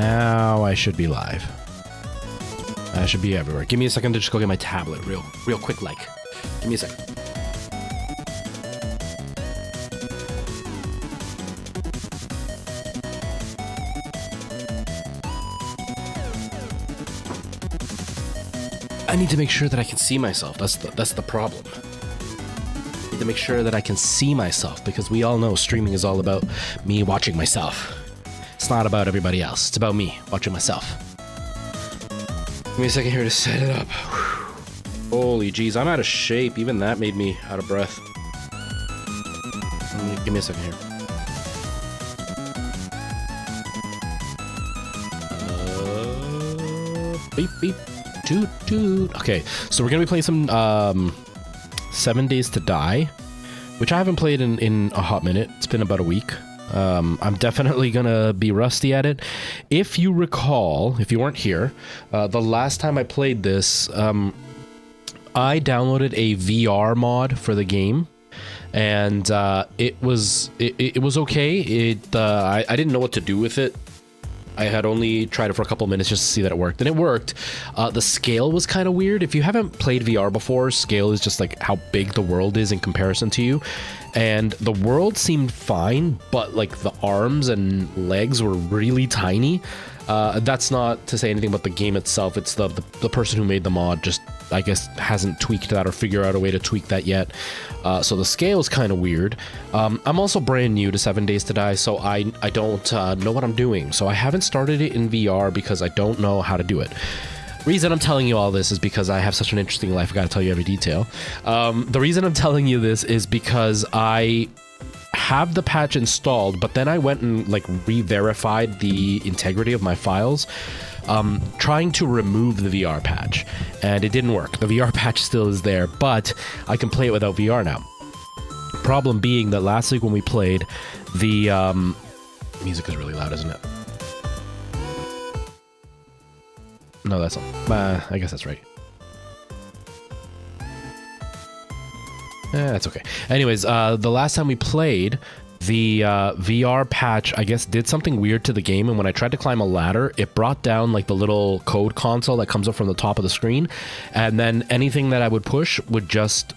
Now I should be live. I should be everywhere. Give me a second to just go get my tablet real quick like. Give me a second. I need to make sure that I can see myself. That's the problem. I need to make sure that I can see myself because we all know streaming is all about me watching myself. It's not about everybody else. It's about me watching myself. Give me a second here to set it up. Holy jeez, I'm out of shape. Even that made me out of breath. Give me a second here. Beep beep. Toot. Okay, so we're gonna be playing some 7 Days to Die, which I haven't played in a hot minute. It's been about a week. I'm definitely gonna be rusty at it. If you recall, if you weren't here, the last time I played this, I downloaded a VR mod for the game, and it was okay. I didn't know what to do with it. I had only tried it for a couple minutes just to see that it worked, and it worked. The scale was kind of weird. If you haven't played VR before, scale is just like how big the world is in comparison to you. And the world seemed fine, but like the arms and legs were really tiny. That's not to say anything about the game itself. It's the person who made the mod just, I guess, hasn't tweaked that or figured out a way to tweak that yet. So the scale is kind of weird. I'm also brand new to 7 Days to Die, so I don't know what I'm doing. So I haven't started it in VR because I don't know how to do it. Reason I'm telling you all this is because I have such an interesting life. I gotta tell you every detail. The reason I'm telling you this is because I have the patch installed, but then I went and like re-verified the integrity of my files, trying to remove the VR patch, and it didn't work. The VR patch still is there, but I can play it without VR now. Problem being that last week when we played, the music is really loud, isn't it? No, that's not. I guess that's right. That's okay. Anyways, the last time we played, the VR patch, I guess, did something weird to the game, and when I tried to climb a ladder, it brought down like the little code console that comes up from the top of the screen, and then anything that I would push would just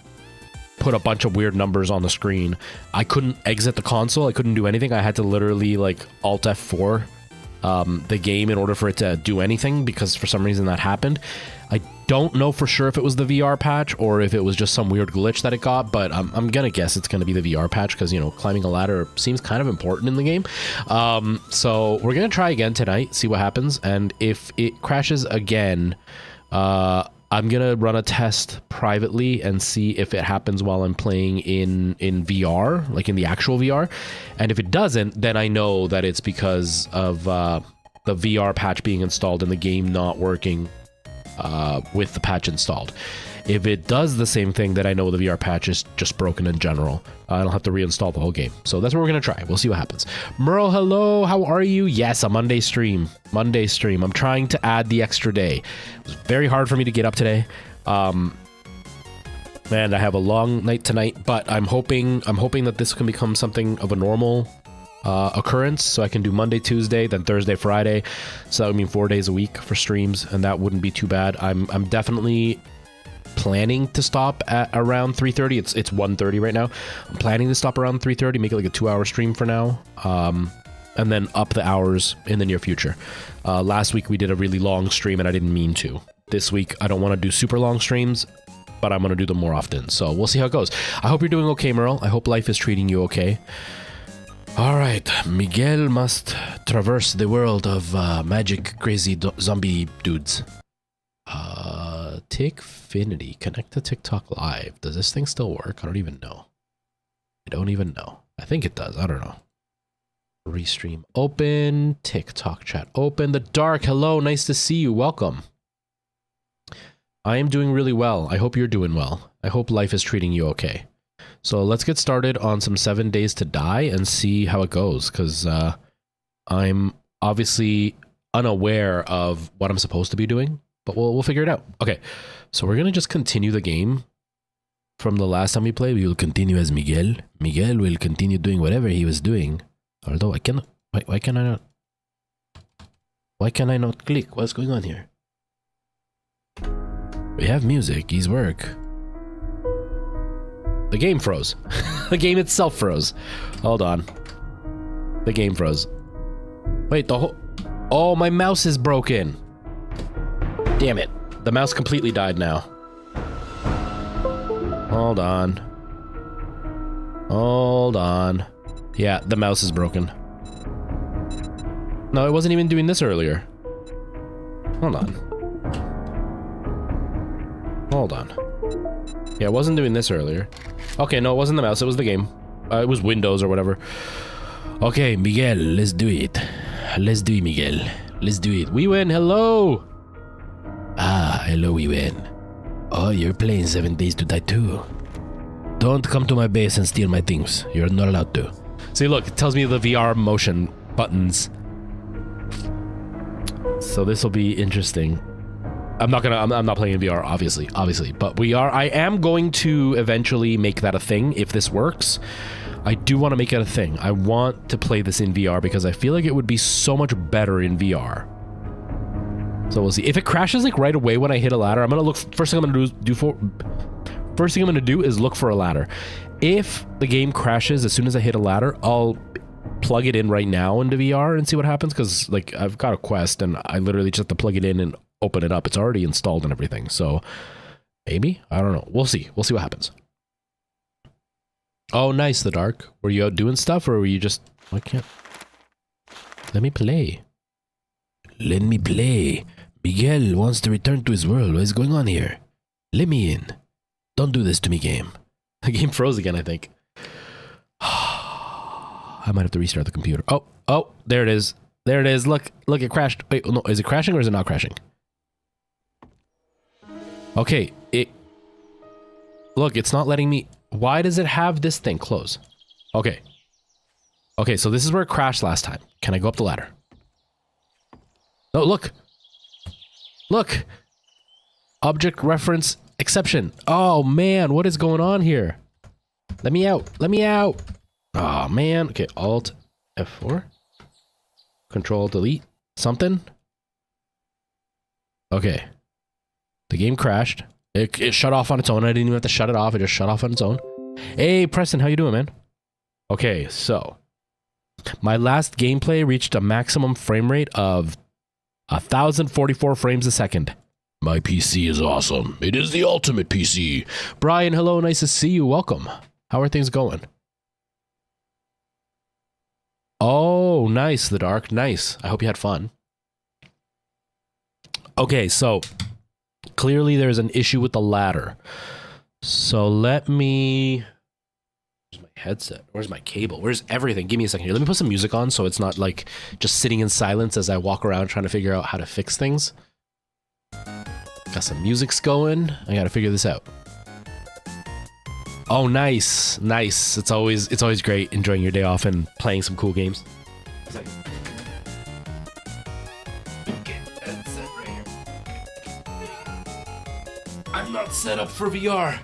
put a bunch of weird numbers on the screen. I couldn't exit the console. I couldn't do anything. I had to literally like Alt F4 the game in order for it to do anything, because for some reason that happened. I don't know for sure if it was the VR patch or if it was just some weird glitch that it got, but I'm gonna guess it's gonna be the VR patch because, you know, climbing a ladder seems kind of important in the game. So we're gonna try again tonight, see what happens, and if it crashes again, I'm gonna run a test privately and see if it happens while I'm playing in VR, like in the actual VR. And if it doesn't, then I know that it's because of the VR patch being installed and the game not working with the patch installed. If it does the same thing, then I know the VR patch is just broken in general. I don't have to reinstall the whole game. So that's what we're going to try. We'll see what happens. Merle, hello. How are you? Yes, a Monday stream. Monday stream. I'm trying to add the extra day. It was very hard for me to get up today. And I have a long night tonight, but I'm hoping that this can become something of a normal occurrence, so I can do Monday, Tuesday, then Thursday, Friday. So that would mean 4 days a week for streams, and that wouldn't be too bad. I'm definitely planning to stop at around 3:30. It's 1:30 right now. I'm planning to stop around 3:30, make it like a 2-hour stream for now, and then up the hours in the near future. Last week we did a really long stream and I didn't mean to. This week I don't want to do super long streams, but I'm going to do them more often, so we'll see how it goes. I hope you're doing okay, Merle. I hope life is treating you okay. All right, Miguel must traverse the world of magic crazy zombie dudes. Tickfinity, connect to TikTok Live. Does this thing still work? I don't even know. I think it does. I don't know. Restream open. TikTok chat open. The Dark, hello. Nice to see you. Welcome. I am doing really well. I hope you're doing well. I hope life is treating you okay. So let's get started on some 7 Days to Die and see how it goes, because I'm obviously unaware of what I'm supposed to be doing, but we'll figure it out. Okay, so we're going to just continue the game from the last time we played. We will continue as Miguel. Miguel will continue doing whatever he was doing. Although I cannot... Why can I not... Why can I not click? What's going on here? We have music. Ease work. The game froze. The game itself froze. Hold on. The game froze. Wait, the whole... Oh, my mouse is broken. Damn it. The mouse completely died now. Hold on. Hold on. Yeah, the mouse is broken. No, it wasn't even doing this earlier. Hold on. Hold on. Yeah, it wasn't doing this earlier. Okay, no, it wasn't the mouse, it was the game. It was Windows or whatever. Okay, Miguel, let's do it. Let's do it, Miguel. Let's do it. We win, hello! Ah, hello, we win. Oh, you're playing 7 Days to Die too. Don't come to my base and steal my things. You're not allowed to. See, look, it tells me the VR motion buttons. So this will be interesting. I'm not playing in VR, obviously, but I am going to eventually make that a thing if this works. I do want to make it a thing. I want to play this in VR because I feel like it would be so much better in VR. So we'll see. If it crashes like right away when I hit a ladder, I'm gonna look. First thing I'm gonna do is look for a ladder. If the game crashes as soon as I hit a ladder, I'll plug it in right now into VR and see what happens. Because like I've got a Quest and I literally just have to plug it in and open it up. It's already installed and everything. So maybe, I don't know. We'll see. We'll see what happens. Oh, nice, The Dark. Were you out doing stuff or were you just... I can't... Let me play. Let me play. Miguel wants to return to his world. What is going on here? Let me in. Don't do this to me, game. The game froze again, I think. I might have to restart the computer. Oh, there it is. There it is. Look, it crashed. Wait, no, is it crashing or is it not crashing? Okay, Look, it's not letting me... Why does it have this thing close? Okay. Okay, so this is where it crashed last time. Can I go up the ladder? Oh, look. Look. Object reference exception. Oh, man, what is going on here? Let me out. Let me out. Oh, man. Okay, Alt F4. Control Delete. Something. Okay. The game crashed. It shut off on its own. I didn't even have to shut it off. It just shut off on its own. Hey, Preston, how you doing, man? Okay, so my last gameplay reached a maximum frame rate of 1,044 frames a second. My PC is awesome. It is the ultimate PC. Brian, hello, nice to see you. Welcome. How are things going? Oh, nice, The Dark. Nice. I hope you had fun. Okay, so clearly there's an issue with the ladder. So let me... Where's my headset? Where's my cable? Where's everything? Give me a second here. Let me put some music on so it's not like just sitting in silence as I walk around trying to figure out how to fix things. Got some music's going. I gotta figure this out. Oh, nice. It's always great enjoying your day off and playing some cool games. I'm not set up for VR.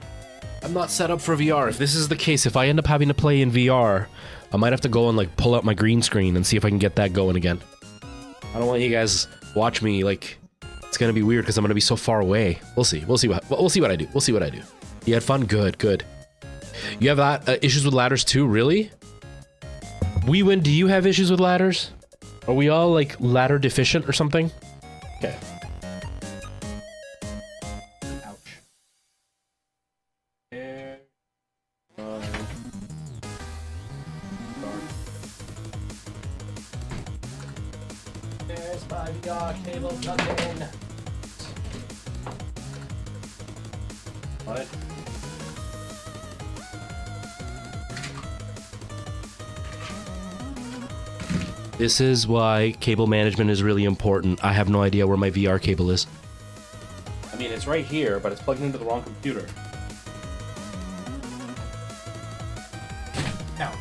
I'm not set up for VR. If this is the case, if I end up having to play in VR, I might have to go and like pull out my green screen and see if I can get that going again. I don't want you guys watch me like it's gonna be weird because I'm gonna be so far away. We'll see. We'll see what I do. We'll see what I do. You had fun? Good. You have that issues with ladders too? Really? We win. Do you have issues with ladders? Are we all like ladder deficient or something? Okay. There's my VR cable plugged in. What? This is why cable management is really important. I have no idea where my VR cable is. I mean, it's right here, but it's plugged into the wrong computer. Ouch.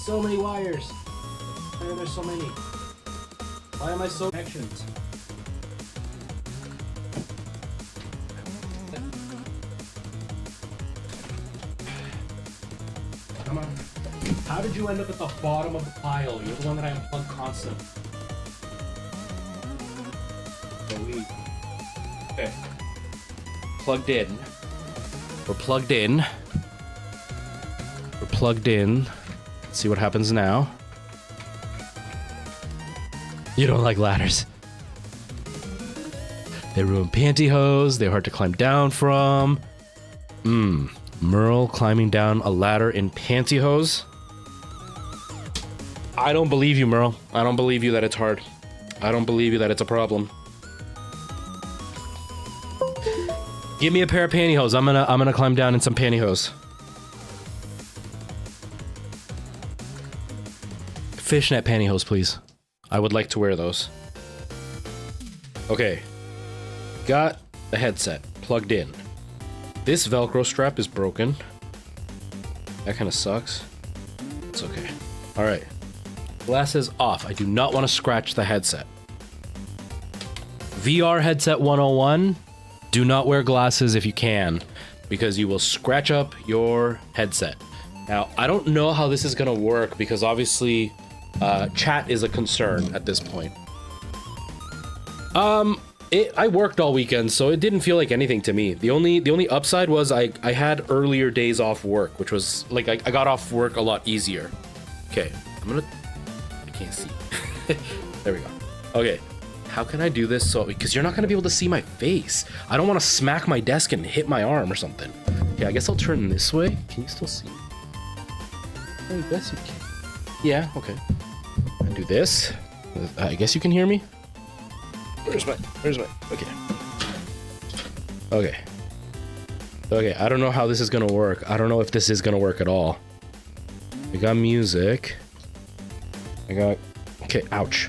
So many wires. Why are there so many? Why am I so connections? Come on. How did you end up at the bottom of the pile? You're the one that I unplug constantly. Okay. Plugged in. We're plugged in. We're plugged in. Let's see what happens now. You don't like ladders. They ruin pantyhose. They're hard to climb down from. Merle climbing down a ladder in pantyhose. I don't believe you, Merle. I don't believe you that it's hard. I don't believe you that it's a problem. Give me a pair of pantyhose. I'm gonna climb down in some pantyhose. Fishnet pantyhose, please. I would like to wear those. Okay. Got the headset plugged in. This Velcro strap is broken. That kind of sucks. It's okay. All right. Glasses off. I do not want to scratch the headset. VR headset 101. Do not wear glasses if you can, because you will scratch up your headset. Now, I don't know how this is going to work because obviously chat is a concern at this point. I worked all weekend, so it didn't feel like anything to me. The only upside was I had earlier days off work, which was like I got off work a lot easier. Okay, I can't see. There we go. Okay. How can I do this so, because you're not going to be able to see my face. I don't want to smack my desk and hit my arm or something. Okay, I guess I'll turn this way. Can you still see? I guess you can. Yeah, okay. And do this. I guess you can hear me. Where's my, okay. Okay, I don't know how this is going to work. I don't know if this is going to work at all. We got music. Okay, ouch.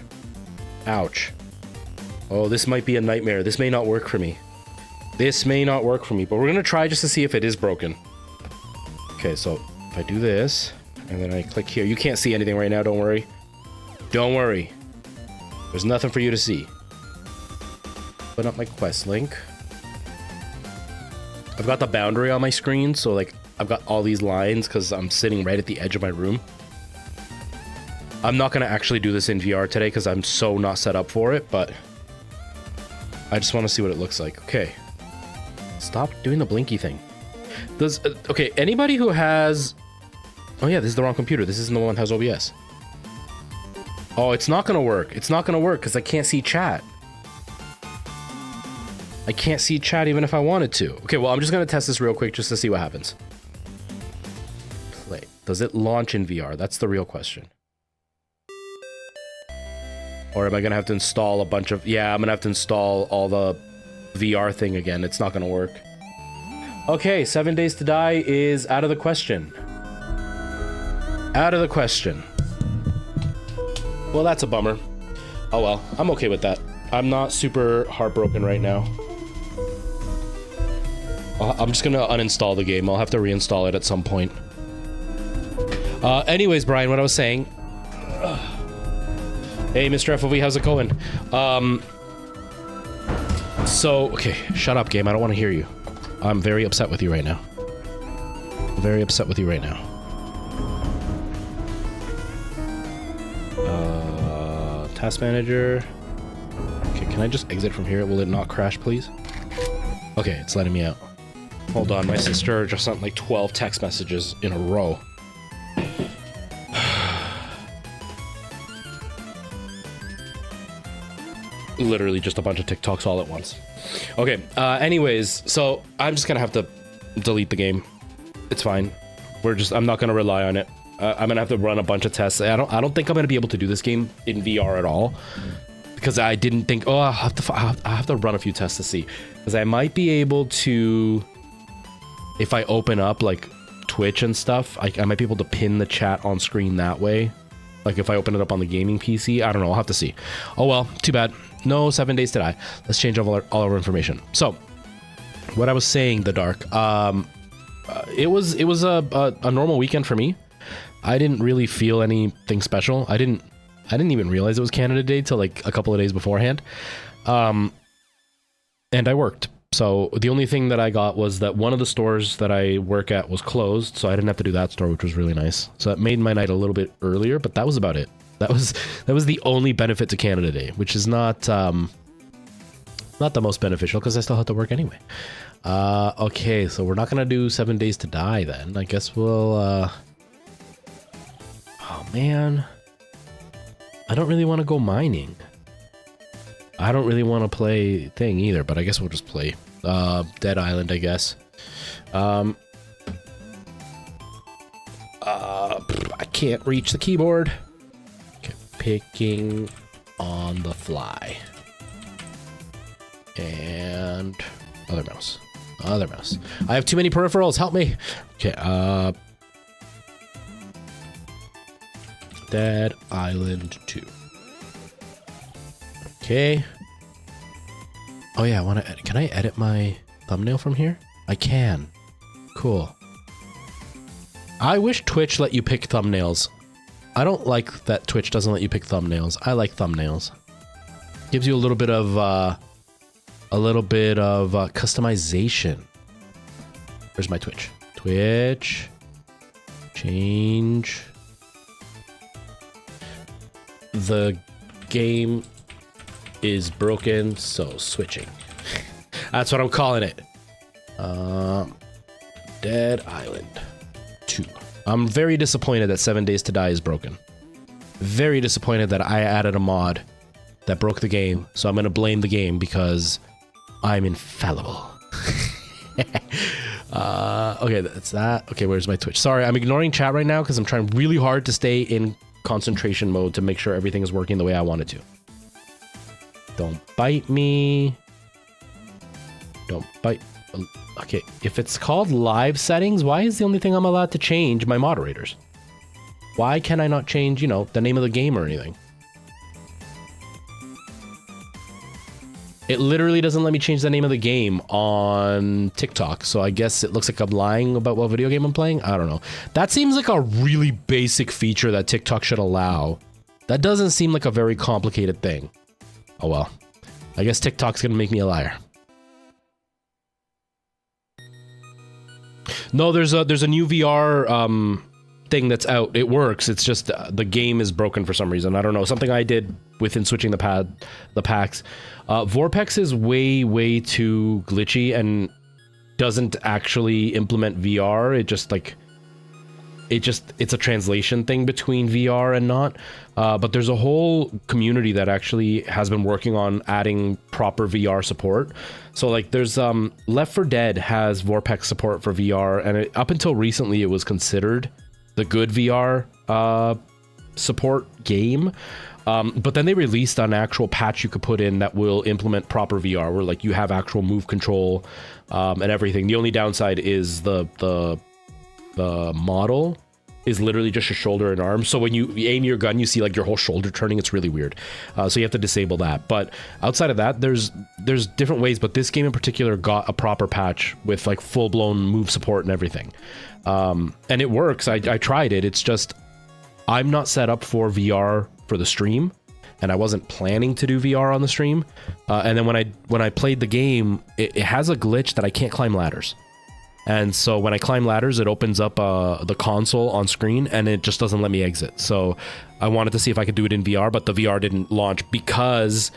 Ouch. Oh, this might be a nightmare. This may not work for me. This may not work for me, but we're gonna try just to see if it is broken. Okay, so if I do this, and then I click here, you can't see anything right now, don't worry. Don't worry. There's nothing for you to see. Open up my quest link. I've got the boundary on my screen, so like, I've got all these lines because I'm sitting right at the edge of my room. I'm not gonna actually do this in VR today because I'm so not set up for it, but I just want to see what it looks like. Okay. Stop doing the blinky thing. Does okay, anybody who has... Oh yeah, this is the wrong computer. This isn't the one that has OBS. Oh, it's not gonna work. It's not gonna work because I can't see chat. I can't see chat even if I wanted to. Okay, well, I'm just gonna test this real quick just to see what happens. Play. Does it launch in VR? That's the real question. Or am I gonna have to install a bunch of... Yeah, I'm gonna have to install all the VR thing again. It's not gonna work. Okay, 7 Days to Die is out of the question. Out of the question. Well, that's a bummer. Oh well, I'm okay with that. I'm not super heartbroken right now. I'm just gonna uninstall the game. I'll have to reinstall it at some point. Anyways, Brian, what I was saying... Hey, Mr. FOV, how's it going? So, okay, shut up, game. I don't want to hear you. I'm very upset with you right now. Very upset with you right now. Task manager. Okay, can I just exit from here? Will it not crash, please? Okay, it's letting me out. Hold on, my sister just sent like 12 text messages in a row. Literally just a bunch of TikToks all at once. Okay, anyways, so I'm just gonna have to delete the game. It's fine. I'm not gonna rely on it. I'm gonna have to run a bunch of tests. I don't think I'm gonna be able to do this game in VR at all. Because I didn't think, oh, I have to run a few tests to see. Because I might be able to, if I open up like Twitch and stuff, I might be able to pin the chat on screen that way. Like if I open it up on the gaming PC, I don't know, I'll have to see. Oh well, too bad. No 7 Days to Die. Let's change all our information. So, what I was saying, The Dark, it was a normal weekend for me. I didn't really feel anything special. I didn't I didn't even realize it was Canada Day till like a couple of days beforehand. And I worked. So the only thing that I got was that one of the stores that I work at was closed, so I didn't have to do that store, which was really nice. So that made my night a little bit earlier, but that was about it. That was the only benefit to Canada Day, which is not the most beneficial because I still have to work anyway. Okay, so we're not gonna do 7 days to die then. I guess we'll oh man. I don't really want to go mining. I don't really want to play thing either, but I guess we'll just play Dead Island, I guess. I can't reach the keyboard. Okay, picking on the fly. And other mouse. Other mouse. I have too many peripherals, help me. Okay, Dead Island 2. Okay. Oh yeah, I want to edit. Can I edit my thumbnail from here? I can. Cool. I wish Twitch let you pick thumbnails. I don't like that Twitch doesn't let you pick thumbnails. I like thumbnails. Gives you a little bit of customization. Where's my Twitch? Twitch. Change. The game is broken, so switching. That's what I'm calling it. Dead Island 2. I'm very disappointed that 7 Days to Die is broken. Very disappointed that I added a mod that broke the game, so I'm gonna blame the game because I'm infallible. Okay, that's that. Okay, where's my Twitch? Sorry, I'm ignoring chat right now because I'm trying really hard to stay in concentration mode to make sure everything is working the way I want it to. Don't bite me. Don't bite. Okay, if it's called live settings, why is the only thing I'm allowed to change my moderators? Why can I not change, you know, the name of the game or anything? It literally doesn't let me change the name of the game on TikTok, so I guess it looks like I'm lying about what video game I'm playing. I don't know. That seems like a really basic feature that TikTok should allow. That doesn't seem like a very complicated thing. Oh well. I guess TikTok's gonna make me a liar. No, there's a new VR thing that's out. It works. It's just the game is broken for some reason. I don't know. Something I did within switching the packs. Vorpex is way too glitchy and doesn't actually implement VR. It just like it's a translation thing between VR and not. But there's a whole community that actually has been working on adding proper VR support. So like there's Left 4 Dead has Vorpex support for VR, and up until recently it was considered the good VR support game. But then they released an actual patch you could put in that will implement proper VR, where like you have actual move control and everything. The only downside is the model is literally just your shoulder and arm. So when you aim your gun, you see like your whole shoulder turning. It's really weird. So you have to disable that. But outside of that, there's different ways. But this game in particular got a proper patch with like full-blown move support and everything. And it works. I tried it. It's just I'm not set up for VR for the stream, and I wasn't planning to do VR on the stream. And then when I played the game, it has a glitch that I can't climb ladders. And so when I climb ladders, it opens up the console on screen, and it just doesn't let me exit. So I wanted to see if I could do it in VR, but the VR didn't launch because,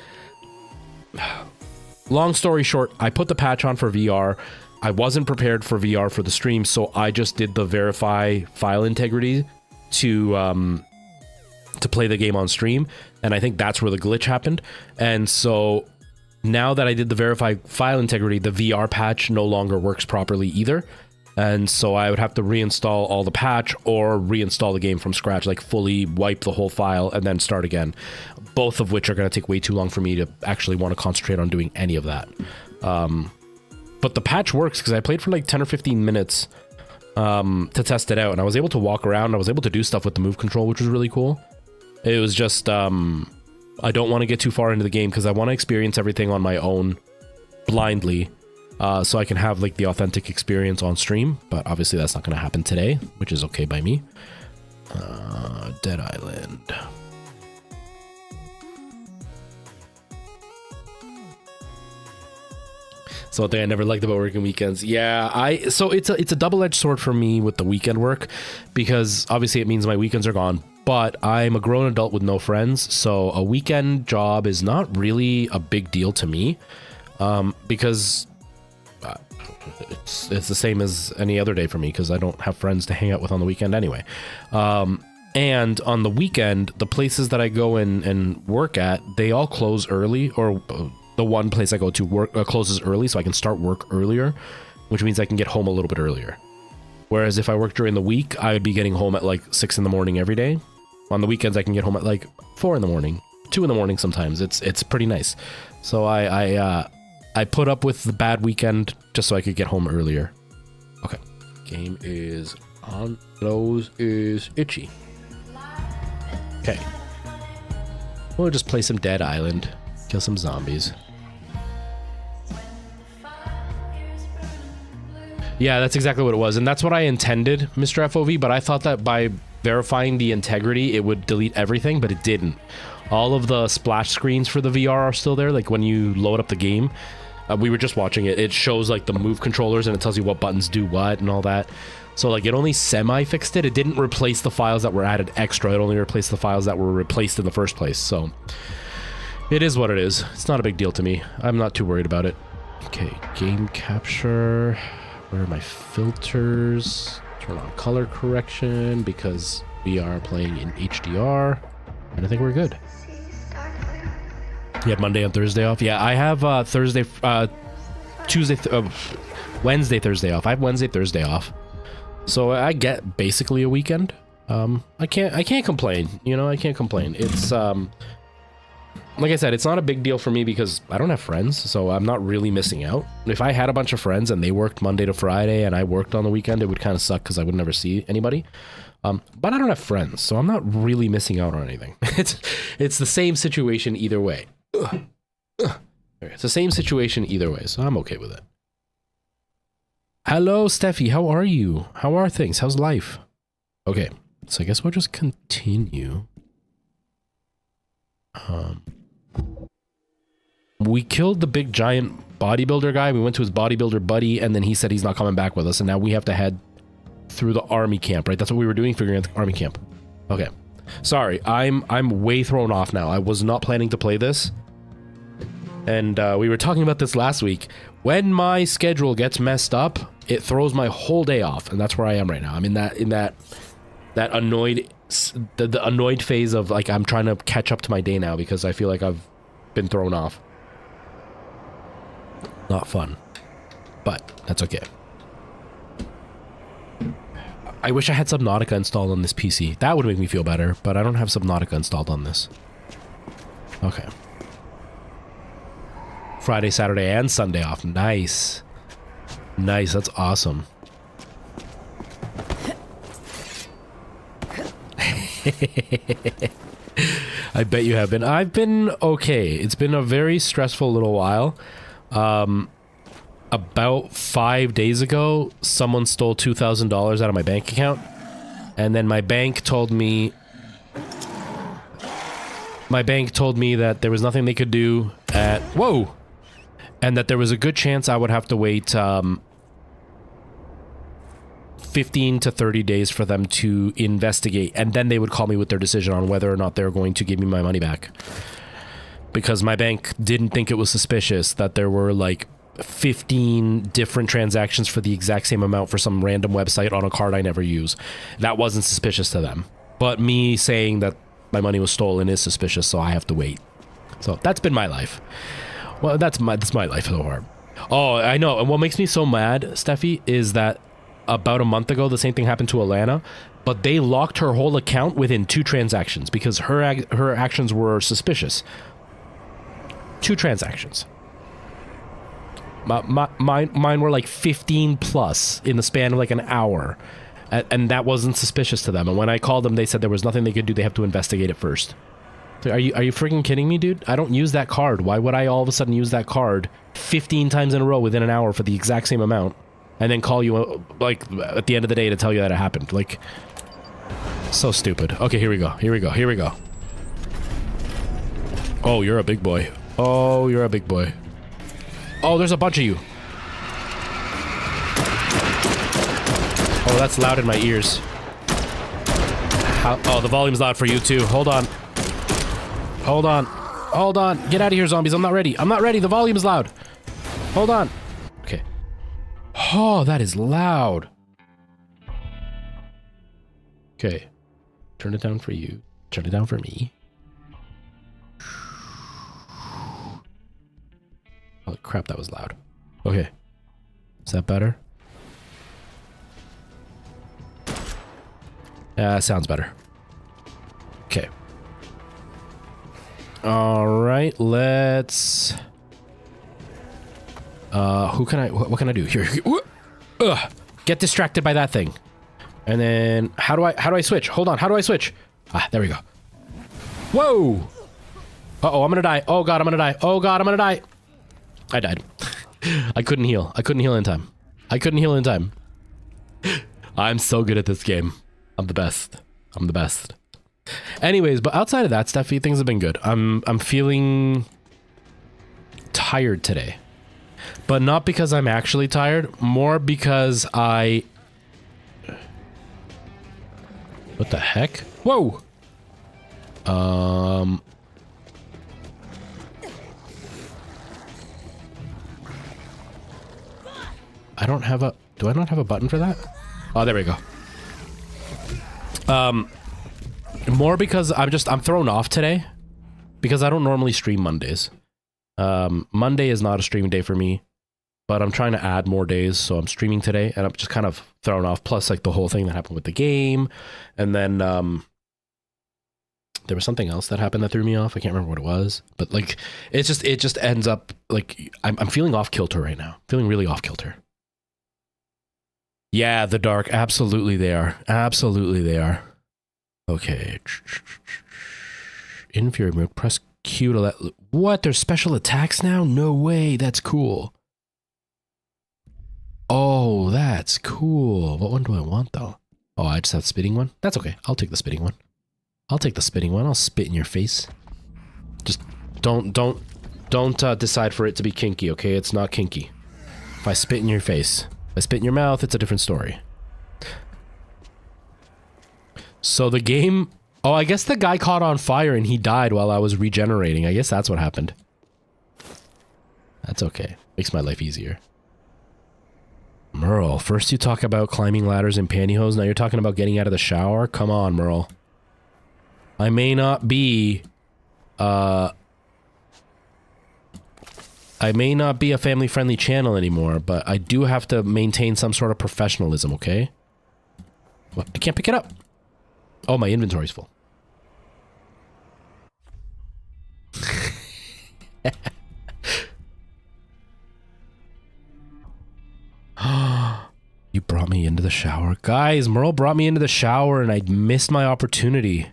long story short, I put the patch on for VR. I wasn't prepared for VR for the stream, so I just did the verify file integrity to play the game on stream, and I think that's where the glitch happened. And so now that I did the verify file integrity, the VR patch no longer works properly either. And so I would have to reinstall all the patch or reinstall the game from scratch, like fully wipe the whole file and then start again. Both of which are going to take way too long for me to actually want to concentrate on doing any of that. But the patch works because I played for like 10 or 15 minutes to test it out, and I was able to walk around. I was able to do stuff with the move control, which was really cool. It was just, I don't want to get too far into the game because I want to experience everything on my own blindly, so I can have like the authentic experience on stream. But obviously that's not going to happen today, which is okay by me. Dead Island. So one thing I never liked about working weekends. Yeah, so it's a double-edged sword for me with the weekend work, because obviously it means my weekends are gone, but I'm a grown adult with no friends, so a weekend job is not really a big deal to me, because it's the same as any other day for me, because I don't have friends to hang out with on the weekend anyway. And on the weekend, the places that I go and work at, they all close early, or the one place I go to work closes early, so I can start work earlier, which means I can get home a little bit earlier. Whereas if I work during the week, I would be getting home at like 6 in the morning every day. On the weekends, I can get home at like 4 in the morning, 2 in the morning sometimes. It's pretty nice. So I put up with the bad weekend just so I could get home earlier. Okay, game is on. Nose is itchy. Okay, we'll just play some Dead Island, kill some zombies. Yeah, that's exactly what it was, and that's what I intended, Mr. FOV, but I thought that by verifying the integrity, it would delete everything, but it didn't. All of the splash screens for the VR are still there, like when you load up the game. We were just watching it. It shows like the move controllers, and it tells you what buttons do what and all that. So like it only semi-fixed it. It didn't replace the files that were added extra. It only replaced the files that were replaced in the first place. So it is what it is. It's not a big deal to me. I'm not too worried about it. Okay, game capture. Where are my filters? Turn on color correction because we are playing in HDR, and I think we're good. You have Monday and Thursday off? Yeah, I have Wednesday, Thursday off. I have Wednesday, Thursday off. So I get basically a weekend. I can't complain. You know, I can't complain. It's like I said, it's not a big deal for me because I don't have friends, so I'm not really missing out. If I had a bunch of friends and they worked Monday to Friday and I worked on the weekend, it would kind of suck because I would never see anybody. But I don't have friends, so I'm not really missing out on anything. It's the same situation either way. It's the same situation either way, so I'm okay with it. Hello, Steffi. How are you? How are things? How's life? Okay, so I guess we'll just continue. We killed the big giant bodybuilder guy. We went to his bodybuilder buddy, and then he said he's not coming back with us, and now we have to head through the army camp, right? That's what we were doing, figuring out the army camp. Okay. Sorry, I'm way thrown off now. I was not planning to play this. And we were talking about this last week. When my schedule gets messed up, it throws my whole day off, and that's where I am right now. I'm in that annoyed the annoyed phase of like I'm trying to catch up to my day now because I feel like I've been thrown off. Not fun, but that's okay. I wish I had Subnautica installed on this PC. That would make me feel better, but I don't have Subnautica installed on this. Okay. Friday, Saturday, and Sunday off. Nice. Nice, that's awesome. I bet you have been. I've been okay. It's been a very stressful little while. About 5 days ago, someone stole $2,000 out of my bank account. And then my bank told me that there was nothing they could do at... Whoa! And that there was a good chance I would have to wait 15 to 30 days for them to investigate. And then they would call me with their decision on whether or not they're going to give me my money back. Because my bank didn't think it was suspicious that there were like 15 different transactions for the exact same amount for some random website on a card I never use. That wasn't suspicious to them. But me saying that my money was stolen is suspicious, so I have to wait. So that's been my life. Well, that's my life so far. Oh, I know. And what makes me so mad, Steffi, is that about a month ago, the same thing happened to Alana, but they locked her whole account within 2 transactions because her actions were suspicious. 2 transactions. Mine were like 15 plus in the span of like an hour, and that wasn't suspicious to them. And when I called them, they said there was nothing they could do. They have to investigate it first. So are you freaking kidding me, dude? I don't use that card. Why would I all of a sudden use that card 15 times in a row within an hour for the exact same amount, and then call you like at the end of the day to tell you that it happened? Like, so stupid. Okay, here we go. Here we go. Here we go. Oh, you're a big boy. Oh, you're a big boy. Oh, there's a bunch of you. Oh, that's loud in my ears. Oh, the volume's loud for you too. Hold on. Hold on. Hold on. Get out of here, zombies. I'm not ready. I'm not ready. The volume is loud. Hold on. Okay. Oh, that is loud. Okay. Turn it down for you. Turn it down for me. Oh, crap. That was loud. Okay. Is that better? Sounds better. Okay. All right, let's... what can I do? Here. Ugh. Get distracted by that thing. And then, how do I switch? Hold on, how do I switch? Ah, there we go. Whoa! Uh-oh, I'm gonna die. Oh god, I'm gonna die. Oh god, I'm gonna die. I died. I couldn't heal. I couldn't heal in time. I couldn't heal in time. I'm so good at this game. I'm the best. I'm the best. Anyways, but outside of that, Steffi, things have been good. I'm feeling tired today. But not because I'm actually tired, more because I... What the heck? Whoa! I don't have a... Do I not have a button for that? Oh, there we go. More because I'm thrown off today because I don't normally stream Mondays. Monday is not a stream day for me, but I'm trying to add more days, so I'm streaming today and I'm just kind of thrown off. Plus, like the whole thing that happened with the game, and then there was something else that happened that threw me off. I can't remember what it was, but like it just ends up like I'm feeling off kilter right now. Feeling really off kilter. Yeah, the dark. Absolutely they are. Absolutely they are. Okay. Inferior move. Press Q to let... What? There's special attacks now? No way. That's cool. Oh, that's cool. What one do I want, though? Oh, I just have the spitting one? That's okay. I'll take the spitting one. I'll take the spitting one. I'll spit in your face. Just don't decide for it to be kinky, okay? It's not kinky. If I spit in your face... If I spit in your mouth, it's a different story. So the game... Oh, I guess the guy caught on fire and he died while I was regenerating. I guess that's what happened. That's okay. Makes my life easier. Merle, first you talk about climbing ladders in pantyhose, now you're talking about getting out of the shower? Come on, Merle. I may not be... I may not be a family-friendly channel anymore, but I do have to maintain some sort of professionalism, okay? What? I can't pick it up. Oh, my inventory's full. You brought me into the shower. Guys, Merle brought me into the shower and I missed my opportunity.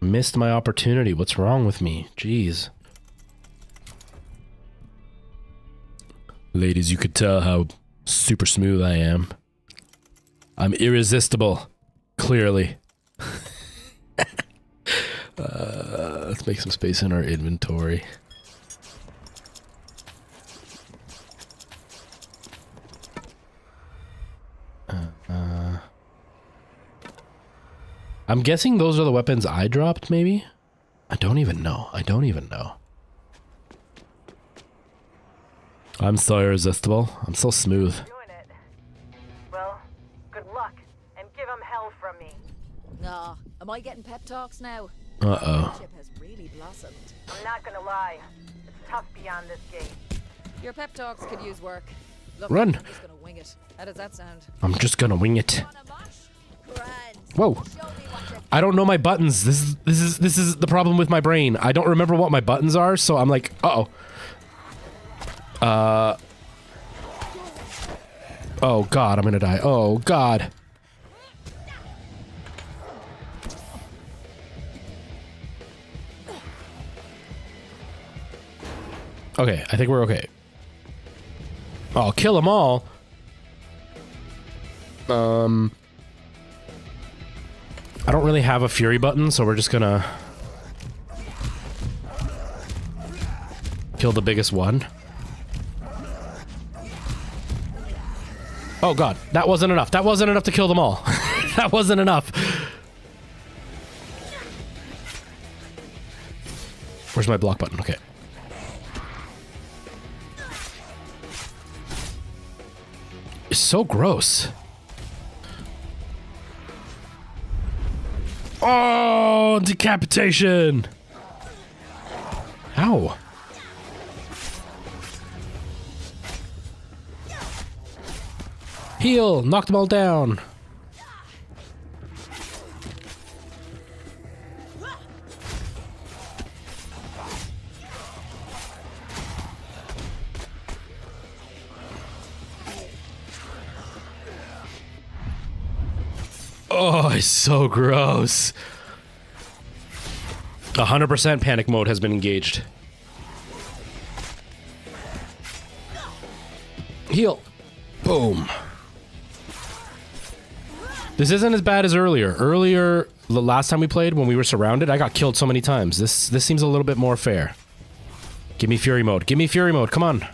Missed my opportunity. What's wrong with me? Jeez. Ladies, you could tell how super smooth I am. I'm irresistible. Clearly. Let's make some space in our inventory. I'm guessing those are the weapons I dropped, maybe? I don't even know. I don't even know. I'm so irresistible. I'm so smooth. Doing it. Well, good luck, and give him hell from me. Nah, am I getting pep talks now? Uh-oh. Friendship has really blossomed. I'm not gonna lie. It's tough beyond this gate. Your pep talks could use work. Look, Run. I'm just gonna wing it. How does that sound? I'm just gonna wing it. Grand. Whoa. Show me what you I don't know my buttons. This is the problem with my brain. I don't remember what my buttons are, so I'm like, uh-oh. Oh god, I'm gonna die. Oh god. Okay, I think we're okay. Oh, kill them all. I don't really have a fury button, so we're just gonna kill the biggest one. Oh god, that wasn't enough. That wasn't enough to kill them all. That wasn't enough. Where's my block button? Okay. It's so gross. Oh, decapitation. Ow. Heal! Knock them all down! Oh, it's so gross. 100% panic mode has been engaged. Heal! Boom. This isn't as bad as earlier. Earlier, the last time we played, when we were surrounded, I got killed so many times. This seems a little bit more fair. Give me fury mode. Give me fury mode. Come on.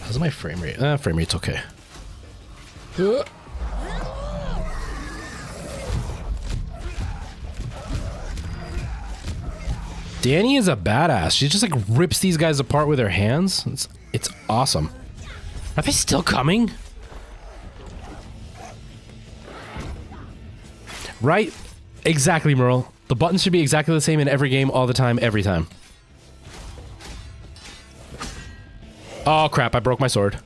How's my frame rate? Frame rate's okay. Danny is a badass. She just like rips these guys apart with her hands. It's awesome. Are they still coming? Right? Exactly, Merle. The buttons should be exactly the same in every game, all the time, every time. Oh crap, I broke my sword.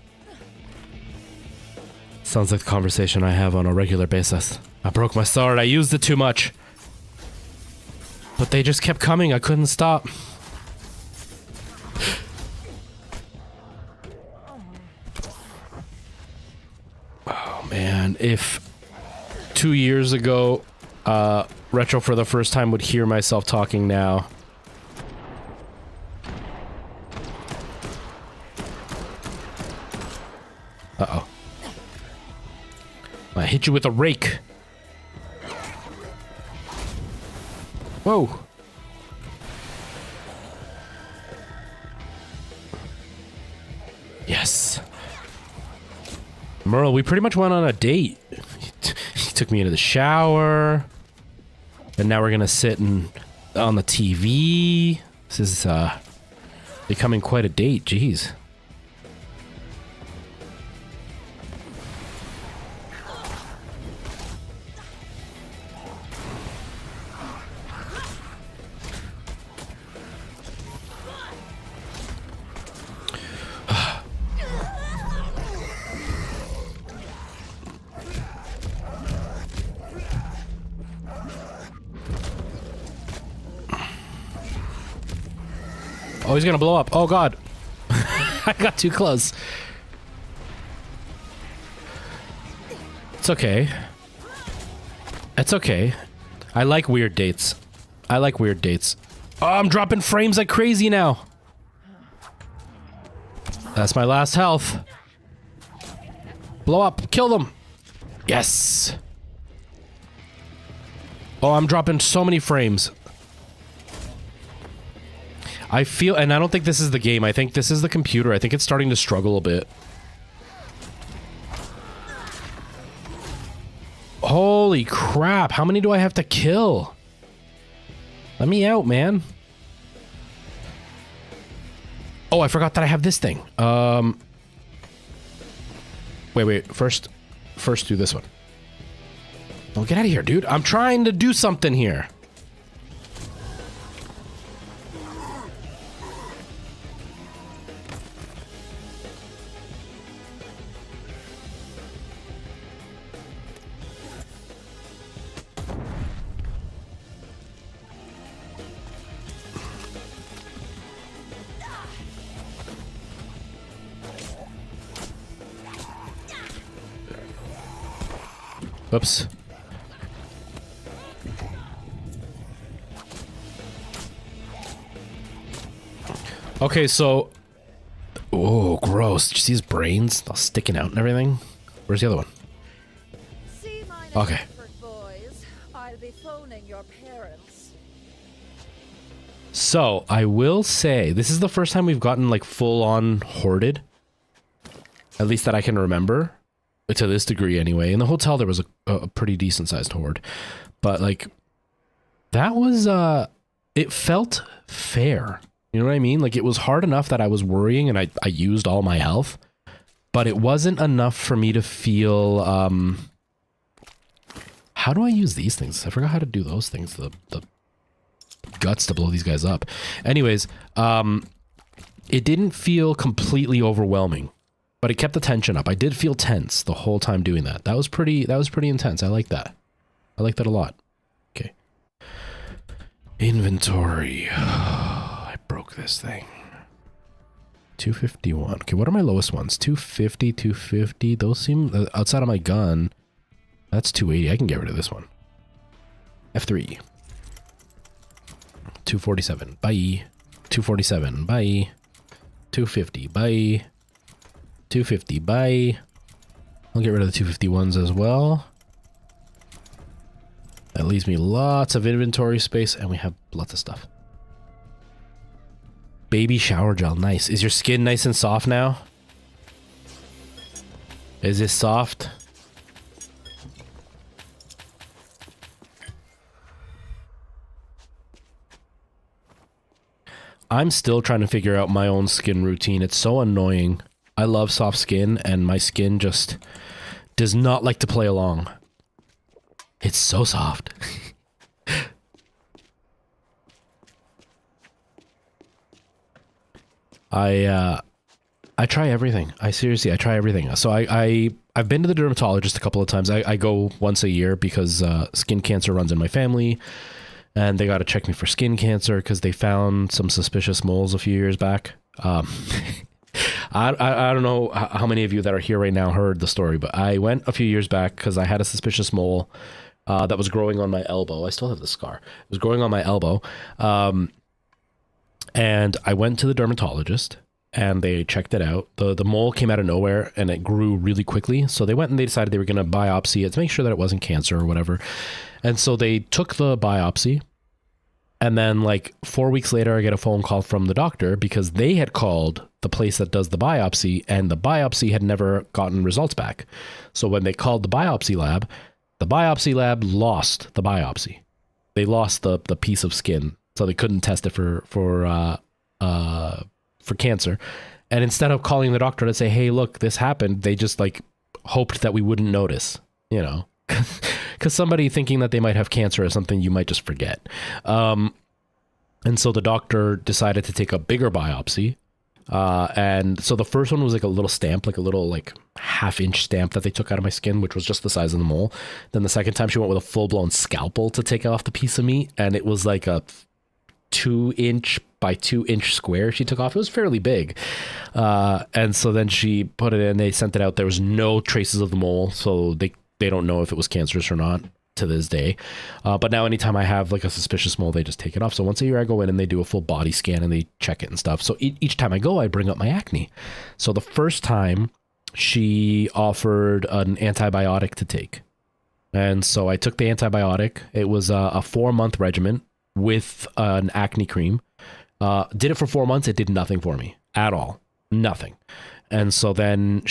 Sounds like the conversation I have on a regular basis. I broke my sword, I used it too much. But they just kept coming, I couldn't stop. Oh man, if 2 years ago, Retro for the first time would hear myself talking now. Uh-oh. I hit you with a rake. Whoa. Yes. Merle, we pretty much went on a date. He took me into the shower. And now we're gonna sit on the TV. This is becoming quite a date, jeez. Oh, he's gonna blow up. Oh god. I got too close. It's okay. It's okay. I like weird dates. I like weird dates. Oh, I'm dropping frames like crazy now. That's my last health. Blow up. Kill them. Yes. Oh, I'm dropping so many frames. I feel, and I don't think this is the game, I think this is the computer. I think it's starting to struggle a bit. Holy crap, how many do I have to kill? Let me out, man. Oh, I forgot that I have this thing. Wait, first do this one. Oh, get out of here, dude. I'm trying to do something here. Oops. Okay, so... Oh, gross. Did you see his brains? All sticking out and everything? Where's the other one? See my Okay. Effort, boys. I'll be phoning your parents. So, I will say, this is the first time we've gotten, like, full-on hoarded. At least that I can remember, to this degree anyway. In the hotel, there was a pretty decent sized horde, but like that was it felt fair. You know what I mean? Like it was hard enough that I was worrying and I used all my health, but it wasn't enough for me to feel how do I use these things? I forgot how to do those things. The guts to blow these guys up. Anyways, it didn't feel completely overwhelming, but it kept the tension up. I did feel tense the whole time doing that. That was pretty intense. I like that. I like that a lot. Okay. Inventory. I broke this thing. 251. Okay, what are my lowest ones? 250, 250. Those seem outside of my gun. That's 280. I can get rid of this one. F3. 247. Bye. 247. Bye. 250. Bye. 250. Bye. I'll get rid of the 251s as well. That leaves me lots of inventory space, and we have lots of stuff. Baby shower gel. Nice. Is your skin nice and soft now? Is this soft? I'm still trying to figure out my own skin routine. It's so annoying. I love soft skin, and my skin just does not like to play along. It's so soft. I try everything. I try everything. So I've been to the dermatologist a couple of times. I go once a year because skin cancer runs in my family. And they got to check me for skin cancer because they found some suspicious moles a few years back. I don't know how many of you that are here right now heard the story, but I went a few years back because I had a suspicious mole that was growing on my elbow. I still have the scar. It was growing on my elbow. And I went to the dermatologist and they checked it out. The mole came out of nowhere and it grew really quickly. So they went and they decided they were going to biopsy it to make sure that it wasn't cancer or whatever. And so they took the biopsy, and then like 4 weeks later, I get a phone call from the doctor because they had called the place that does the biopsy and the biopsy had never gotten results back. So when they called the biopsy lab lost the biopsy. They lost the piece of skin, so they couldn't test it for cancer. And instead of calling the doctor to say, hey, look, this happened, they just like hoped that we wouldn't notice, you know. Because somebody thinking that they might have cancer is something you might just forget. And so the doctor decided to take a bigger biopsy. And so the first one was like a little stamp, like a little like half-inch stamp that they took out of my skin, which was just the size of the mole. Then the second time she went with a full-blown scalpel to take off the piece of meat. And it was like a 2-inch by 2-inch square she took off. It was fairly big. And so then she put it in, they sent it out. There was no traces of the mole. So they don't know if it was cancerous or not to this day. But now anytime I have like a suspicious mole, they just take it off. So once a year I go in and they do a full body scan and they check it and stuff. So each time I go, I bring up my acne. So the first time she offered an antibiotic to take. And so I took the antibiotic. It was a 4-month regimen with an acne cream. Did it for 4 months. It did nothing for me at all. Nothing. And so then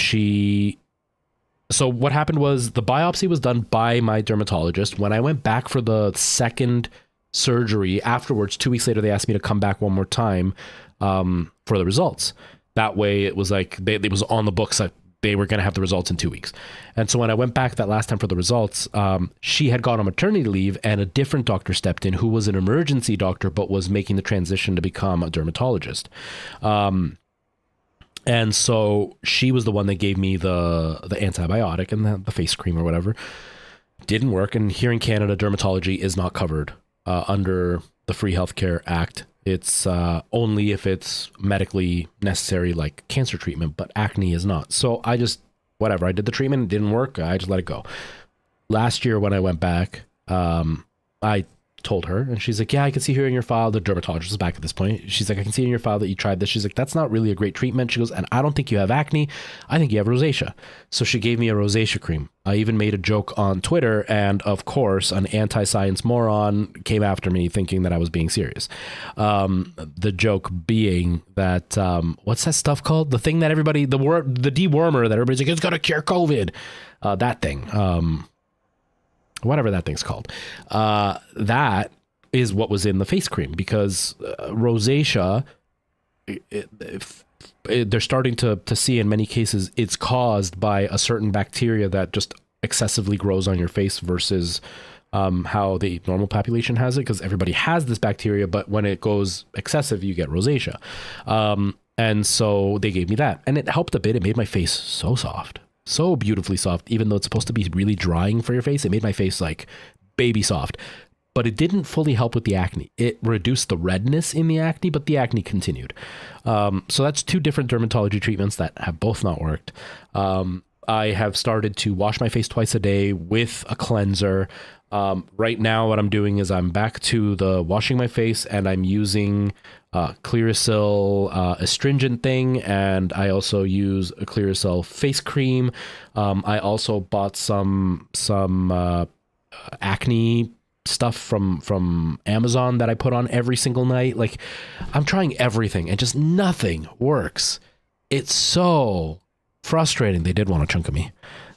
so what happened was the biopsy was done by my dermatologist. When I went back for the second surgery afterwards, 2 weeks later, they asked me to come back one more time for the results. That way it was like, it was on the books that they were going to have the results in 2 weeks. And so when I went back that last time for the results, she had gone on maternity leave and a different doctor stepped in who was an emergency doctor, but was making the transition to become a dermatologist. And so she was the one that gave me the antibiotic and the face cream or whatever. Didn't work. And here in Canada, dermatology is not covered under the Free Healthcare Act. It's only if it's medically necessary, like cancer treatment, but acne is not. So I just, whatever, I did the treatment, it didn't work. I just let it go. Last year when I went back, I told her, and she's like, yeah, I can see here in your file, the dermatologist is back at this point. She's like, I can see in your file that you tried this. She's like, that's not really a great treatment. She goes, and I don't think you have acne. I think you have rosacea. So she gave me a rosacea cream. I even made a joke on Twitter, and of course, an anti-science moron came after me thinking that I was being serious. The joke being that, what's that stuff called? The thing that everybody, the dewormer that everybody's like, it's going to cure COVID. That thing. Whatever that thing's called. That is what was in the face cream, because rosacea, they're starting to see in many cases it's caused by a certain bacteria that just excessively grows on your face versus how the normal population has it, because everybody has this bacteria, but when it goes excessive, you get rosacea. And so they gave me that, and it helped a bit. It made my face so soft. So beautifully soft, even though it's supposed to be really drying for your face. It made my face like baby soft, but it didn't fully help with the acne. It reduced the redness in the acne, but the acne continued. So that's two different dermatology treatments that have both not worked. I have started to wash my face twice a day with a cleanser. Right now, what I'm doing is I'm back to the washing my face, and I'm using Clearasil astringent thing, and I also use a Clearasil face cream. I also bought some acne stuff from Amazon that I put on every single night. Like, I'm trying everything and just nothing works. It's so frustrating. They did want a chunk of me.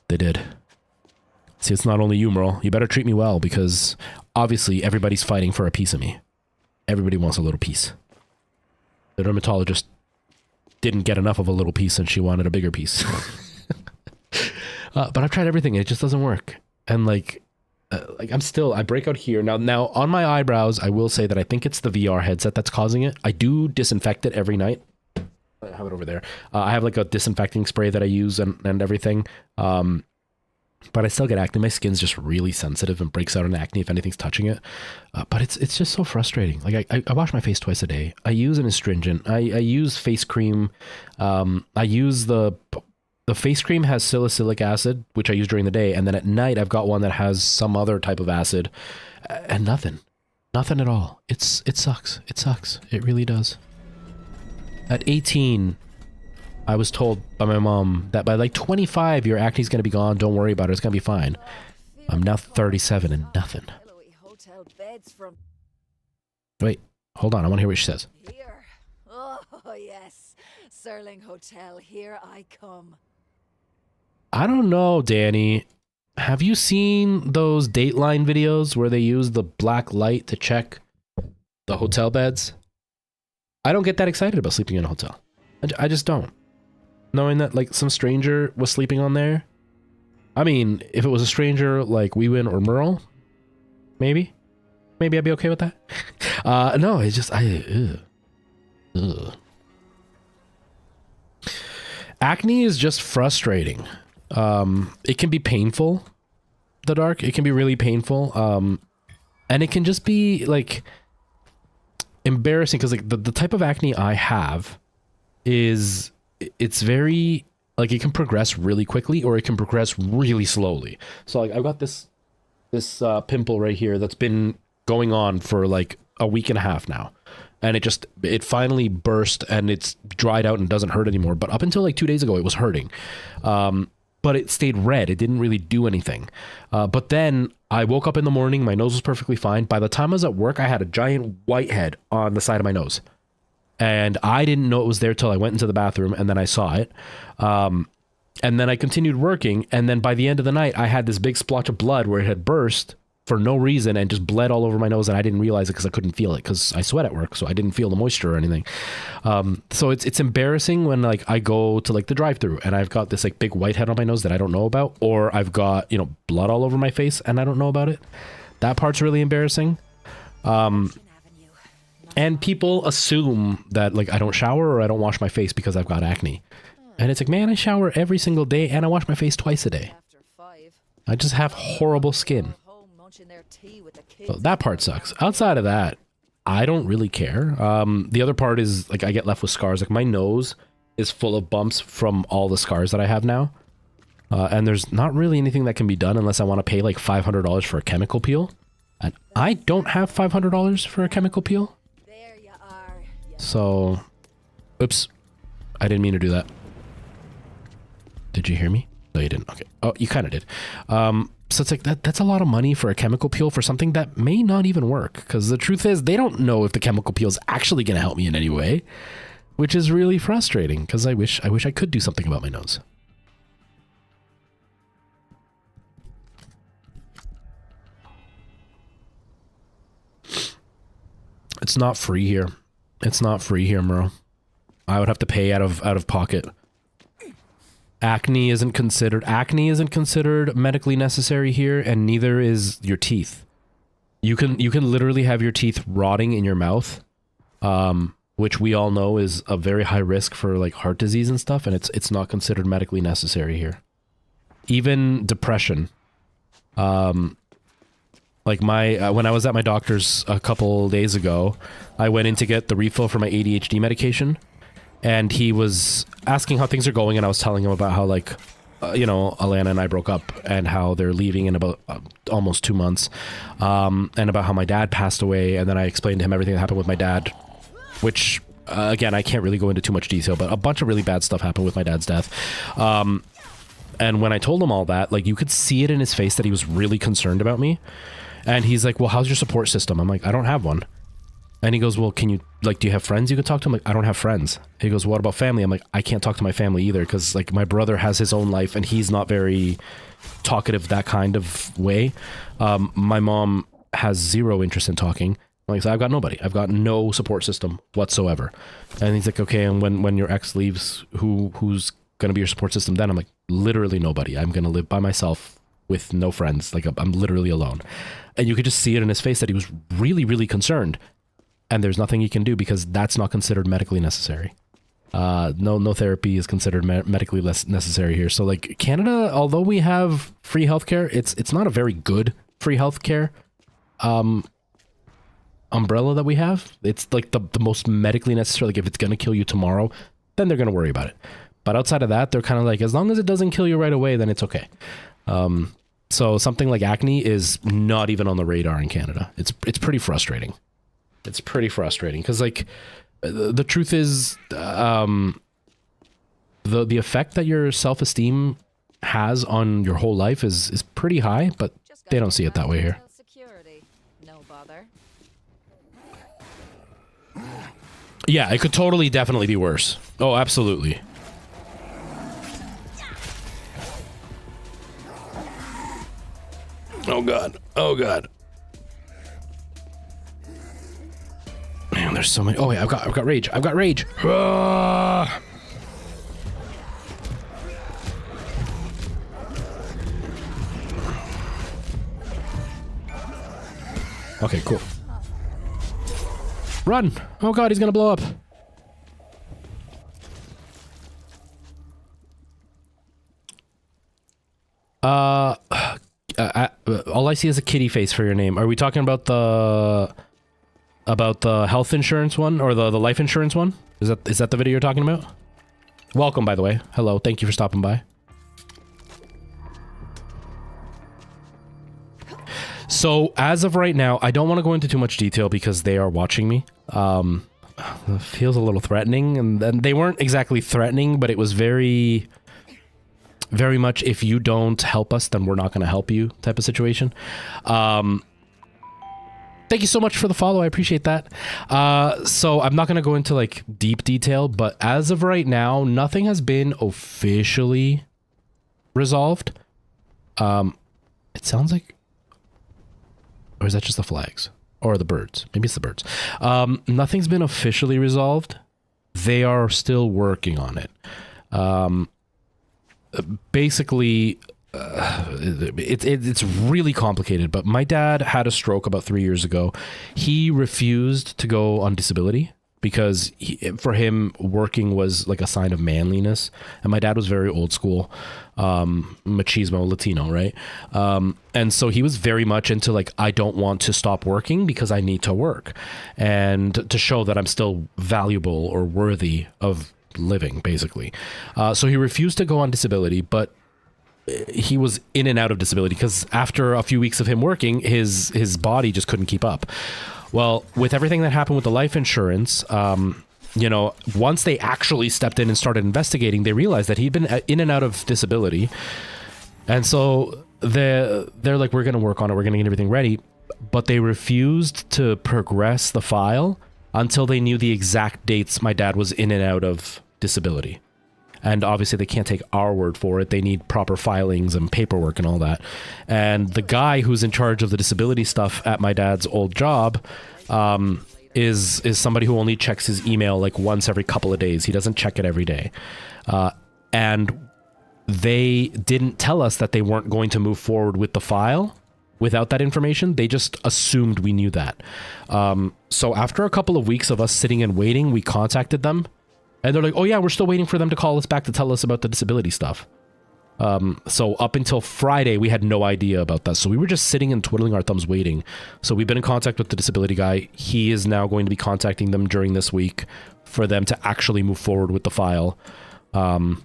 They did. See, it's not only you, Merle. You better treat me well, because obviously everybody's fighting for a piece of me. Everybody wants a little piece. The dermatologist didn't get enough of a little piece, and she wanted a bigger piece. But I've tried everything, and it just doesn't work. And like I break out here. Now on my eyebrows, I will say that I think it's the VR headset that's causing it. I do disinfect it every night. I have it over there. I have like a disinfecting spray that I use and everything. But I still get acne. My skin's just really sensitive and breaks out in acne if anything's touching it. But it's just so frustrating. Like I wash my face twice a day. I use an astringent. I use face cream. I use the face cream has salicylic acid, which I use during the day. And then at night, I've got one that has some other type of acid, and nothing at all. It sucks. It sucks. It really does. At 18, I was told by my mom that by like 25, your acne's going to be gone. Don't worry about it. It's going to be fine. I'm now 37 and nothing. Wait, hold on. I want to hear what she says. Here. Oh, yes. Serling Hotel, here I come. I don't know, Danny. Have you seen those Dateline videos where they use the black light to check the hotel beds? I don't get that excited about sleeping in a hotel. I just don't. Knowing that like some stranger was sleeping on there. I mean, if it was a stranger like Wewin or Merle, maybe I'd be okay with that. No, it's just ugh. Acne is just frustrating. It can be painful. The dark, it can be really painful. And it can just be like embarrassing, because like the type of acne I have is, it's very like, it can progress really quickly or it can progress really slowly. So like I've got this pimple right here that's been going on for like a week and a half now, and it finally burst and it's dried out and doesn't hurt anymore. But up until like 2 days ago, it was hurting. But it stayed red. It didn't really do anything. But then I woke up in the morning, my nose was perfectly fine. By the time I was at work, I had a giant whitehead on the side of my nose. And I didn't know it was there till I went into the bathroom, and then I saw it. And then I continued working, and then by the end of the night, I had this big splotch of blood where it had burst for no reason and just bled all over my nose, and I didn't realize it because I couldn't feel it, because I sweat at work, so I didn't feel the moisture or anything. So it's embarrassing when like I go to like the drive-thru and I've got this like big whitehead on my nose that I don't know about, or I've got, you know, blood all over my face and I don't know about it. That part's really embarrassing. And people assume that like I don't shower or I don't wash my face because I've got acne. And it's like, man, I shower every single day and I wash my face twice a day. I just have horrible skin. So that part sucks. Outside of that, I don't really care. The other part is like I get left with scars. Like my nose is full of bumps from all the scars that I have now. And there's not really anything that can be done unless I want to pay like $500 for a chemical peel. And I don't have $500 for a chemical peel. There you are. So, oops. I didn't mean to do that. Did you hear me? No, you didn't. Okay. Oh, you kind of did. So it's like that's a lot of money for a chemical peel for something that may not even work. Because the truth is, they don't know if the chemical peel is actually going to help me in any way, which is really frustrating. Because I wish I could do something about my nose. It's not free here. It's not free here, Muro. I would have to pay out of pocket. Acne isn't considered medically necessary here, and neither is your teeth. You can literally have your teeth rotting in your mouth, which we all know is a very high risk for like heart disease and stuff, and it's not considered medically necessary here. Even depression. Like when I was at my doctor's a couple days ago, I went in to get the refill for my ADHD medication. And he was asking how things are going, and I was telling him about how, like, you know, Alana and I broke up, and how they're leaving in about almost 2 months, and about how my dad passed away, and then I explained to him everything that happened with my dad, which, again, I can't really go into too much detail, but a bunch of really bad stuff happened with my dad's death. And when I told him all that, like, you could see it in his face that he was really concerned about me, and he's like, well, how's your support system? I'm like, I don't have one. And he goes, well, can you, like, do you have friends you could talk to? I'm like, I don't have friends. He goes, what about family? I'm like, I can't talk to my family either, because, like, my brother has his own life, and he's not very talkative that kind of way. My mom has zero interest in talking. Like, so I've got nobody. I've got no support system whatsoever. And he's like, okay, and when your ex leaves, who's going to be your support system then? I'm like, literally nobody. I'm going to live by myself with no friends. Like, I'm literally alone. And you could just see it in his face that he was really, really concerned. And there's nothing you can do because that's not considered medically necessary. No therapy is considered medically less necessary here. So like Canada, although we have free healthcare, it's not a very good free healthcare umbrella that we have. It's like the most medically necessary. Like if it's going to kill you tomorrow, then they're going to worry about it. But outside of that, they're kind of like, as long as it doesn't kill you right away, then it's okay. So something like acne is not even on the radar in Canada. It's pretty frustrating. It's pretty frustrating because, like, the truth is, the effect that your self-esteem has on your whole life is pretty high, but they don't see it that way here. No bother. Yeah, it could totally, definitely be worse. Oh, absolutely. Oh god. Oh god. Man, there's so many. Oh wait, I've got rage. I've got rage. Ah! Okay, cool. Run! Oh god, he's gonna blow up. All I see is a kitty face for your name. Are we talking about the health insurance one or the life insurance one? Is that the video you're talking about? Welcome, by the way. Hello, thank you for stopping by. So as of right now, I don't want to go into too much detail because they are watching me. It feels a little threatening, and they weren't exactly threatening, but it was very much, if you don't help us, then we're not going to help you type of situation. Thank you so much for the follow. I appreciate that. So I'm not going to go into like deep detail, but as of right now, nothing has been officially resolved. It sounds like, or is that just the flags or the birds? Maybe it's the birds. Nothing's been officially resolved. They are still working on it. Basically, it's really complicated, but my dad had a stroke about 3 years ago. He refused to go on disability because for him, working was like a sign of manliness. And my dad was very old school, machismo, Latino, right? And so he was very much into like, I don't want to stop working because I need to work and to show that I'm still valuable or worthy of living, basically. So he refused to go on disability, but he was in and out of disability because after a few weeks of him working, his body just couldn't keep up. Well, with everything that happened with the life insurance, you know, once they actually stepped in and started investigating, they realized that he'd been in and out of disability. And so they're like, we're going to work on it. We're going to get everything ready. But they refused to progress the file until they knew the exact dates my dad was in and out of disability. And obviously they can't take our word for it. They need proper filings and paperwork and all that. And the guy who's in charge of the disability stuff at my dad's old job is somebody who only checks his email like once every couple of days. He doesn't check it every day. And they didn't tell us that they weren't going to move forward with the file without that information. They just assumed we knew that. So after a couple of weeks of us sitting and waiting, we contacted them. And they're like, oh yeah, we're still waiting for them to call us back to tell us about the disability stuff. So up until Friday, we had no idea about that. So we were just sitting and twiddling our thumbs waiting. So we've been in contact with the disability guy. He is now going to be contacting them during this week for them to actually move forward with the file. And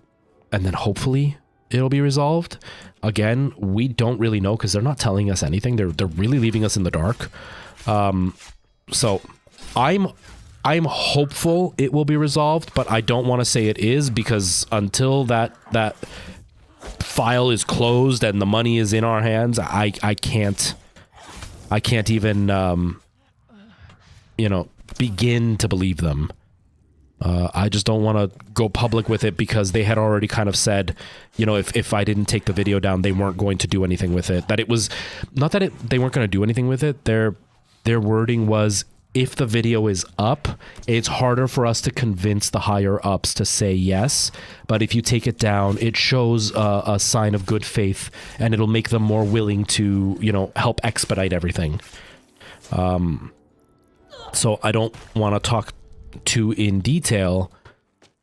then hopefully it'll be resolved. Again, we don't really know because they're not telling us anything. They're really leaving us in the dark. So I'm hopeful it will be resolved, but I don't want to say it is because until that file is closed and the money is in our hands, I can't even you know, begin to believe them. I just don't want to go public with it because they had already kind of said, you know, if I didn't take the video down, they weren't going to do anything with it. That it was not that they weren't going to do anything with it. Their wording was, if the video is up, it's harder for us to convince the higher ups to say yes. But if you take it down, it shows a sign of good faith and it'll make them more willing to, you know, help expedite everything. So I don't want to talk too in detail,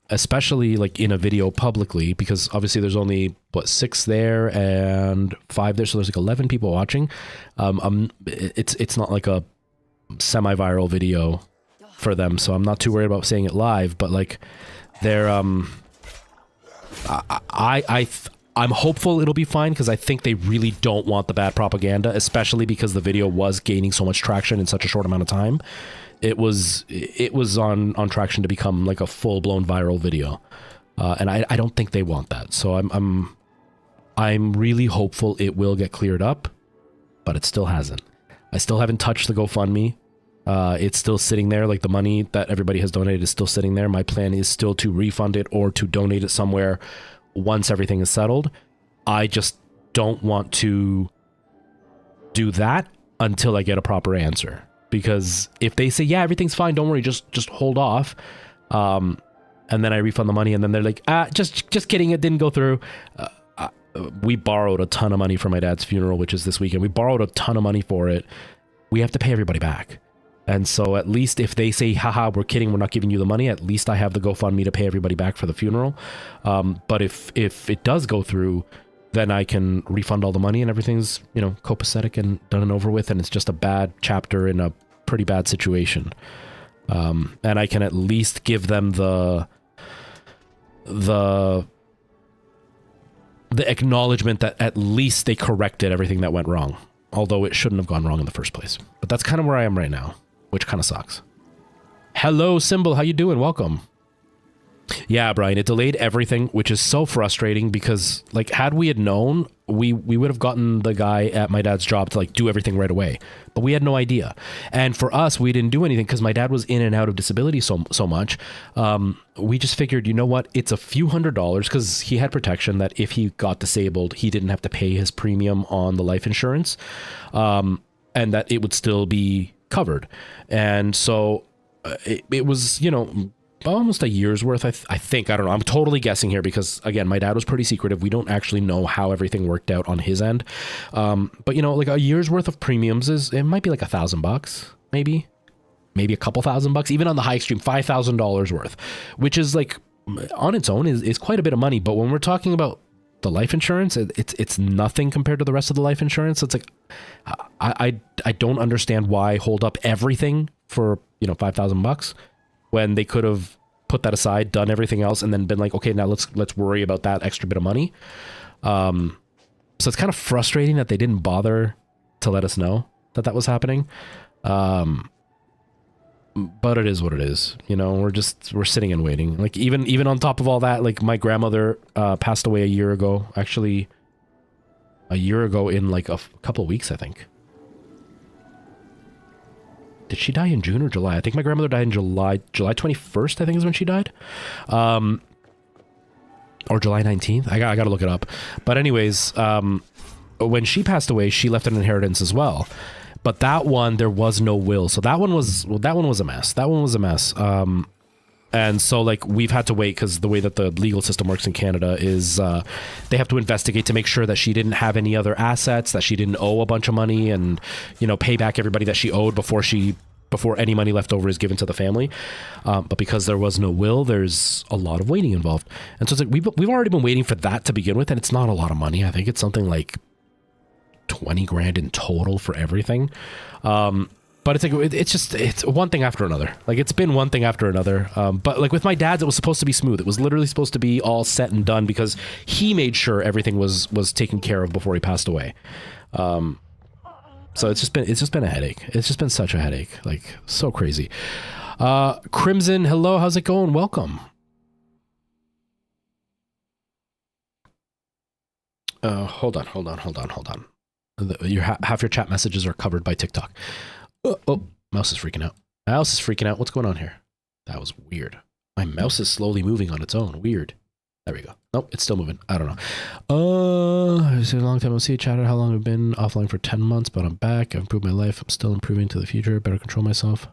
especially like in a video publicly, because obviously there's only, what, 6 there and 5 there. So there's like 11 people watching. It's not like a semi-viral video for them, so I'm not too worried about saying it live, but like they're I'm hopeful it'll be fine because I think they really don't want the bad propaganda, especially because the video was gaining so much traction in such a short amount of time. It was on traction to become like a full-blown viral video, and I don't think they want that. So I'm really hopeful it will get cleared up, but it still hasn't. I still haven't touched the GoFundMe. It's still sitting there. Like the money that everybody has donated is still sitting there. My plan is still to refund it or to donate it somewhere once everything is settled. I just don't want to do that until I get a proper answer. Because if they say, yeah, everything's fine, don't worry, just hold off. And then I refund the money and then they're like, just kidding, it didn't go through. We borrowed a ton of money for my dad's funeral, which is this weekend. We borrowed a ton of money for it. We have to pay everybody back. And so at least if they say, haha, we're kidding, we're not giving you the money, at least I have the GoFundMe to pay everybody back for the funeral. But if it does go through, then I can refund all the money and everything's, you know, copacetic and done and over with. And it's just a bad chapter in a pretty bad situation. And I can at least give them the acknowledgement that at least they corrected everything that went wrong, although it shouldn't have gone wrong in the first place. But that's kind of where I am right now, which kind of sucks. Hello, Symbol. How you doing? Welcome. Yeah, Brian, it delayed everything, which is so frustrating because, like, had we had known, we would have gotten the guy at my dad's job to, like, do everything right away. But we had no idea. And for us, we didn't do anything because my dad was in and out of disability so much. We just figured, you know what? It's a few $100s because he had protection that if he got disabled, he didn't have to pay his premium on the life insurance, and that it would still be covered. And so it was, you know, almost a year's worth, I think. I don't know. I'm totally guessing here because, again, my dad was pretty secretive. We don't actually know how everything worked out on his end. But, you know, like a year's worth of premiums it might be like $1,000, maybe a couple $1,000, even on the high extreme, $5,000 worth, which is like on its own is quite a bit of money. But when we're talking about the life insurance, it's nothing compared to the rest of the life insurance. It's like, I don't understand why hold up everything for, you know, $5,000 when they could have put that aside, done everything else, and then been like, okay, now let's worry about that extra bit of money. So it's kind of frustrating that they didn't bother to let us know that that was happening. But it is what it is. You know, we're sitting and waiting. Like even on top of all that, like my grandmother passed away a year ago. Actually, a year ago in like a couple of weeks, I think. Did she die in June or July? I think my grandmother died in July 21st, I think is when she died. Or July 19th. I got to look it up. But anyways, when she passed away, she left an inheritance as well. But that one, there was no will. So that one was a mess. That one was a mess. And so like we've had to wait because the way that the legal system works in Canada is they have to investigate to make sure that she didn't have any other assets, that she didn't owe a bunch of money, and, you know, pay back everybody that she owed before any money left over is given to the family. But because there was no will, there's a lot of waiting involved. And so it's like we've already been waiting for that to begin with, and it's not a lot of money. I think it's something like 20 grand in total for everything. But it's like it's one thing after another. Like it's been one thing after another. But like with my dad's, it was supposed to be smooth. It was literally supposed to be all set and done because he made sure everything was taken care of before he passed away. So it's just been a headache. It's just been such a headache. Like so crazy. Crimson, hello, how's it going? Welcome. Hold on. Half your chat messages are covered by TikTok. Oh, mouse is freaking out. What's going on here? That was weird. My mouse is slowly moving on its own. Weird. There we go. Nope, it's still moving. I don't know. It's a long time no see. Chatted how long I've been offline for 10 months, but I'm back. I've improved my life. I'm still improving to the future. Better control myself.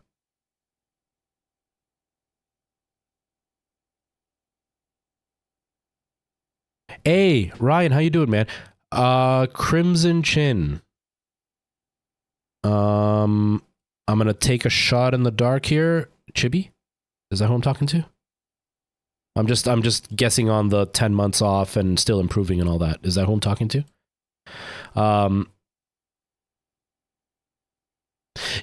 Hey, Ryan, how you doing, man? Crimson Chin. I'm gonna take a shot in the dark here. Chibi? Is that who I'm talking to? I'm just guessing on the 10 months off and still improving and all that. Is that who I'm talking to?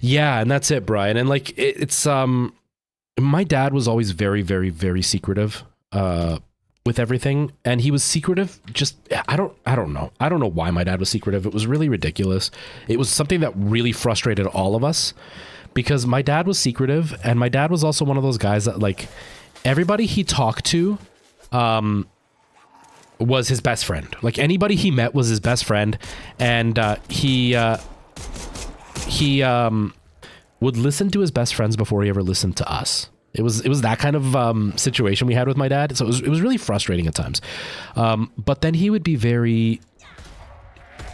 Yeah, and that's it, Brian. And like it's my dad was always very, very, very secretive with everything, and he was secretive. Just I don't know why my dad was secretive. It was really ridiculous. It was something that really frustrated all of us because my dad was secretive, and my dad was also one of those guys that like everybody he talked to was his best friend. Like anybody he met was his best friend, and he would listen to his best friends before he ever listened to us. It was that kind of situation we had with my dad. So it was really frustrating at times. But then he would be very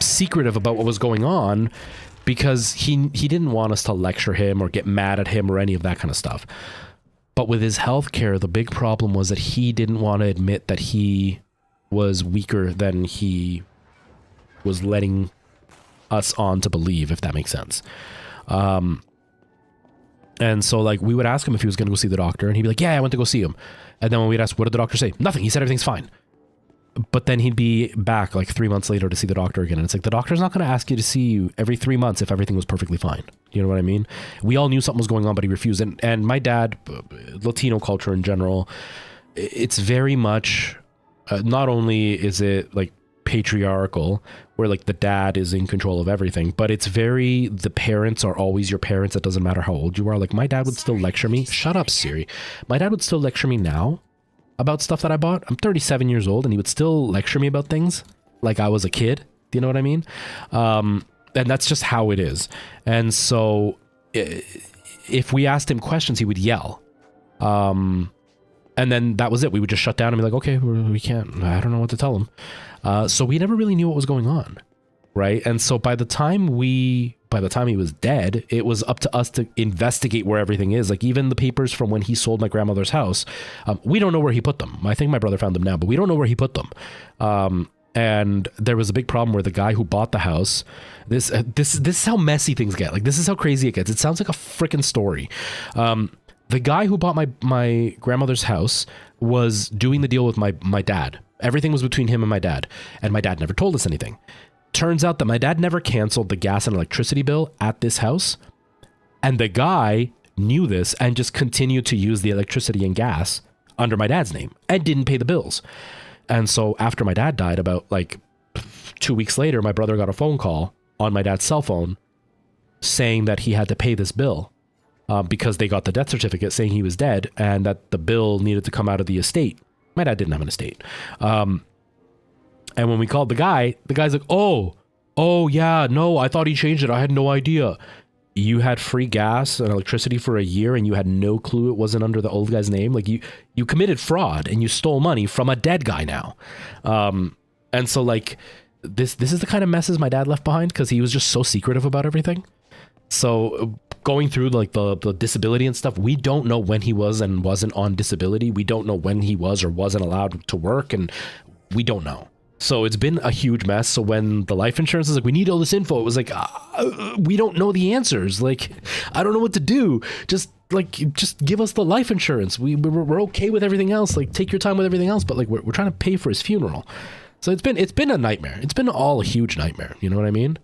secretive about what was going on because he didn't want us to lecture him or get mad at him or any of that kind of stuff. But with his healthcare, the big problem was that he didn't want to admit that he was weaker than he was letting us on to believe, if that makes sense. And so like we would ask him if he was going to go see the doctor, and he'd be like, yeah, I went to go see him. And then when we'd ask, what did the doctor say? Nothing. He said everything's fine. But then he'd be back like 3 months later to see the doctor again. And it's like, the doctor's not going to ask you to see you every 3 months if everything was perfectly fine. You know what I mean? We all knew something was going on, but he refused. And my dad, Latino culture in general, it's very much, not only is it like patriarchal, where like the dad is in control of everything, but it's very, the parents are always your parents. It doesn't matter how old you are. Like my dad would still lecture me. Shut up, Siri. My dad would still lecture me now about stuff that I bought. I'm 37 years old, and he would still lecture me about things like I was a kid. Do you know what I mean? And that's just how it is. And so if we asked him questions, he would yell. And then that was it. We would just shut down and be like, okay, we can't, I don't know what to tell him. So we never really knew what was going on. Right. And so by the time he was dead, it was up to us to investigate where everything is. Like even the papers from when he sold my grandmother's house, we don't know where he put them. I think my brother found them now, but we don't know where he put them. And there was a big problem where the guy who bought the house, this is how messy things get. Like this is how crazy it gets. It sounds like a freaking story. The guy who bought my grandmother's house was doing the deal with my dad. Everything was between him and my dad never told us anything. Turns out that my dad never canceled the gas and electricity bill at this house. And the guy knew this and just continued to use the electricity and gas under my dad's name and didn't pay the bills. And so after my dad died, about like 2 weeks later, my brother got a phone call on my dad's cell phone saying that he had to pay this bill because they got the death certificate saying he was dead and that the bill needed to come out of the estate. My dad didn't have an estate. And when we called the guy's like, oh yeah, no, I thought he changed it. I had no idea. You had free gas and electricity for a year and you had no clue it wasn't under the old guy's name. Like you committed fraud and you stole money from a dead guy now. And so like this is the kind of messes my dad left behind because he was just so secretive about everything. So going through like the disability and stuff, we don't know when he was and wasn't on disability. We don't know when he was or wasn't allowed to work, and we don't know. So it's been a huge mess. So when the life insurance is like, we need all this info, it was like, we don't know the answers. Like, I don't know what to do. Just give us the life insurance. We're okay with everything else. Like, take your time with everything else. But like, we're trying to pay for his funeral. So it's been a nightmare. It's been all a huge nightmare. You know what I mean?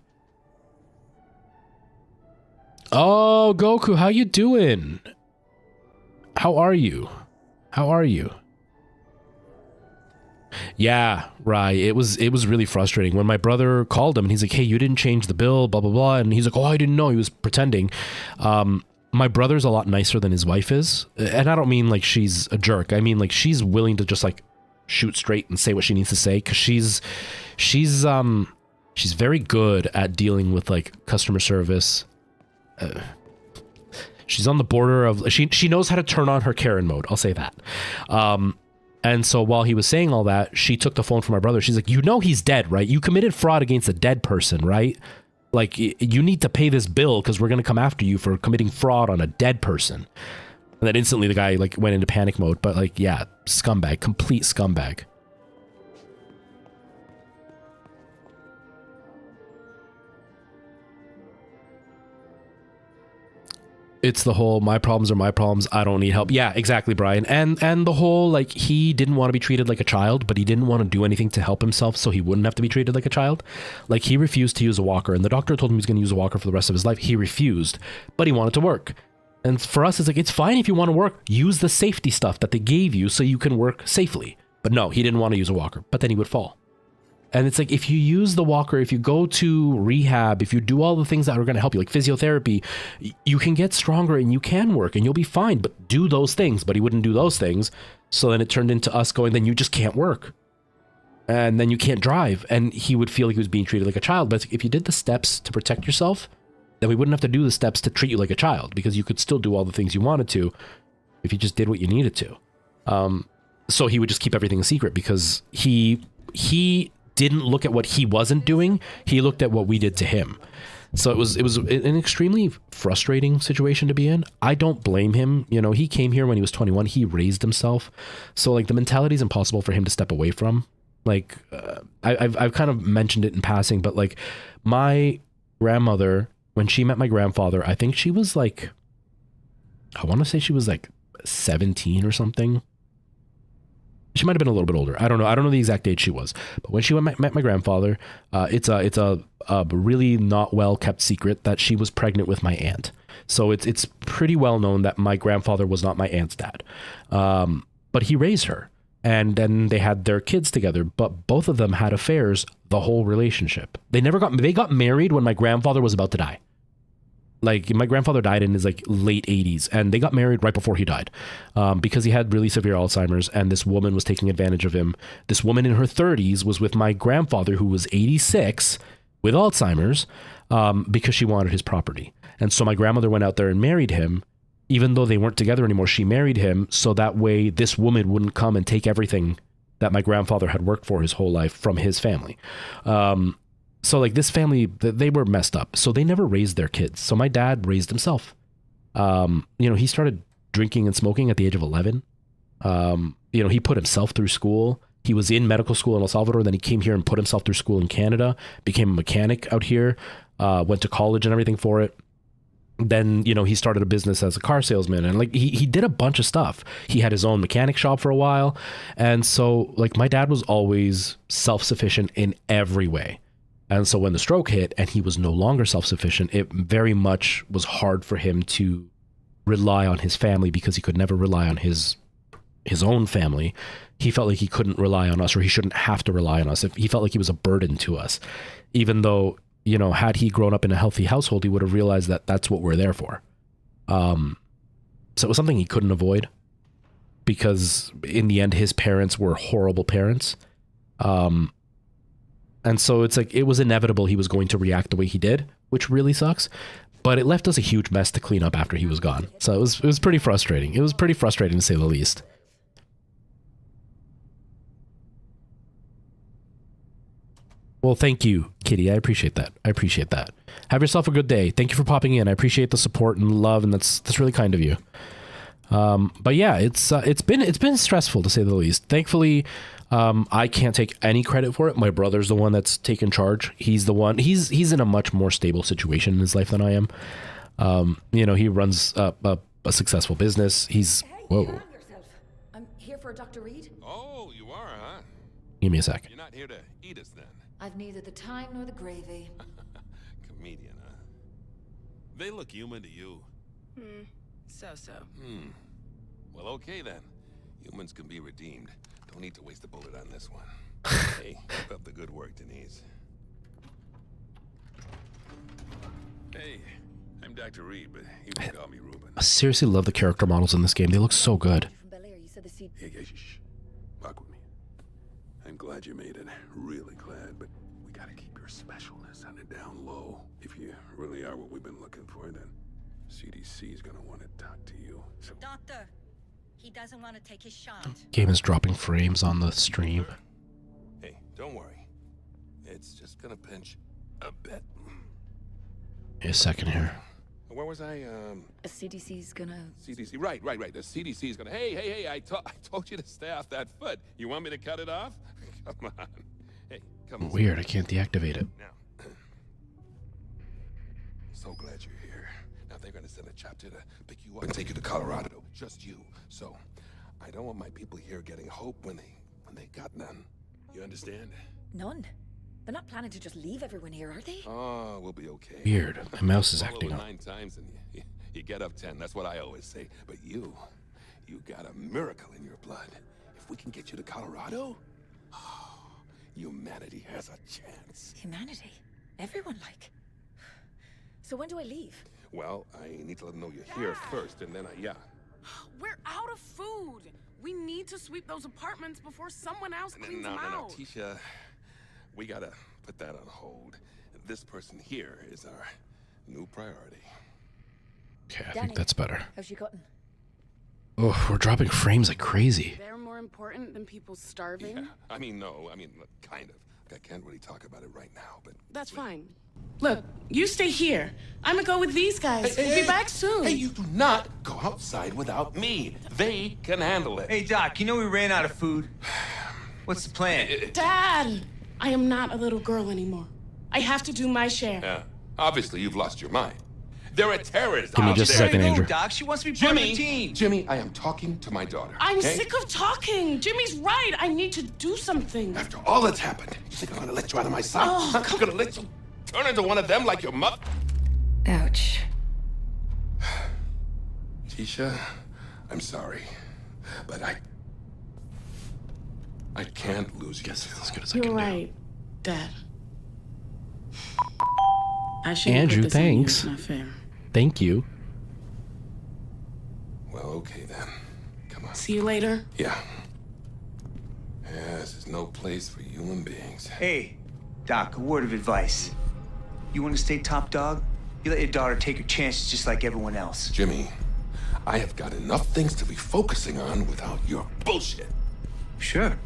Oh, Goku, how you doing? How are you? Yeah, right. It was really frustrating when my brother called him and he's like, hey, you didn't change the bill, blah, blah, blah. And he's like, oh, I didn't know. He was pretending. My brother's a lot nicer than his wife is. And I don't mean like she's a jerk. I mean like she's willing to just like shoot straight and say what she needs to say. Cause she's very good at dealing with like customer service. She's on the border of, she knows how to turn on her Karen mode. I'll say that. And so while he was saying all that, she took the phone from my brother. She's like, you know, he's dead, right? You committed fraud against a dead person, right? Like you need to pay this bill because we're going to come after you for committing fraud on a dead person. And then instantly the guy like went into panic mode, but like, yeah, scumbag, complete scumbag. It's the whole, my problems are my problems, I don't need help. Yeah, exactly, Brian. And the whole, like, he didn't want to be treated like a child, but he didn't want to do anything to help himself so he wouldn't have to be treated like a child. Like, he refused to use a walker, and the doctor told him he was going to use a walker for the rest of his life. He refused, but he wanted to work. And for us, it's like, it's fine if you want to work. Use the safety stuff that they gave you so you can work safely. But no, he didn't want to use a walker, but then he would fall. And it's like, if you use the walker, if you go to rehab, if you do all the things that are going to help you, like physiotherapy, you can get stronger and you can work and you'll be fine, but do those things. But he wouldn't do those things. So then it turned into us going, then you just can't work. And then you can't drive. And he would feel like he was being treated like a child. But if you did the steps to protect yourself, then we wouldn't have to do the steps to treat you like a child, because you could still do all the things you wanted to if you just did what you needed to. So he would just keep everything a secret because he didn't look at what he wasn't doing. He looked at what we did to him. So it was an extremely frustrating situation to be in. I don't blame him. You know, he came here when he was 21. He raised himself. So like the mentality is impossible for him to step away from. Like I've kind of mentioned it in passing, but like my grandmother, when she met my grandfather, I think she was like, I want to say she was like 17 or something. She might have been a little bit older. I don't know the exact age she was. But when she met my grandfather, it's a really not well kept secret that she was pregnant with my aunt. So it's pretty well known that my grandfather was not my aunt's dad. But he raised her. And then they had their kids together. But both of them had affairs the whole relationship. They got married when my grandfather was about to die. Like my grandfather died in his like late 80s, and they got married right before he died because he had really severe Alzheimer's, and this woman was taking advantage of him. This woman in her 30s was with my grandfather, who was 86 with Alzheimer's, because she wanted his property. And so my grandmother went out there and married him. Even though they weren't together anymore, she married him so that way this woman wouldn't come and take everything that my grandfather had worked for his whole life from his family. So like this family, they were messed up. So they never raised their kids. So my dad raised himself. He started drinking and smoking at the age of 11. He put himself through school. He was in medical school in El Salvador. Then he came here and put himself through school in Canada, became a mechanic out here, went to college and everything for it. Then, he started a business as a car salesman, and like he did a bunch of stuff. He had his own mechanic shop for a while. And so like my dad was always self-sufficient in every way. And so when the stroke hit and he was no longer self-sufficient, it very much was hard for him to rely on his family because he could never rely on his his own family, he felt like he couldn't rely on us, or he shouldn't have to rely on us. If he felt like he was a burden to us, even though, you know, had he grown up in a healthy household, he would have realized that that's what we're there for. So it was something he couldn't avoid, because in the end, his parents were horrible parents. And so it's like, it was inevitable he was going to react the way he did, which really sucks. But it left us a huge mess to clean up after he was gone. So it was pretty frustrating. It was pretty frustrating, to say the least. Well, thank you, Kitty. I appreciate that. I appreciate that. Have yourself a good day. Thank you for popping in. I appreciate the support and love, and that's really kind of you. But yeah, it's been stressful, to say the least. Thankfully, I can't take any credit for it. My brother's the one that's taken charge. He's the one. He's in a much more stable situation in his life than I am. You know, he runs a successful business. He's whoa. I'm here for Dr. Reed. Oh, you are, huh? Give me a sec. You're not here to eat us then. I've neither the time nor the gravy. Comedian, huh? They look human to you. So. Well, okay then. Humans can be redeemed. Don't need to waste a bullet on this one. Hey, keep up the good work, Denise. Hey, I'm Dr. Reed, but you can call me Ruben. I seriously love the character models in this game. They look so good. From Bel Air, you said the seed. Hey, shh. Walk with me. I'm glad you made it. Really glad, but we gotta keep your specialness on the down low. If you really are what we've been looking for, then CDC is gonna want to talk to you. So Doctor, he doesn't want to take his shot. Game is dropping frames on the stream. hey, don't worry. It's just gonna pinch a bit. Wait a second here. Where was I? The CDC's gonna. CDC. Right. The CDC is gonna. Hey! I told you to stay off that foot. You want me to cut it off? Come on. Hey, come on. Weird. I can't deactivate it. Now. So glad you're here. Now they're gonna send a chapter to pick you up and take you to Colorado. Just you. So I don't want my people here getting hope when they got none. You understand? None. They're not planning to just leave everyone here, are they? Oh, we'll be okay. Weird. My mouse is Follow acting up. 9 times and you get up 10. That's what I always say. But you got a miracle in your blood. If we can get you to Colorado, humanity has a chance. Humanity? Everyone like. So when do I leave? Well, I need to let them know you're here first, and then We're out of food. We need to sweep those apartments before someone else cleans them out. Tisha, we gotta put that on hold. This person here is our new priority. Okay, I Danny, think that's better. how's she cutting? Oh, we're dropping frames like crazy. They're more important than people starving. Yeah, kind of. I can't really talk about it right now, but That's fine. Look, you stay here. I'm gonna go with these guys. We'll be back soon. Hey, you do not go outside without me. They can handle it. Hey, Doc, you know we ran out of food. What's the plan? Dad, I am not a little girl anymore. I have to do my share. Yeah, obviously you've lost your mind. There are terrorists Give me out just a there. second, No, Andrew. Doc, she wants to be part of the Jimmy, team. Jimmy, I am talking to my daughter. I'm okay? sick of talking. Jimmy's right. I need to do something. After all that's happened, you think I'm gonna let you out of my sight? Oh, I'm gonna let you turn into one of them like your mother? Ouch. Tisha, I'm sorry, but I can't lose you. Guess it's as good as I You're can do. right, Dad. I shouldn't Andrew, put this on you. thanks. It's not fair. Thank you. Well, okay then. Come on. See you later. Yeah. Yeah, this is no place for human beings. Hey, Doc, a word of advice. You want to stay top dog? You let your daughter take her chances just like everyone else. Jimmy, I have got enough things to be focusing on without your bullshit. Sure.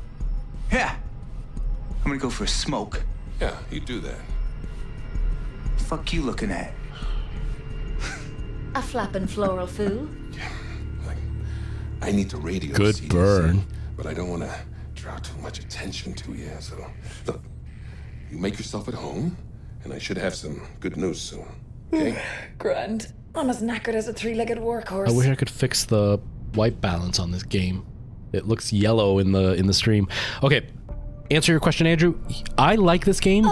Yeah. I'm gonna go for a smoke. Yeah, you do that. Fuck you looking at? A flappin' floral fool. Like, I need to radio Good CDC, burn. but I don't want to draw too much attention to you. So, look, you make yourself at home, and I should have some good news soon. Okay? Grand. I'm as knackered as a three-legged workhorse. I wish I could fix the white balance on this game. It looks yellow in the stream. Okay, answer your question, Andrew. I like this game,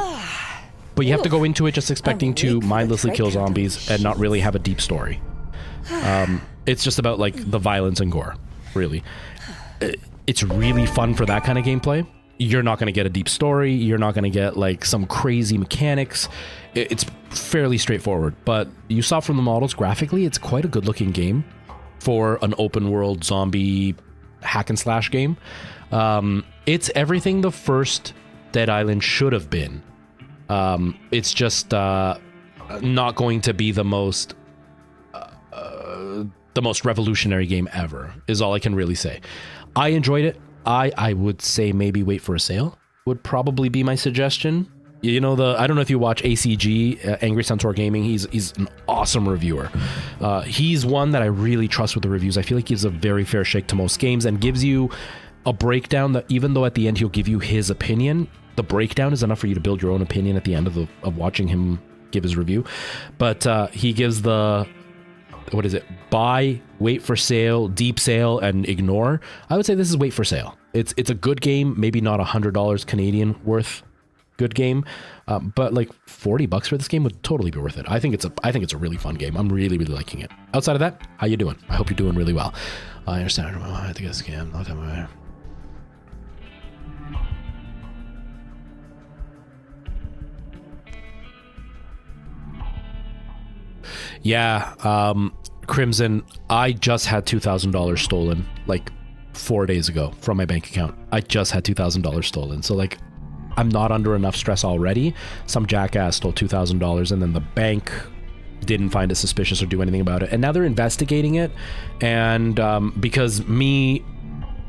but you have to go into it just expecting to mindlessly kill zombies and not really have a deep story. It's just about like the violence and gore, really. it's really fun for that kind of gameplay. You're not going to get a deep story. You're not going to get like some crazy mechanics. It's fairly straightforward, but you saw from the models graphically, it's quite a good looking game for an open world zombie hack and slash game. It's everything the first Dead Island should have been. It's just not going to be the most revolutionary game ever, is all I can really say. I enjoyed it. I would say maybe wait for a sale would probably be my suggestion. You know, I don't know if you watch ACG, Angry Centaur Gaming. He's an awesome reviewer. He's one that I really trust with the reviews. I feel like he gives a very fair shake to most games and gives you a breakdown that, even though at the end he'll give you his opinion, the breakdown is enough for you to build your own opinion at the end of watching him give his review. But he gives the, what is it? Buy, wait for sale, deep sale, and ignore. I would say this is wait for sale. It's a good game, maybe not $100 Canadian worth good game, but like $40 for this game would totally be worth it. I think it's a really fun game. I'm really liking it. Outside of that, how you doing? I hope you're doing really well. I understand. I think it's a scam. Long time away. Yeah, Crimson, I just had $2,000 stolen like 4 days ago from my bank account. I just had $2,000 stolen. So like, I'm not under enough stress already. Some jackass stole $2,000 and then the bank didn't find it suspicious or do anything about it. And now they're investigating it. And because me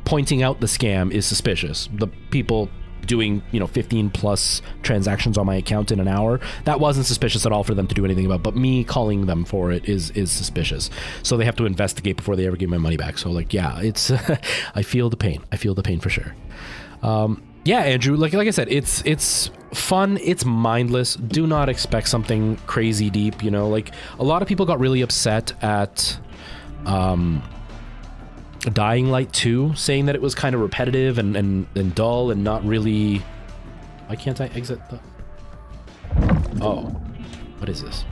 pointing out the scam is suspicious, the people doing 15 plus transactions on my account in an hour, that wasn't suspicious at all for them to do anything about, but me calling them for it is suspicious. So they have to investigate before they ever give my money back. So like, yeah, it's I feel the pain for sure. Yeah, Andrew, like I said, it's fun, it's mindless. Do not expect something crazy deep, like a lot of people got really upset at Dying Light 2, saying that it was kind of repetitive and dull and not really... Why can't I exit the... Oh, what is this?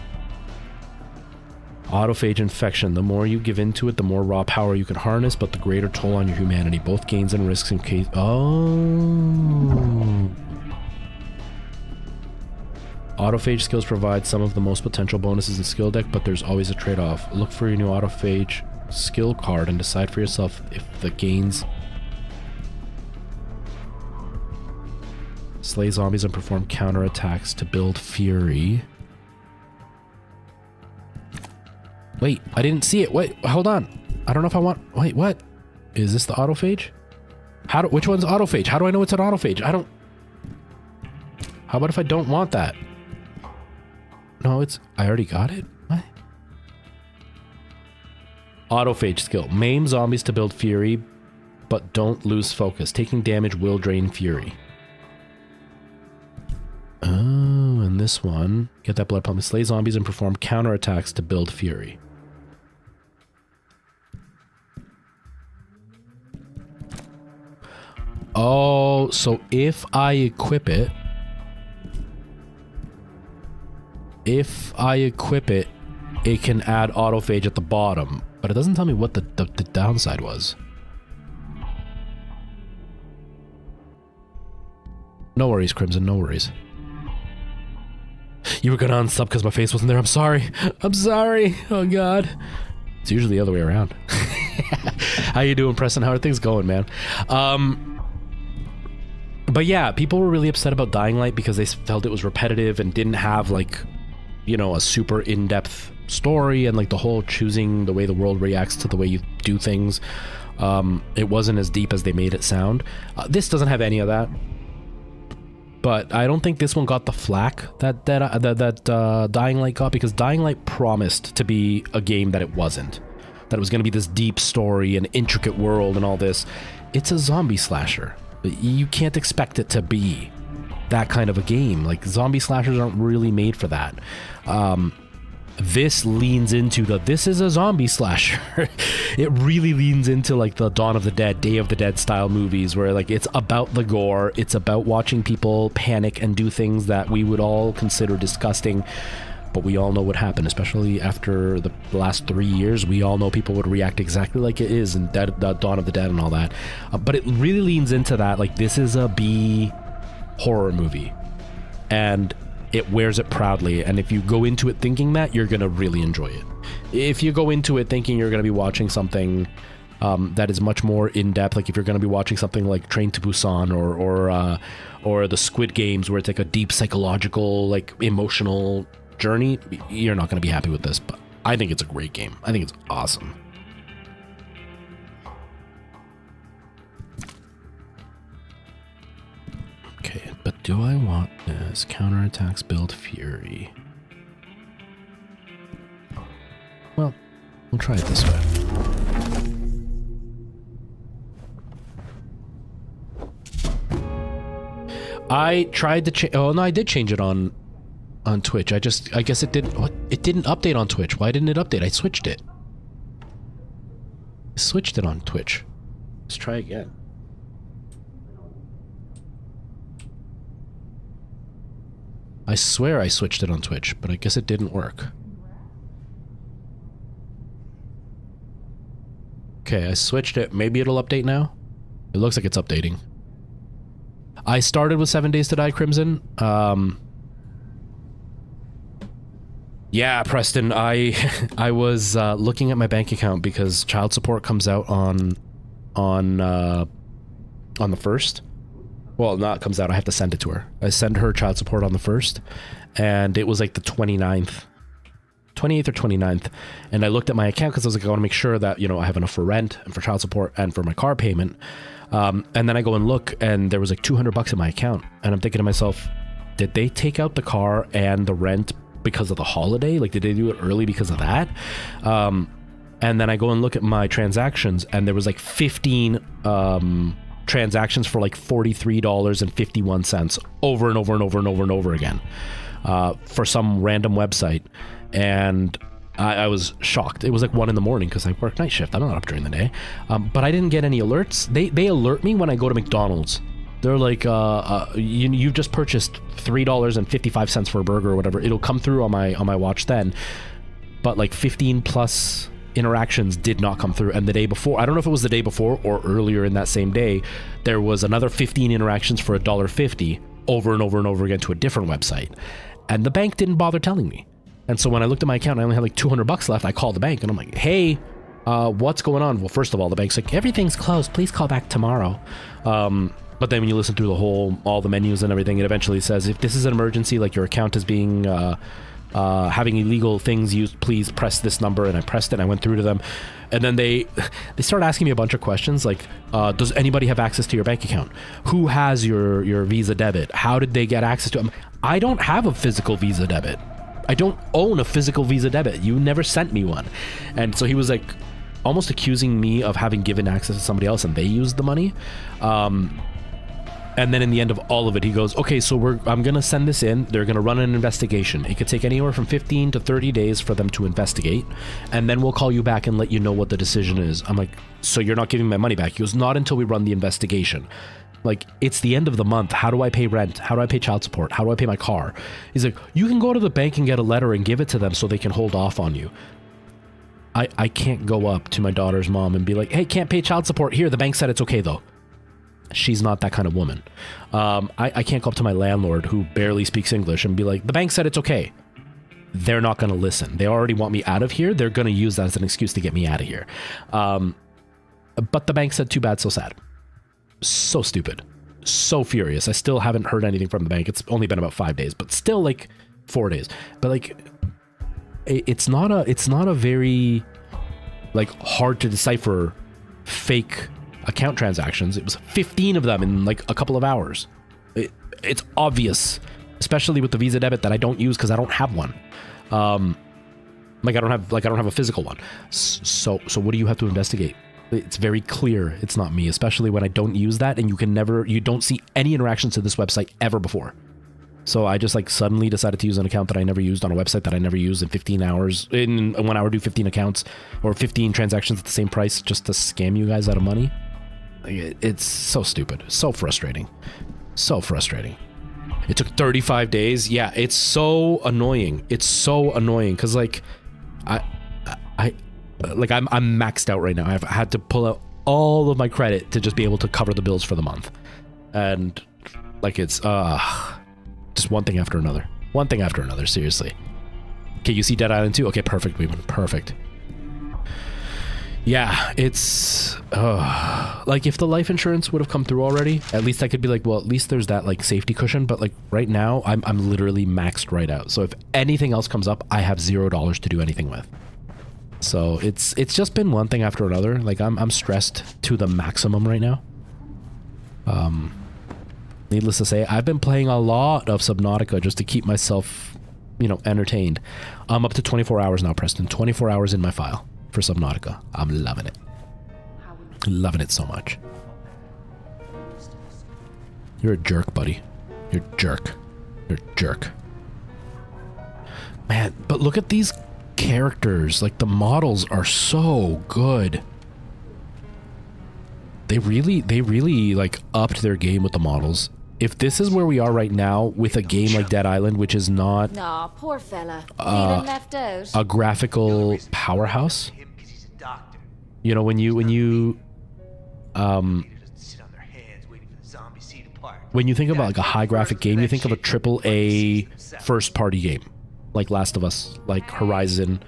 Autophage infection. The more you give into it, the more raw power you can harness, but the greater toll on your humanity. Both gains and risks in case... Oh... Autophage skills provide some of the most potential bonuses in skill deck, but there's always a trade-off. Look for your new autophage skill card and decide for yourself if the gains slay zombies and perform counterattacks to build fury. Wait, I didn't see it. Wait, hold on. I don't know if I want... Wait, what? Is this the autophage? Which one's autophage? How do I know it's an autophage? I don't... How about if I don't want that? No, I already got it? What? Autophage skill. Maim zombies to build fury, but don't lose focus. Taking damage will drain fury. Oh, and this one. Get that blood pump. Slay zombies and perform counterattacks to build fury. Oh, so if I equip it... it can add autophage at the bottom, but it doesn't tell me what the downside was. No worries, Crimson, no worries. You were gonna unsub because my face wasn't there. I'm sorry. I'm sorry. Oh God. It's usually the other way around. How you doing, Preston? How are things going, man? But yeah, people were really upset about Dying Light because they felt it was repetitive and didn't have like, a super in-depth story and like the whole choosing the way the world reacts to the way you do things. It wasn't as deep as they made it sound. This doesn't have any of that. But I don't think this one got the flack that Dying Light got, because Dying Light promised to be a game that it wasn't. That it was going to be this deep story and intricate world and all this. It's a zombie slasher. You can't expect it to be that kind of a game. Like, zombie slashers aren't really made for that. This leans into this is a zombie slasher. It really leans into like the Dawn of the Dead, Day of the Dead style movies where like it's about the gore, it's about watching people panic and do things that we would all consider disgusting. but we all know what happened, especially after the last 3 years. We all know people would react exactly like it is in Dawn of the Dead and all that. But it really leans into that, like, this is a B horror movie, and it wears it proudly. And if you go into it thinking that, you're gonna really enjoy it. If you go into it thinking you're gonna be watching something that is much more in-depth, like if you're going to be watching something like Train to Busan or the Squid Games, where it's like a deep psychological, like emotional journey, you're not going to be happy with this. But I think it's a great game. I think it's awesome. Okay, but do I want this? Counterattacks build fury. Well, we'll try it this way. I tried to change. Oh no, I did change it on Twitch. I guess it didn't. What? It didn't update on Twitch. Why didn't it update? I switched it. I switched it on Twitch. Let's try again. I swear I switched it on Twitch, but I guess it didn't work. Okay, I switched it. Maybe it'll update now. It looks like it's updating. I started with 7 Days to Die Crimson. Yeah, Preston, I was looking at my bank account because child support comes out on the 1st. Well, not comes out, I have to send it to her. I send her child support on the 1st, and it was like the 28th or 29th, and I looked at my account because I was like, I want to make sure that, you know, I have enough for rent and for child support and for my car payment. And then I go and look, and there was like $200 in my account, and I'm thinking to myself, did they take out the car and the rent because of the holiday? Like, did they do it early because of that? And then I go and look at my transactions, and there was like 15 transactions for like $43.51 over and over and over and over and over again for some random website. And I was shocked. It was like 1 in the morning because I work night shift. I'm not up during the day. But I didn't get any alerts. They alert me when I go to McDonald's. They're like, you've just purchased $3.55 for a burger or whatever. It'll come through on my watch then. But like 15 plus interactions did not come through. And the day before, I don't know if it was the day before or earlier in that same day, there was another 15 interactions for $1.50 over and over and over again to a different website. And the bank didn't bother telling me. And so when I looked at my account, I only had like $200 left. I called the bank and I'm like, hey, what's going on? Well, first of all, the bank's like, everything's closed. Please call back tomorrow. But then when you listen through all the menus and everything, it eventually says, if this is an emergency, like your account is being, having illegal things used, please press this number. And I pressed it and I went through to them. And then they started asking me a bunch of questions like, does anybody have access to your bank account? Who has your Visa debit? How did they get access to it? I don't have a physical Visa debit. I don't own a physical Visa debit. You never sent me one. And so he was like almost accusing me of having given access to somebody else and they used the money. And then in the end of all of it, he goes, okay, so I'm going to send this in. They're going to run an investigation. It could take anywhere from 15 to 30 days for them to investigate. And then we'll call you back and let you know what the decision is. I'm like, so you're not giving my money back? He goes, not until we run the investigation. Like, it's the end of the month. How do I pay rent? How do I pay child support? How do I pay my car? He's like, you can go to the bank and get a letter and give it to them so they can hold off on you. I can't go up to my daughter's mom and be like, hey, can't pay child support. Here, the bank said it's okay, though. She's not that kind of woman. I can't go up to my landlord who barely speaks English and be like, the bank said it's okay. They're not going to listen. They already want me out of here. They're going to use that as an excuse to get me out of here. But the bank said, too bad, so sad. So stupid. So furious. I still haven't heard anything from the bank. It's only been about 5 days, but still like 4 days. But like, it's not a very like hard to decipher fake account transactions. It was 15 of them in like a couple of hours. It's obvious, especially with the Visa debit that I don't use because I don't have one. I don't have a physical one. So what do you have to investigate? It's very clear it's not me, especially when I don't use that, and you don't see any interactions to this website ever before. So I just like suddenly decided to use an account that I never used on a website that I never used in 15 hours. In 1 hour, do 15 accounts or 15 transactions at the same price just to scam you guys out of money. It's so stupid. So frustrating. So frustrating. It took 35 days. Yeah, it's so annoying. It's so annoying because like I'm maxed out right now. I've had to pull out all of my credit to just be able to cover the bills for the month. And like it's just one thing after another. One thing after another, seriously. Okay, you see Dead Island 2? Okay, perfect, Weeman. Perfect. Yeah, it's like if the life insurance would have come through already, at least I could be like, well, at least there's that like safety cushion. But like right now, I'm literally maxed right out. So if anything else comes up, I have $0 to do anything with. So it's just been one thing after another. Like I'm stressed to the maximum right now. Needless to say, I've been playing a lot of Subnautica just to keep myself, you know, entertained. I'm up to 24 hours now, Preston. 24 hours in my file for Subnautica. I'm loving it. Loving it so much. You're a jerk, buddy. You're a jerk. You're a jerk. Man, but look at these characters. Like, the models are so good. They really like upped their game with the models. If this is where we are right now with a game like Dead Island, which is not Nah, poor fella. Feeling left out. a graphical powerhouse, you know, when you think about like a high graphic game, you think of a AAA first party game like Last of Us, like Horizon,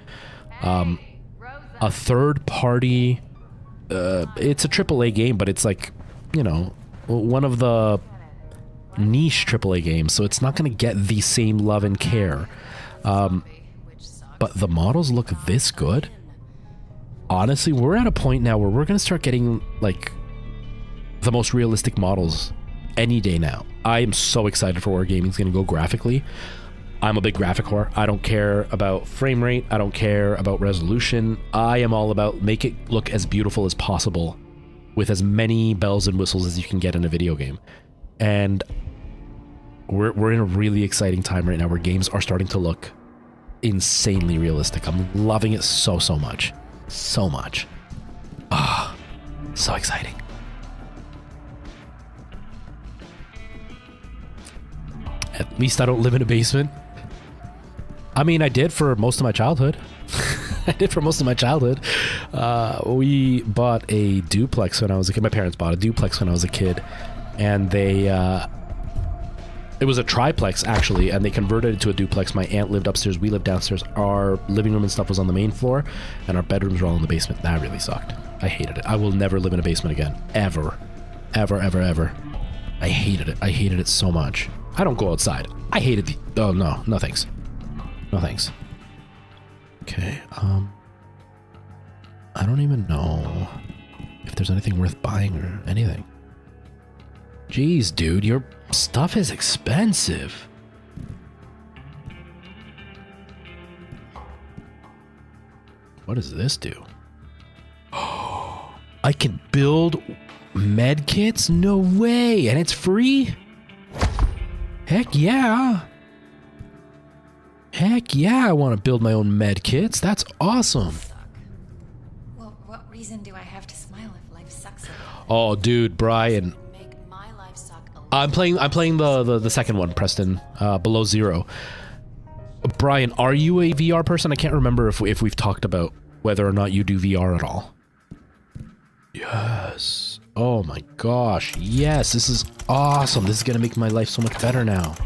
a third party. It's a AAA game, but it's like, you know, one of the niche AAA games, so it's not going to get the same love and care. But the models look this good. Honestly, we're at a point now where we're going to start getting like the most realistic models any day now. I am so excited for where gaming's going to go graphically. I'm a big graphic whore. I don't care about frame rate. I don't care about resolution. I am all about make it look as beautiful as possible with as many bells and whistles as you can get in a video game. And we're in a really exciting time right now where games are starting to look insanely realistic. I'm loving it so much. So much. Ah, so exciting. At least I don't live in a basement. I mean, I did for most of my childhood. We bought a duplex when I was a kid. My parents bought a duplex when I was a kid. And they, it was a triplex actually, and they converted it to a duplex. My aunt lived upstairs, we lived downstairs. Our living room and stuff was on the main floor, and our bedrooms were all in the basement. That really sucked. I hated it. I will never live in a basement again. Ever. Ever. I hated it. I hated it so much. I don't go outside. I hated the... Oh, no. No thanks. No thanks. Okay, I don't even know if there's anything worth buying or anything. Jeez, dude, your stuff is expensive. What does this do? Oh, I can build med kits? No way! And it's free? Heck yeah! Heck yeah, I want to build my own med kits. That's awesome. Well, what reason do I have to smile if life sucks? Oh, dude, Brian. I'm playing the second one, Preston, Below Zero. Brian, are you a VR person? I can't remember if we've talked about whether or not you do VR at all. Yes. Oh my gosh. Yes, this is awesome. This is going to make my life so much better now.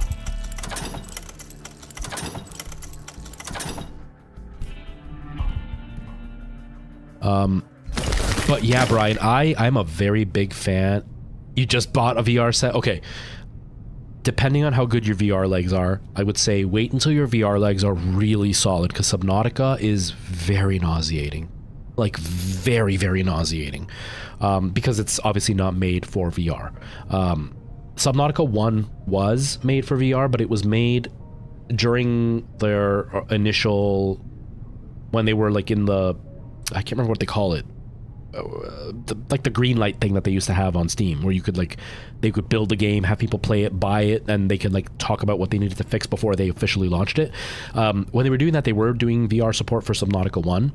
But yeah, Brian, I'm a very big fan. You just bought a VR set? Okay. Depending on how good your VR legs are, I would say wait until your VR legs are really solid, because Subnautica is very nauseating. Like, very, very nauseating. Because it's obviously not made for VR. Subnautica 1 was made for VR, but it was made during their initial... when they were like in the... I can't remember what they call it. Like the green light thing that they used to have on Steam, where you could like, they could build a game, have people play it, buy it, and they could like talk about what they needed to fix before they officially launched it. When they were doing that, they were doing VR support for Subnautica 1,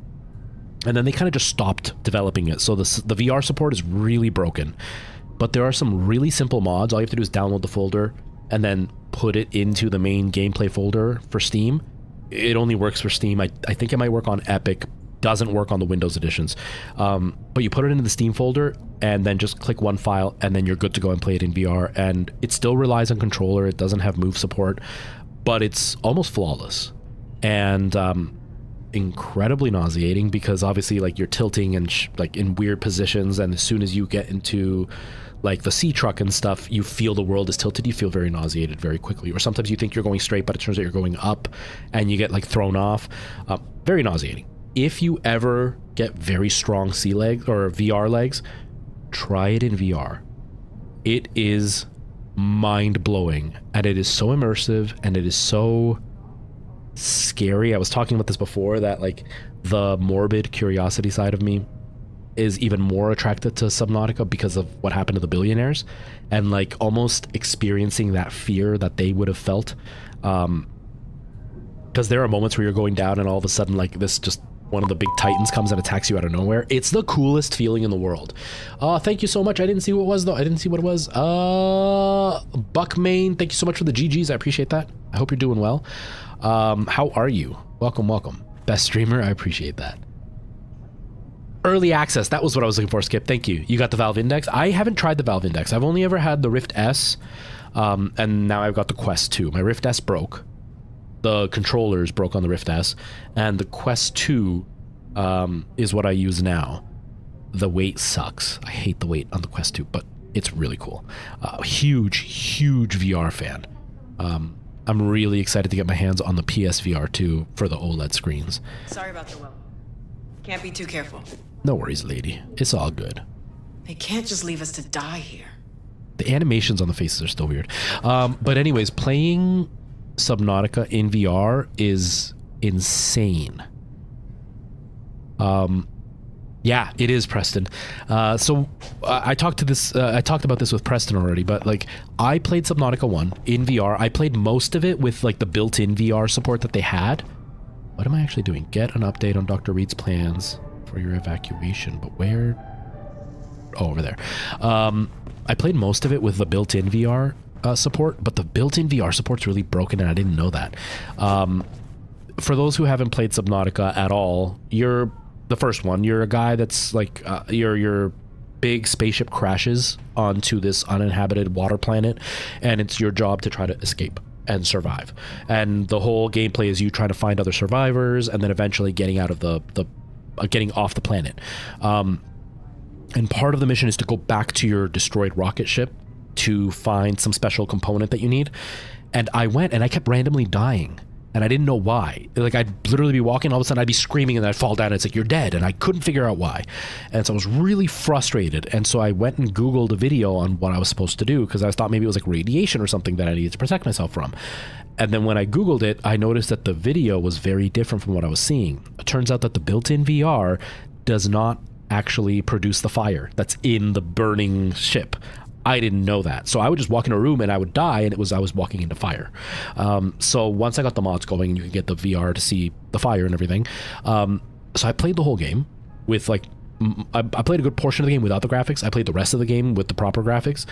and then they kind of just stopped developing it. So the VR support is really broken, but there are some really simple mods. All you have to do is download the folder and then put it into the main gameplay folder for Steam. It only works for Steam. I think it might work on Epic. Doesn't work on the Windows editions. But you put it into the Steam folder and then just click one file and then you're good to go and play it in VR. And it still relies on controller. It doesn't have move support, but it's almost flawless. And incredibly nauseating because obviously like you're tilting and like in weird positions, and as soon as you get into like the sea truck and stuff, you feel the world is tilted. You feel very nauseated very quickly, or sometimes you think you're going straight but it turns out you're going up and you get like thrown off. Very nauseating. If you ever get very strong sea legs or VR legs, try it in VR. It is mind-blowing, and it is so immersive, and it is so scary. I was talking about this before, that like the morbid curiosity side of me is even more attracted to Subnautica because of what happened to the billionaires, and like almost experiencing that fear that they would have felt, because there are moments where you're going down and all of a sudden like this, just one of the big titans comes and attacks you out of nowhere. It's the coolest feeling in the world. Thank you so much. I didn't see what it was though. I didn't see what it was. Buckmain, thank you so much for the GGs. I appreciate that. I hope you're doing well. How are you? Welcome. Best streamer, I appreciate that. Early access, that was what I was looking for, Skip. Thank you. You got the Valve Index? I haven't tried the Valve Index. I've only ever had the Rift S, and now I've got the Quest 2. My Rift S broke. The controllers broke on the Rift S, and the Quest 2 is what I use now. The weight sucks. I hate the weight on the Quest 2, but it's really cool. Huge VR fan. I'm really excited to get my hands on the PSVR 2 for the OLED screens. Sorry about the well. Can't be too careful. No worries, lady. It's all good. They can't just leave us to die here. The animations on the faces are still weird. But anyways, playing Subnautica in VR is insane. Yeah, it is, Preston. So I talked about this with Preston already, but like I played Subnautica 1 in VR. I played most of it with like the built-in VR support that they had. What am I actually doing? Get an update on Dr. Reed's plans for your evacuation, but where? Oh, over there. I played most of it with the built-in VR support, but the built-in VR support's really broken and I didn't know that. For those who haven't played Subnautica at all, you're the first one. You're a guy that's like your big spaceship crashes onto this uninhabited water planet, and it's your job to try to escape and survive. And the whole gameplay is you trying to find other survivors and then eventually getting out of getting off the planet. And part of the mission is to go back to your destroyed rocket ship to find some special component that you need. And I went and I kept randomly dying. And I didn't know why. Like, I'd literally be walking, all of a sudden I'd be screaming, and I'd fall down, and it's like, you're dead. And I couldn't figure out why. And so I was really frustrated. And so I went and Googled a video on what I was supposed to do, because I thought maybe it was like radiation or something that I needed to protect myself from. And then when I Googled it, I noticed that the video was very different from what I was seeing. It turns out that the built-in VR does not actually produce the fire that's in the burning ship. I didn't know that. So I would just walk in a room and I would die, and I was walking into fire. So once I got the mods going and you can get the VR to see the fire and everything. So I played the whole game with like, I played a good portion of the game without the graphics. I played the rest of the game with the proper graphics.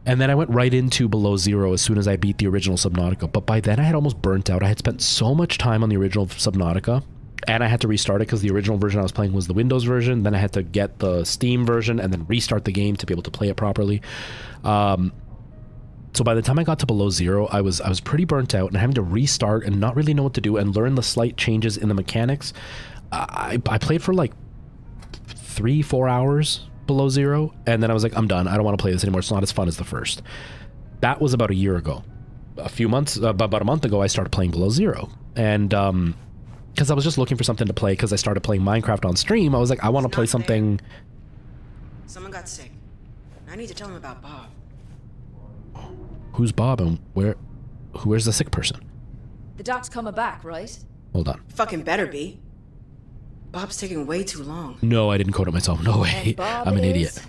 And then I went right into Below Zero as soon as I beat the original Subnautica. But by then I had almost burnt out. I had spent so much time on the original Subnautica, and I had to restart it because the original version I was playing was the Windows version. Then I had to get the Steam version and then restart the game to be able to play it properly. So by the time I got to Below Zero, I was pretty burnt out and having to restart and not really know what to do and learn the slight changes in the mechanics. I played for like 3-4 hours Below Zero, and then I was like, I'm done. I don't want to play this anymore. It's not as fun as the first. That was about a year ago. About a month ago, I started playing Below Zero. And because I was just looking for something to play because I started playing Minecraft on stream. I was like, I want to play something. Someone got sick. I need to tell him about Bob. Who's Bob and where's the sick person? The doc's coming back, right? Hold on. Fucking better be. Bob's taking way too long. No, I didn't code it myself. No way. I'm an idiot.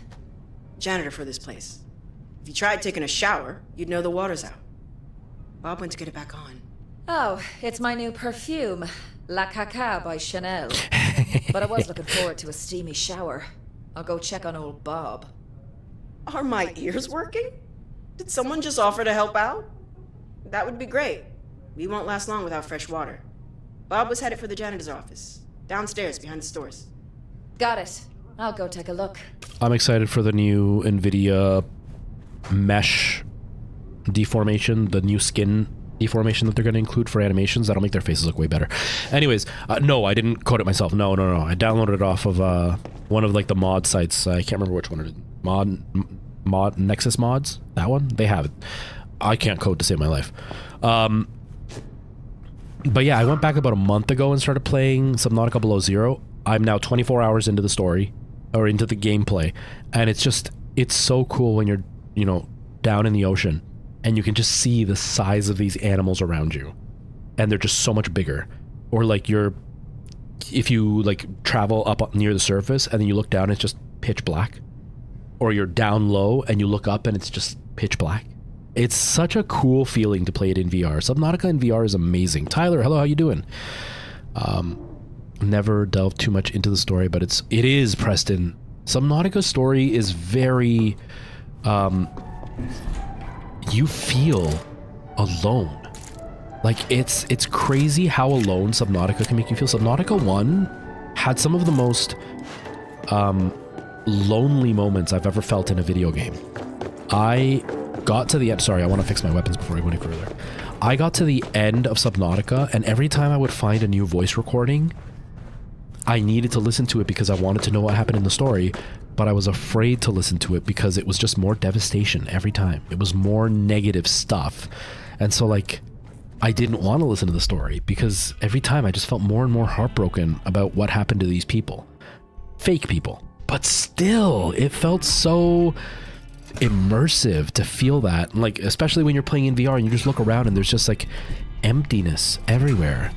Janitor for this place. If you tried taking a shower, you'd know the water's out. Bob went to get it back on. Oh, it's my new perfume, La Caca by Chanel. But I was looking forward to a steamy shower. I'll go check on old Bob. Are my ears working? Did someone just offer to help out? That would be great. We won't last long without fresh water. Bob was headed for the janitor's office, downstairs behind the stores. Got it. I'll go take a look. I'm excited for the new NVIDIA mesh deformation, the new skin deformation that they're going to include for animations. That'll make their faces look way better. Anyways, no, I didn't code it myself. No. I downloaded it off of one of like the mod sites. I can't remember which one it is. Mod Nexus Mods. That one. They have it. I can't code to save my life. But yeah, I went back about a month ago and started playing Subnautica Below Zero. I'm now 24 hours into the story, or into the gameplay, and it's so cool when you're, you know, down in the ocean and you can just see the size of these animals around you, and they're just so much bigger. Or like if you like travel up near the surface and then you look down, it's just pitch black. Or you're down low and you look up and it's just pitch black. It's such a cool feeling to play it in VR. Subnautica in VR is amazing. Tyler, hello, how you doing? Never delved too much into the story, but it is, Preston. Subnautica's story is very, you feel alone. Like, it's crazy how alone Subnautica can make you feel. Subnautica 1 had some of the most lonely moments I've ever felt in a video game. I got to the end. Sorry, I want to fix my weapons before I go any further. I got to the end of Subnautica, and every time I would find a new voice recording, I needed to listen to it because I wanted to know what happened in the story, but I was afraid to listen to it because it was just more devastation every time. It was more negative stuff. And so, like, I didn't want to listen to the story because every time I just felt more and more heartbroken about what happened to these people. Fake people. But still, it felt so immersive to feel that. Like, especially when you're playing in VR and you just look around and there's just like emptiness everywhere.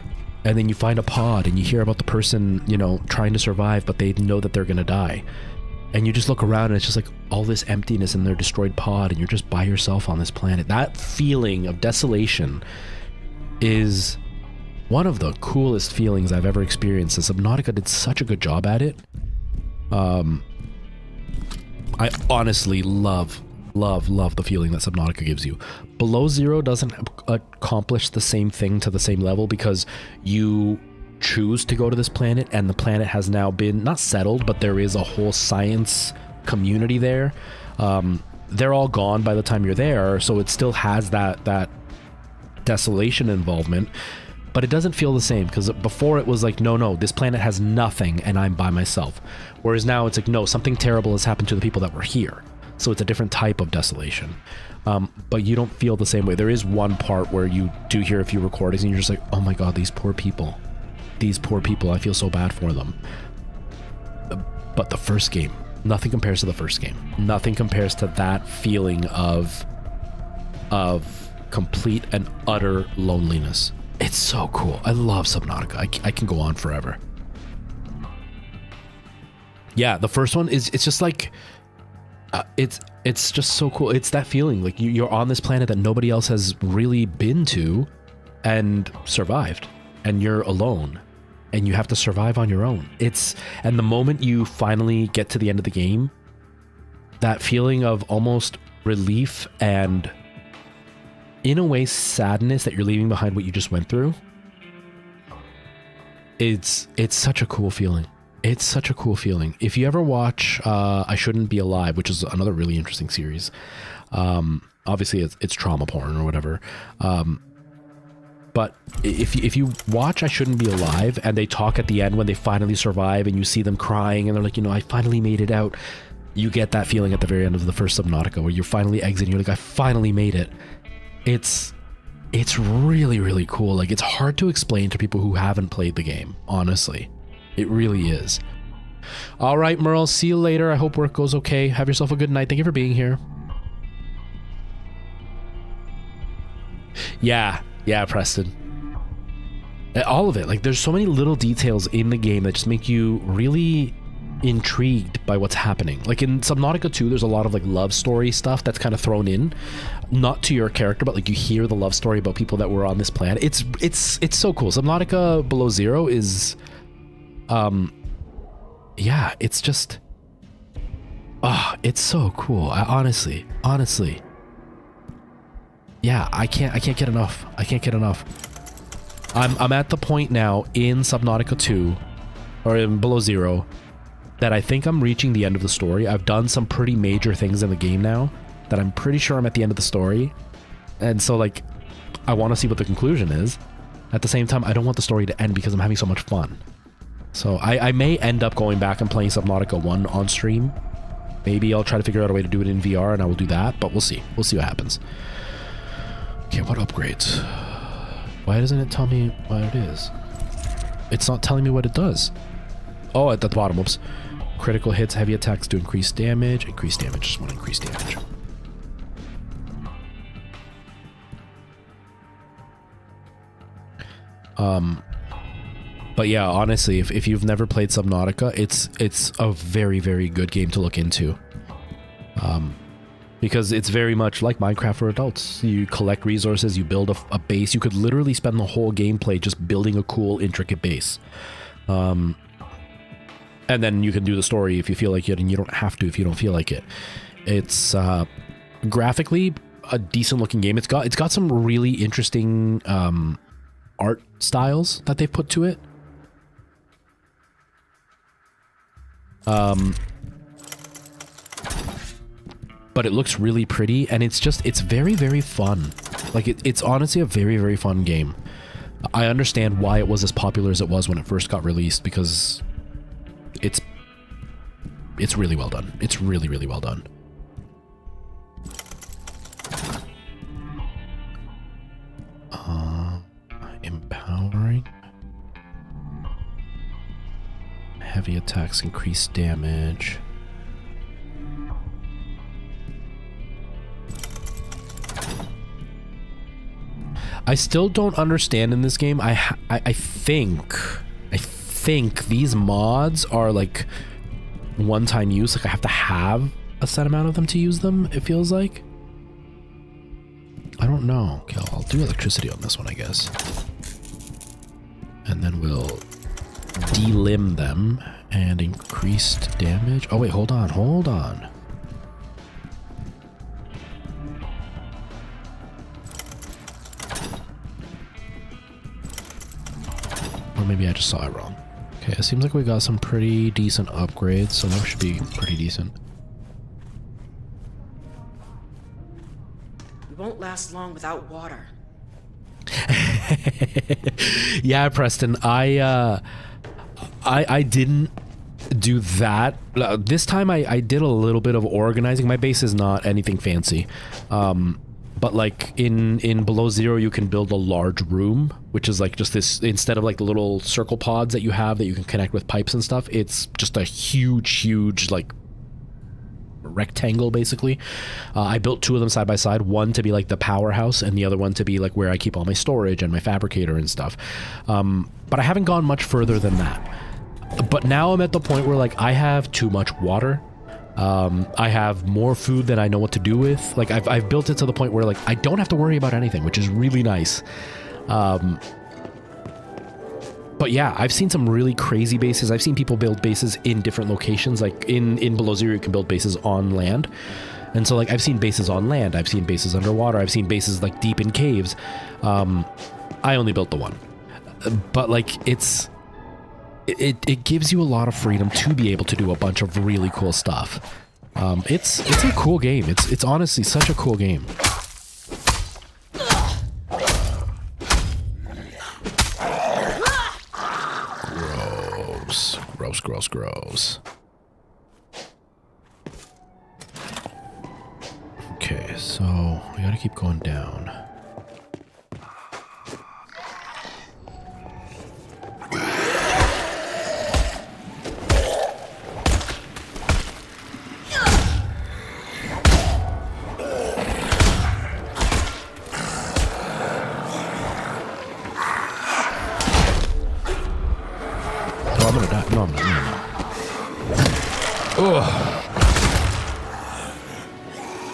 And then you find a pod and you hear about the person, you know, trying to survive, but they know that they're gonna die. And you just look around and it's just like all this emptiness in their destroyed pod and you're just by yourself on this planet. That feeling of desolation is one of the coolest feelings I've ever experienced. And Subnautica did such a good job at it. I honestly love the feeling that Subnautica gives you. Below Zero doesn't accomplish the same thing to the same level because you choose to go to this planet and the planet has now been not settled, but there is a whole science community there. They're all gone by the time you're there, so it still has that desolation involvement, but it doesn't feel the same because before it was like, no, this planet has nothing and I'm by myself. Whereas now it's like, no, something terrible has happened to the people that were here. So it's a different type of desolation. But you don't feel the same way. There is one part where you do hear a few recordings and you're just like, oh my God, these poor people, I feel so bad for them. But the first game, nothing compares to the first game. Nothing compares to that feeling of complete and utter loneliness. It's so cool. I love Subnautica. I can go on forever. Yeah, the first one it's just like it's just so cool. It's that feeling like you're on this planet that nobody else has really been to and survived, and you're alone and you have to survive on your own. And the moment you finally get to the end of the game, that feeling of almost relief and in a way sadness that you're leaving behind what you just went through, it's such a cool feeling. It's such a cool feeling. If you ever watch I Shouldn't Be Alive, which is another really interesting series, obviously it's trauma porn or whatever, but if you watch I Shouldn't Be Alive and they talk at the end when they finally survive and you see them crying and they're like, you know, I finally made it out, you get that feeling at the very end of the first Subnautica where you're finally exiting, you're like, I finally made it. It's really, really cool. Like, it's hard to explain to people who haven't played the game, honestly. It really is. All right, Merle, see you later. I hope work goes okay. Have yourself a good night. Thank you for being here. Yeah, Preston. All of it. Like, there's so many little details in the game that just make you really intrigued by what's happening. Like in Subnautica 2, there's a lot of like love story stuff that's kind of thrown in, not to your character, but like you hear the love story about people that were on this planet. It's so cool. Subnautica Below Zero is yeah, it's just it's so cool. Honestly yeah, I can't get enough. I can't get enough. I'm at the point now in Subnautica 2 or in Below Zero that I think I'm reaching the end of the story. I've done some pretty major things in the game now that I'm pretty sure I'm at the end of the story. And so like I want to see what the conclusion is. At the same time, I don't want the story to end because I'm having so much fun. So I may end up going back and playing Subnautica 1 on stream. Maybe I'll try to figure out a way to do it in VR and I will do that, but we'll see. We'll see what happens. Okay, what upgrades? Why doesn't it tell me what it is? It's not telling me what it does. Oh, at the bottom, whoops. Critical hits, heavy attacks do increased damage. Increased damage, just want to increase damage. But yeah, honestly, if you've never played Subnautica, it's a very, very good game to look into. Because it's very much like Minecraft for adults. You collect resources, you build a base. You could literally spend the whole gameplay just building a cool, intricate base. And then you can do the story if you feel like it, and you don't have to if you don't feel like it. It's graphically a decent looking game. It's got some really interesting art styles that they've put to it. But it looks really pretty, and it's very, very fun. Like it's honestly a very, very fun game. I understand why it was as popular as it was when it first got released, because it's really well done. It's really, really well done. Empowering. Heavy attacks increase damage. I still don't understand in this game. I think these mods are like one-time use. Like I have to have a set amount of them to use them, it feels like. I don't know. Okay, I'll do electricity on this one, I guess. And then we'll delimb them and increased damage. Oh wait, hold on. Or maybe I just saw it wrong. Okay, it seems like we got some pretty decent upgrades, so that should be pretty decent. We won't last long without water. Yeah, Preston, I didn't do that. This time I did a little bit of organizing. My base is not anything fancy. But like in Below Zero, you can build a large room, which is like just this, instead of like the little circle pods that you have that you can connect with pipes and stuff, it's just a huge like rectangle basically. I built two of them side by side, one to be like the powerhouse and the other one to be like where I keep all my storage and my fabricator and stuff. But I haven't gone much further than that. But now I'm at the point where like I have too much water. I have more food than I know what to do with. Like I've built it to the point where like I don't have to worry about anything, which is really nice. But yeah, I've seen some really crazy bases. I've seen people build bases in different locations. Like in Below Zero, you can build bases on land. And so like I've seen bases on land. I've seen bases underwater. I've seen bases like deep in caves. I only built the one. But like it gives you a lot of freedom to be able to do a bunch of really cool stuff. It's a cool game. It's honestly such a cool game. Gross. Okay, so we gotta keep going down. I'm gonna die. No, I'm not. No. Ugh.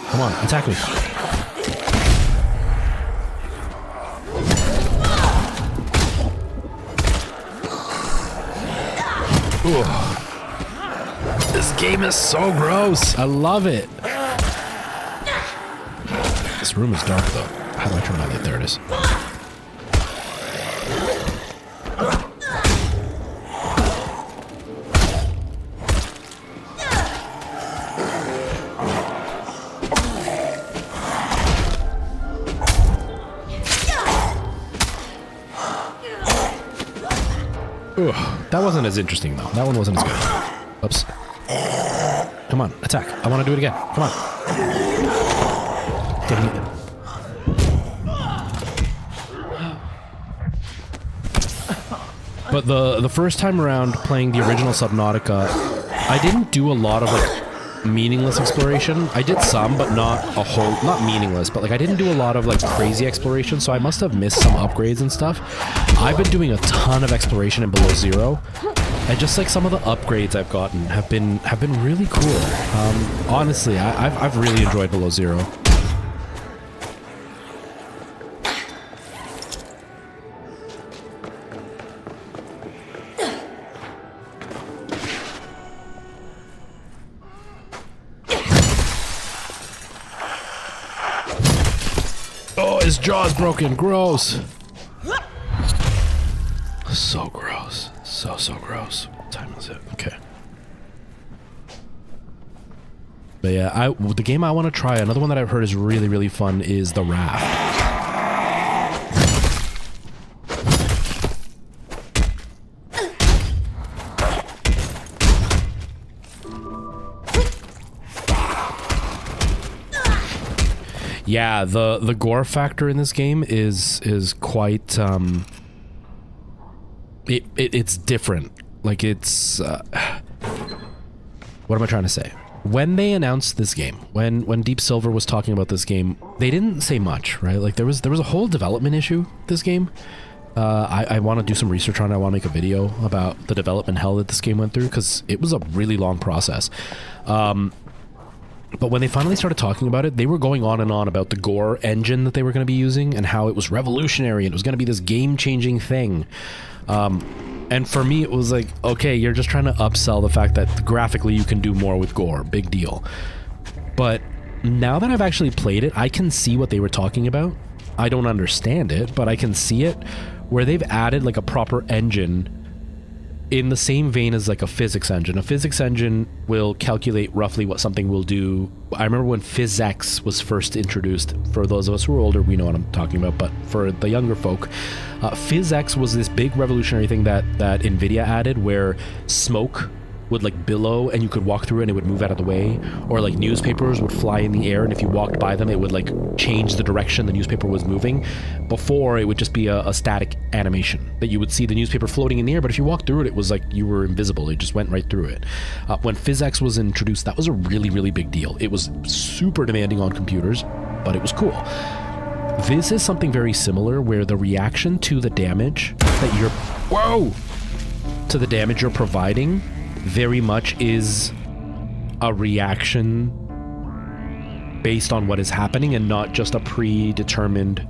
Come on, attack me. Ugh. This game is so gross. I love it. This room is dark though. How do I turn my light? There it is. Ugh, that wasn't as interesting though. That one wasn't as good. Oops. Come on, attack. I want to do it again. Come on. Dang it. But the first time around playing the original Subnautica, I didn't do a lot of like meaningless exploration. I did some, but not a whole, not meaningless, but like I didn't do a lot of like crazy exploration, so I must have missed some upgrades and stuff. I've been doing a ton of exploration in Below Zero, and just like some of the upgrades I've gotten have been really cool. Honestly, I've really enjoyed Below Zero. Oh, his jaw's broken. Gross. So gross. So gross. What time is it? Okay. But yeah, the game I want to try, another one that I've heard is really fun, is the Raft. Yeah, the gore factor in this game is quite it's different. Like it's what am I trying to say? When they announced this game, when Deep Silver was talking about this game, they didn't say much, right? Like there was a whole development issue with this game. I want to do some research on it. I want to make a video about the development hell that this game went through, because it was a really long process. But when they finally started talking about it, they were going on and on about the gore engine that they were going to be using and how it was revolutionary and it was going to be this game-changing thing. And for me, it was like, okay, you're just trying to upsell the fact that graphically you can do more with gore. Big deal. But now that I've actually played it, I can see what they were talking about. I don't understand it, but I can see it, where they've added like a proper engine in the same vein as like a physics engine. A physics engine will calculate roughly what something will do. I remember when PhysX was first introduced. For those of us who are older, we know what I'm talking about, but for the younger folk, PhysX was this big revolutionary thing that NVIDIA added, where smoke would like billow and you could walk through it and it would move out of the way, or like newspapers would fly in the air and if you walked by them it would like change the direction the newspaper was moving. Before, it would just be a static animation that you would see the newspaper floating in the air, but if you walked through it, it was like you were invisible. It just went right through it. When PhysX was introduced, that was a really big deal. It was super demanding on computers, but it was cool. This is something very similar, where the reaction to the damage that you're to the damage you're providing very much is a reaction based on what is happening and not just a predetermined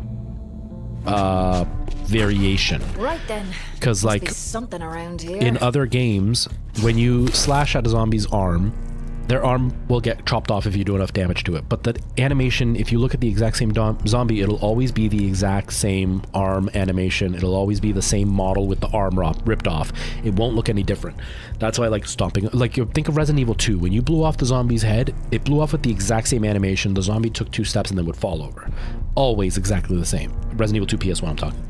variation. Right then. Must Because like be something around here. in other games, when you slash at a zombie's arm, their arm will get chopped off if you do enough damage to it. But the animation, if you look at the exact same zombie, it'll always be the exact same arm animation. It'll always be the same model with the arm ripped off. It won't look any different. That's why I like stomping. Like, you think of Resident Evil 2. When you blew off the zombie's head, it blew off with the exact same animation. The zombie took 2 steps and then would fall over. Always exactly the same. Resident Evil 2 PS1 I'm talking.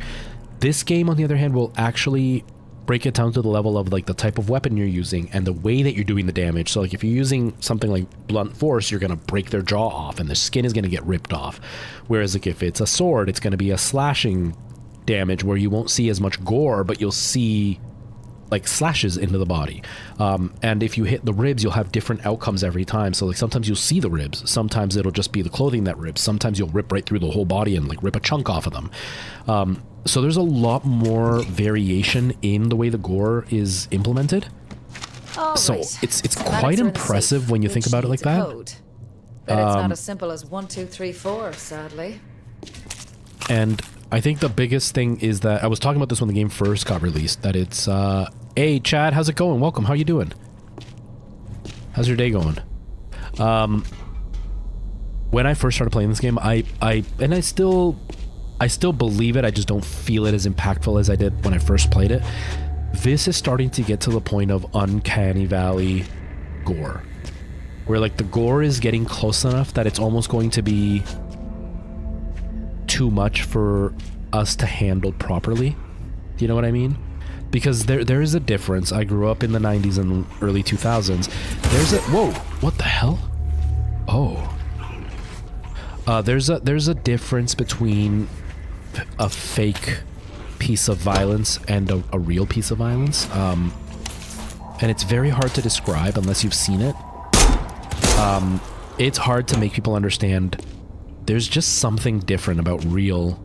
This game, on the other hand, will actually break it down to the level of like the type of weapon you're using and the way that you're doing the damage. So like if you're using something like blunt force, you're going to break their jaw off and the skin is going to get ripped off. Whereas like if it's a sword, it's going to be a slashing damage where you won't see as much gore, but you'll see like slashes into the body. And if you hit the ribs, you'll have different outcomes every time. So like sometimes you'll see the ribs, sometimes it'll just be the clothing that rips, sometimes you'll rip right through the whole body and like rip a chunk off of them. So there's a lot more variation in the way the gore is implemented. So it's quite impressive when you think about it like that. But it's not as simple as 1, 2, 3, 4, sadly. And I think the biggest thing is that I was talking about this when the game first got released, that it's hey Chad, how's it going? Welcome. How you doing? How's your day going? when I first started playing this game, I still believe it. I just don't feel it as impactful as I did when I first played it. This is starting to get to the point of uncanny valley gore, where like the gore is getting close enough that it's almost going to be too much for us to handle properly. Do you know what I mean? Because there is a difference. I grew up in the 90s and early 2000s. There's a whoa, what the hell? Oh. There's a difference between a fake piece of violence and a real piece of violence. And it's very hard to describe unless you've seen it. It's hard to make people understand. There's just something different about real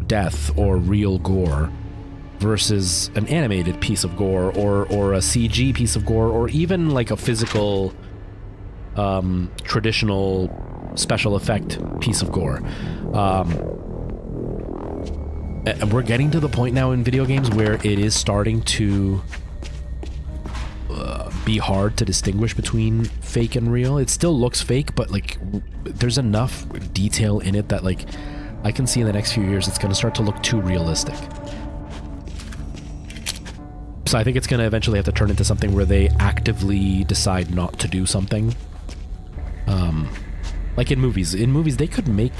death or real gore versus an animated piece of gore or a CG piece of gore or even like a physical traditional special effect piece of gore. And we're getting to the point now in video games where it is starting to be hard to distinguish between fake and real. It still looks fake, but like there's enough detail in it that like I can see in the next few years it's going to start to look too realistic. So I think it's going to eventually have to turn into something where they actively decide not to do something. Like in movies. In movies, they could make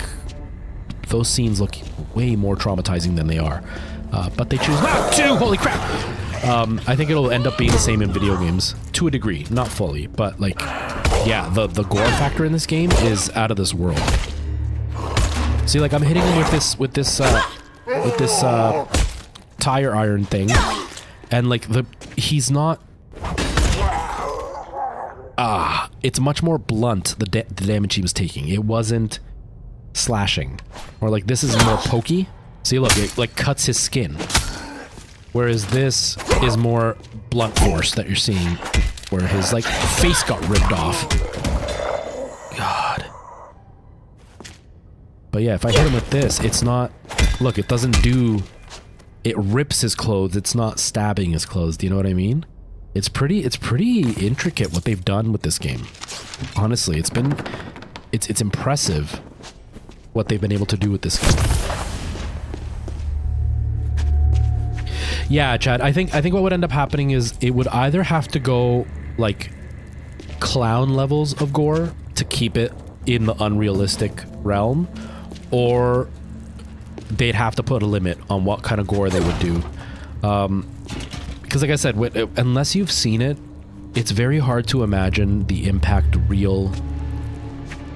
those scenes look way more traumatizing than they are. But they choose not to! Holy crap! I think it'll end up being the same in video games. To a degree. Not fully. But like, yeah, the gore factor in this game is out of this world. See, like I'm hitting him with this tire iron thing. And like he's not... it's much more blunt, the damage he was taking. It wasn't slashing. Or like this is more pokey. See, look, it like cuts his skin. Whereas this is more blunt force that you're seeing, where his like face got ripped off. God. But yeah, if I hit him with this, it's not... Look, it doesn't do... It rips his clothes. It's not stabbing his clothes. Do you know what I mean? It's pretty intricate what they've done with this game. Honestly, it's impressive what they've been able to do with this game. Yeah, Chad, I think what would end up happening is it would either have to go like clown levels of gore to keep it in the unrealistic realm, or they'd have to put a limit on what kind of gore they would do. Because like I said, unless you've seen it, it's very hard to imagine the impact real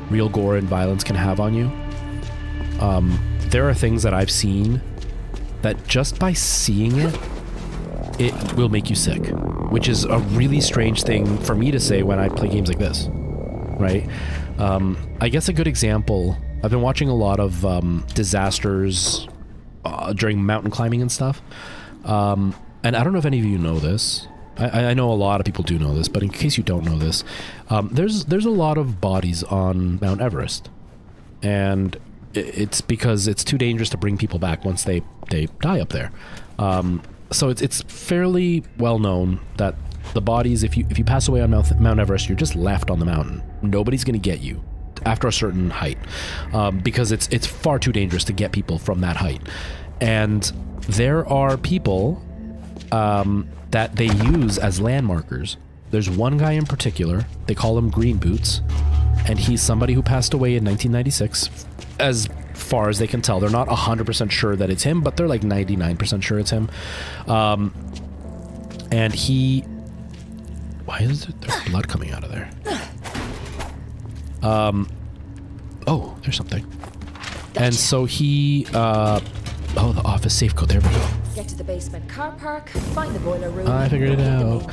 gore and violence can have on you. There are things that I've seen that just by seeing it, it will make you sick, which is a really strange thing for me to say when I play games like this, right? I guess a good example, I've been watching a lot of disasters during mountain climbing and stuff. And I don't know if any of you know this. I know a lot of people do know this, but in case you don't know this, there's a lot of bodies on Mount Everest. And it's because it's too dangerous to bring people back once they die up there. So it's fairly well known that the bodies, if you pass away on Mount Everest, you're just left on the mountain. Nobody's going to get you after a certain height, because it's far too dangerous to get people from that height. And there are people that they use as landmarkers. There's one guy in particular, they call him Green Boots, and he's somebody who passed away in 1996. As far as they can tell, they're not 100% sure that it's him, but they're like 99% sure it's him. And he... Why is there blood coming out of there? Oh, there's something. And so he... oh, the office safe code. There we go. Get to the basement car park, find the boiler room. I figured it out.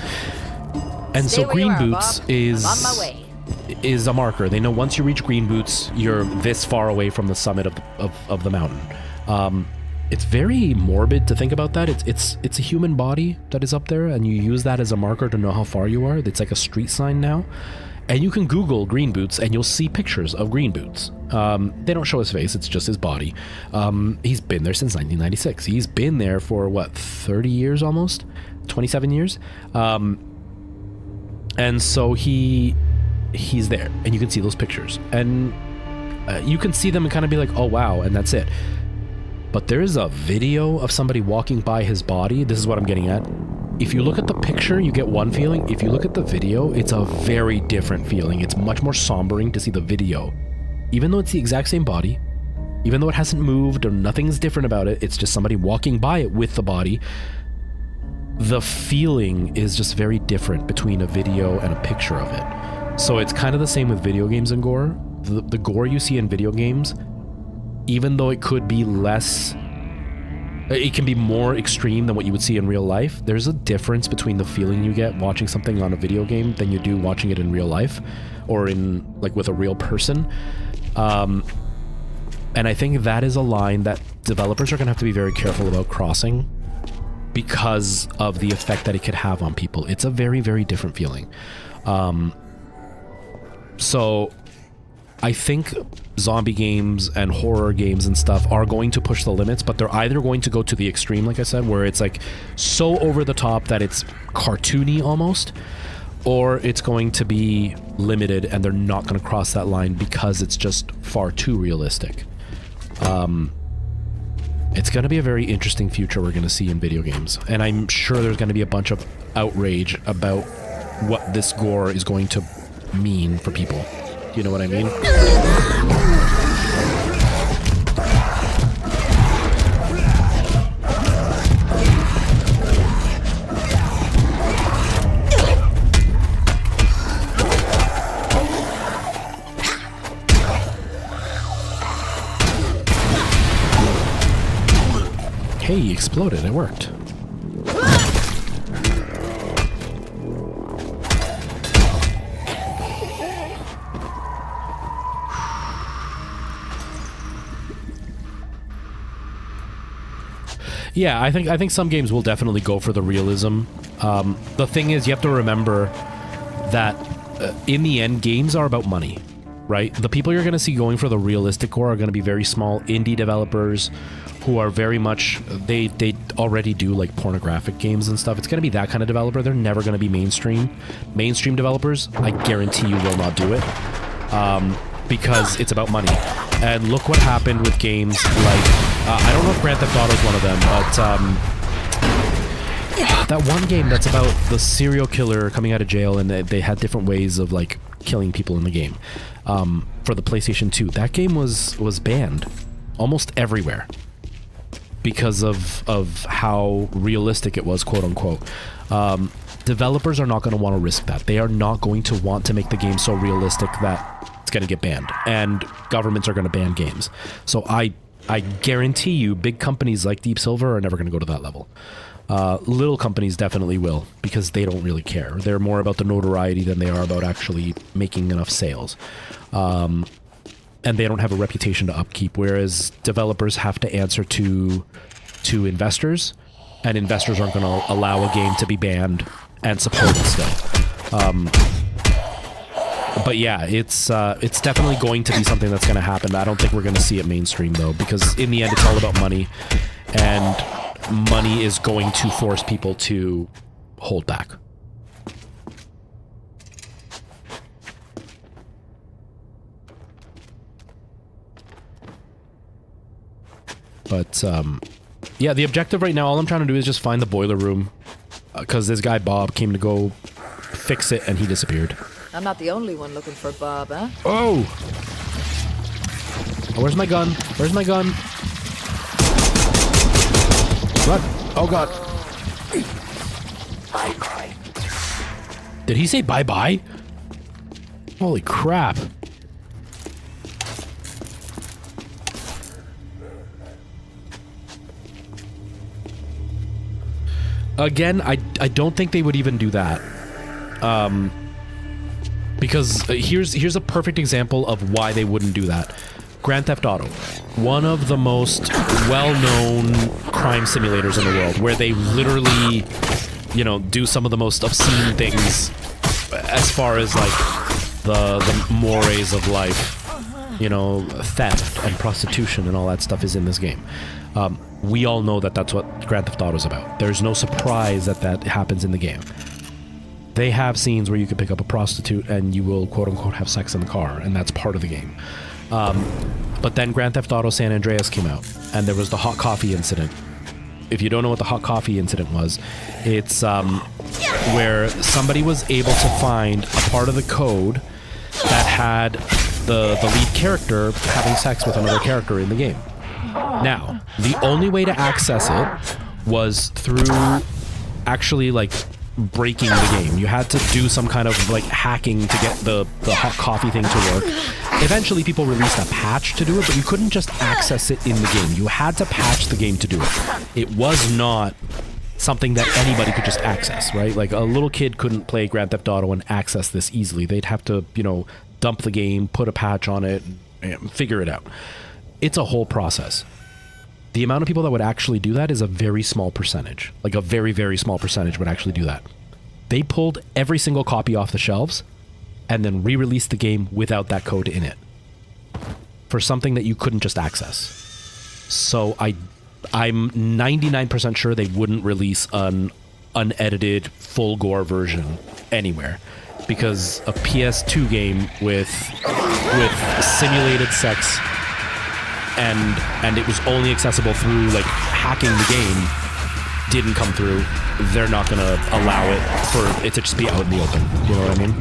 And so Green Boots is... I'm on my way. Is a marker. They know once you reach Green Boots, you're this far away from the summit of the mountain. It's very morbid to think about that. It's a human body that is up there, and you use that as a marker to know how far you are. It's like a street sign now. And you can Google Green Boots, and you'll see pictures of Green Boots. They don't show his face, it's just his body. He's been there since 1996. He's been there for, what, 30 years almost? 27 years? And so he he's there, and you can see those pictures, and you can see them and kind of be like, oh wow, and that's it. But there is a video of somebody walking by his body. This is what I'm getting at. If you look at the picture, you get one feeling. If you look at the video, it's a very different feeling. It's much more sombering to see the video. Even though it's the exact same body, even though it hasn't moved or nothing's different about it, it's just somebody walking by it with the body. The feeling is just very different between a video and a picture of it. So it's kind of the same with video games and gore. The gore you see in video games, even though it could be less, it can be more extreme than what you would see in real life. There's a difference between the feeling you get watching something on a video game than you do watching it in real life, or in like with a real person. And I think that is a line that developers are going to have to be very careful about crossing, because of the effect that it could have on people. It's a very, very different feeling. So I think zombie games and horror games and stuff are going to push the limits, but they're either going to go to the extreme, like I said, where it's like so over the top that it's cartoony almost, or it's going to be limited and they're not going to cross that line because it's just far too realistic. It's going to be a very interesting future we're going to see in video games, and I'm sure there's going to be a bunch of outrage about what this gore is going to mean for people. You know what I mean? Hey, he exploded. It worked. Yeah, I think some games will definitely go for the realism. The thing is, you have to remember that in the end, games are about money, right? The people you're going to see going for the realistic core are going to be very small indie developers who are very much, they already do like pornographic games and stuff. It's going to be that kind of developer. They're never going to be mainstream. Mainstream developers, I guarantee you, will not do it, because it's about money. And look what happened with games like, I don't know if Grand Theft Auto is one of them, but that one game that's about the serial killer coming out of jail, and they had different ways of like killing people in the game, for the PlayStation 2. That game was banned almost everywhere because of how realistic it was, quote unquote. Developers are not going to want to risk that. They are not going to want to make the game so realistic that it's going to get banned, and governments are going to ban games. So I guarantee you big companies like Deep Silver are never going to go to that level. Little companies definitely will, because they don't really care. They're more about the notoriety than they are about actually making enough sales. And they don't have a reputation to upkeep, whereas developers have to answer to investors, and investors aren't going to allow a game to be banned and support it still. But yeah, it's definitely going to be something that's going to happen. I don't think we're going to see it mainstream, though, because in the end, it's all about money, and money is going to force people to hold back. But yeah, the objective right now, all I'm trying to do is just find the boiler room, because this guy Bob came to go fix it and he disappeared. I'm not the only one looking for Bob, huh? Oh! Where's my gun? Where's my gun? Run! Oh god. Bye-bye. Did he say bye-bye? Holy crap. Again, I don't think they would even do that. Because here's a perfect example of why they wouldn't do that. Grand Theft Auto, one of the most well-known crime simulators in the world, where they literally, you know, do some of the most obscene things as far as like the mores of life. You know, theft and prostitution and all that stuff is in this game. We all know that that's what Grand Theft Auto is about. There's no surprise that that happens in the game. they have scenes where you can pick up a prostitute and you will quote unquote have sex in the car, and that's part of the game. But then Grand Theft Auto San Andreas came out, and there was the hot coffee incident. If you don't know what the hot coffee incident was, it's where somebody was able to find a part of the code that had the lead character having sex with another character in the game. Now, the only way to access it was through actually like breaking the game. You had to do some kind of like hacking to get the hot coffee thing to work. Eventually people released a patch to do it, but you couldn't just access it in the game. You had to patch the game to do it. It was not something that anybody could just access, right? Like a little kid couldn't play Grand Theft Auto and access this easily. They'd have to, you know, dump the game, put a patch on it, and figure it out. It's a whole process. The amount of people that would actually do that is a very small percentage. Like a very, very small percentage would actually do that. They pulled every single copy off the shelves and then re-released the game without that code in it for something that you couldn't just access. So I'm 99% sure they wouldn't release an unedited full gore version anywhere, because a PS2 game with simulated sex and it was only accessible through like hacking the game didn't come through. They're not gonna allow it for it to just be out in the open. You know what I mean?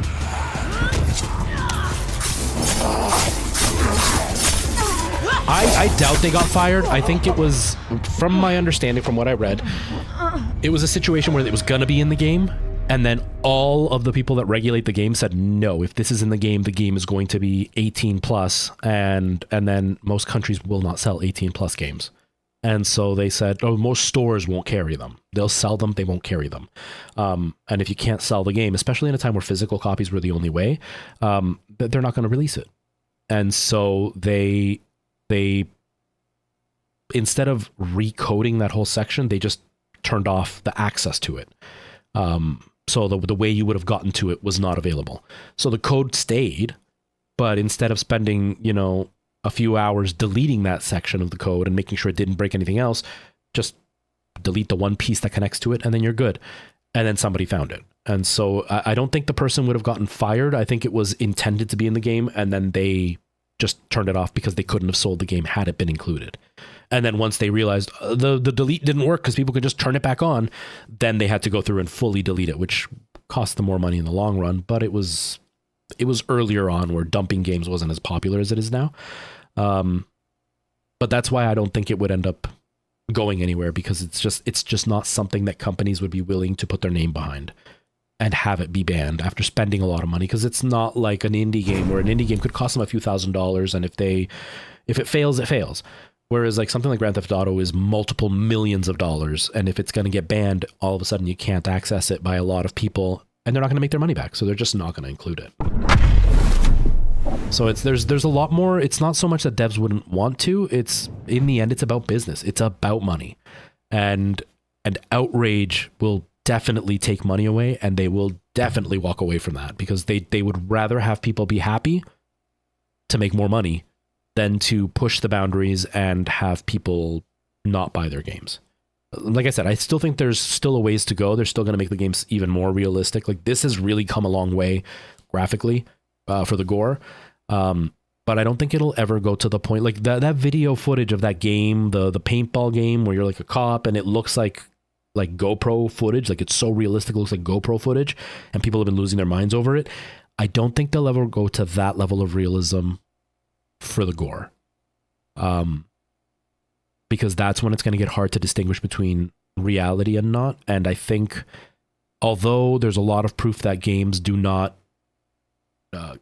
I doubt they got fired. I think it was, from my understanding, from what I read, it was a situation where it was gonna be in the game, and then all of the people that regulate the game said, no, if this is in the game is going to be 18 plus, and then most countries will not sell 18 plus games. And so they said, oh, most stores won't carry them. They'll sell them, they won't carry them. And if you can't sell the game, especially in a time where physical copies were the only way, they're not going to release it. And so they instead of recoding that whole section, they just turned off the access to it. So the way you would have gotten to it was not available. So the code stayed, but instead of spending, you know, a few hours deleting that section of the code and making sure it didn't break anything else, just delete the one piece that connects to it and then you're good. And then somebody found it. And so I don't think the person would have gotten fired. I think it was intended to be in the game, and then they just turned it off because they couldn't have sold the game had it been included. And then once they realized the delete didn't work because people could just turn it back on, then they had to go through and fully delete it, which cost them more money in the long run. But it was earlier on where dumping games wasn't as popular as it is now. But that's why I don't think it would end up going anywhere, because it's just not something that companies would be willing to put their name behind and have it be banned after spending a lot of money, because it's not like an indie game where an indie game could cost them a few $1,000s, and if it fails, it fails. Whereas like something like Grand Theft Auto is multiple millions of dollars, and if it's going to get banned, all of a sudden you can't access it by a lot of people, and they're not going to make their money back, so they're just not going to include it. So there's a lot more. It's not so much that devs wouldn't want to. It's, in the end, it's about business. It's about money, and outrage will definitely take money away, and they will definitely walk away from that, because they would rather have people be happy to make more money than to push the boundaries and have people not buy their games. Like I said, I still think there's still a ways to go. They're still going to make the games even more realistic. Like, this has really come a long way graphically for the gore. But I don't think it'll ever go to the point like that video footage of that game, the paintball game where you're like a cop and it looks like GoPro footage. Like, it's so realistic, it looks like GoPro footage, and people have been losing their minds over it. I don't think they'll ever go to that level of realism for the gore. Because that's when it's going to get hard to distinguish between reality and not. And I think, although there's a lot of proof that games do not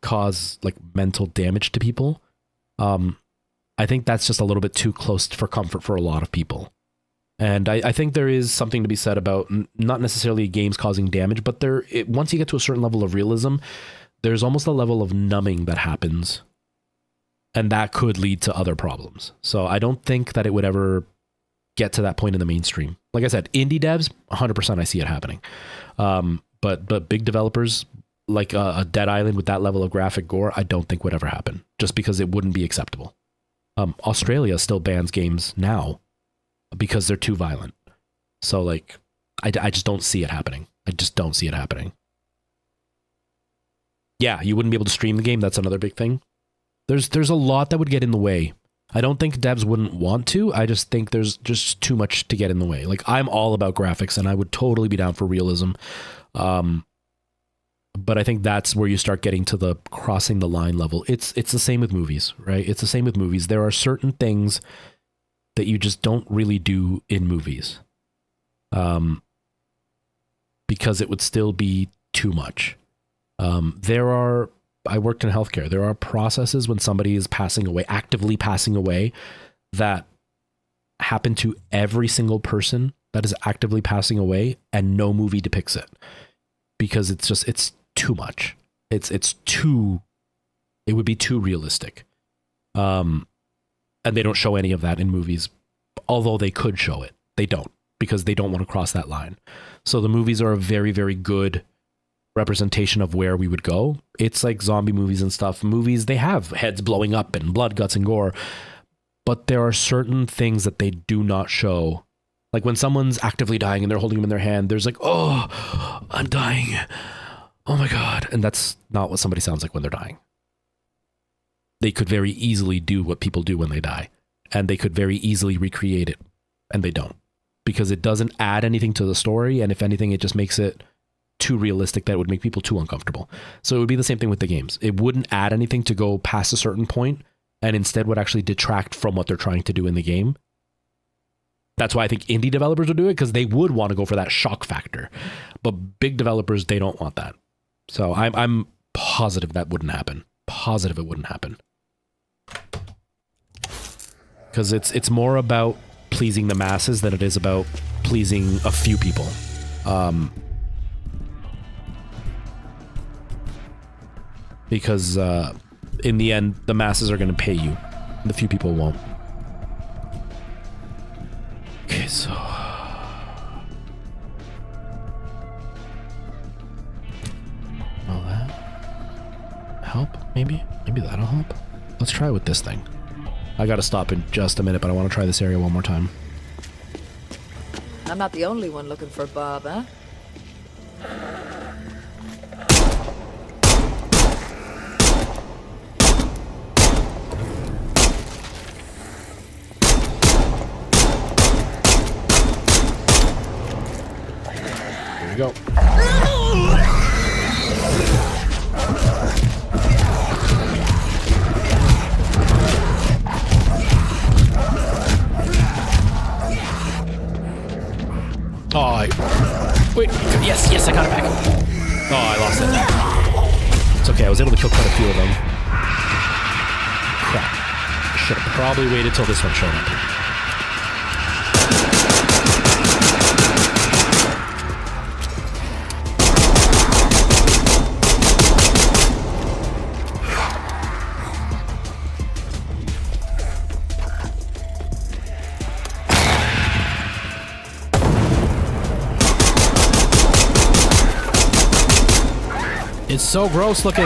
cause like mental damage to people, I think that's just a little bit too close for comfort for a lot of people. And I think there is something to be said about not necessarily games causing damage, but once you get to a certain level of realism, there's almost a level of numbing that happens, and that could lead to other problems. So I don't think that it would ever get to that point in the mainstream. Like I said, indie devs, 100% I see it happening. But big developers, like a Dead Island with that level of graphic gore, I don't think would ever happen, just because it wouldn't be acceptable. Australia still bans games now because they're too violent. So like, I just don't see it happening. I just don't see it happening. Yeah, you wouldn't be able to stream the game. That's another big thing. There's a lot that would get in the way. I don't think devs wouldn't want to. I just think there's just too much to get in the way. Like, I'm all about graphics, and I would totally be down for realism. But I think that's where you start getting to the crossing the line level. It's the same with movies, right? It's the same with movies. There are certain things that you just don't really do in movies. Because it would still be too much. I worked in healthcare. There are processes when somebody is passing away, actively passing away, that happen to every single person that is actively passing away, and no movie depicts it because it's too much. It would be too realistic. And they don't show any of that in movies, although they could show it. They don't, because they don't want to cross that line. So the movies are a very, very good representation of where we would go. It's like zombie movies and stuff. Movies, they have heads blowing up and blood, guts, and gore, but there are certain things that they do not show. Like when someone's actively dying and they're holding them in their hand, there's like, oh, I'm dying. Oh my God. And that's not what somebody sounds like when they're dying. They could very easily do what people do when they die, and they could very easily recreate it, and they don't, because it doesn't add anything to the story. And if anything, it just makes it too realistic that it would make people too uncomfortable. So it would be the same thing with the games. It wouldn't add anything to go past a certain point, and instead would actually detract from what they're trying to do in the game. That's why I think indie developers would do it, because they would want to go for that shock factor. But big developers, they don't want that. So I'm positive that wouldn't happen. Positive it wouldn't happen. Because it's more about pleasing the masses than it is about pleasing a few people. Because in the end, the masses are going to pay you. The few people won't. Okay, so... all that? Help, maybe? Maybe that'll help? Let's try with this thing. I gotta stop in just a minute, but I want to try this area one more time. I'm not the only one looking for Bob, huh? Here we go. Oh, wait, yes, I got it back. Oh, I lost it. It's okay, I was able to kill quite a few of them. Crap. Should have probably waited till this one showed up. It's so gross looking.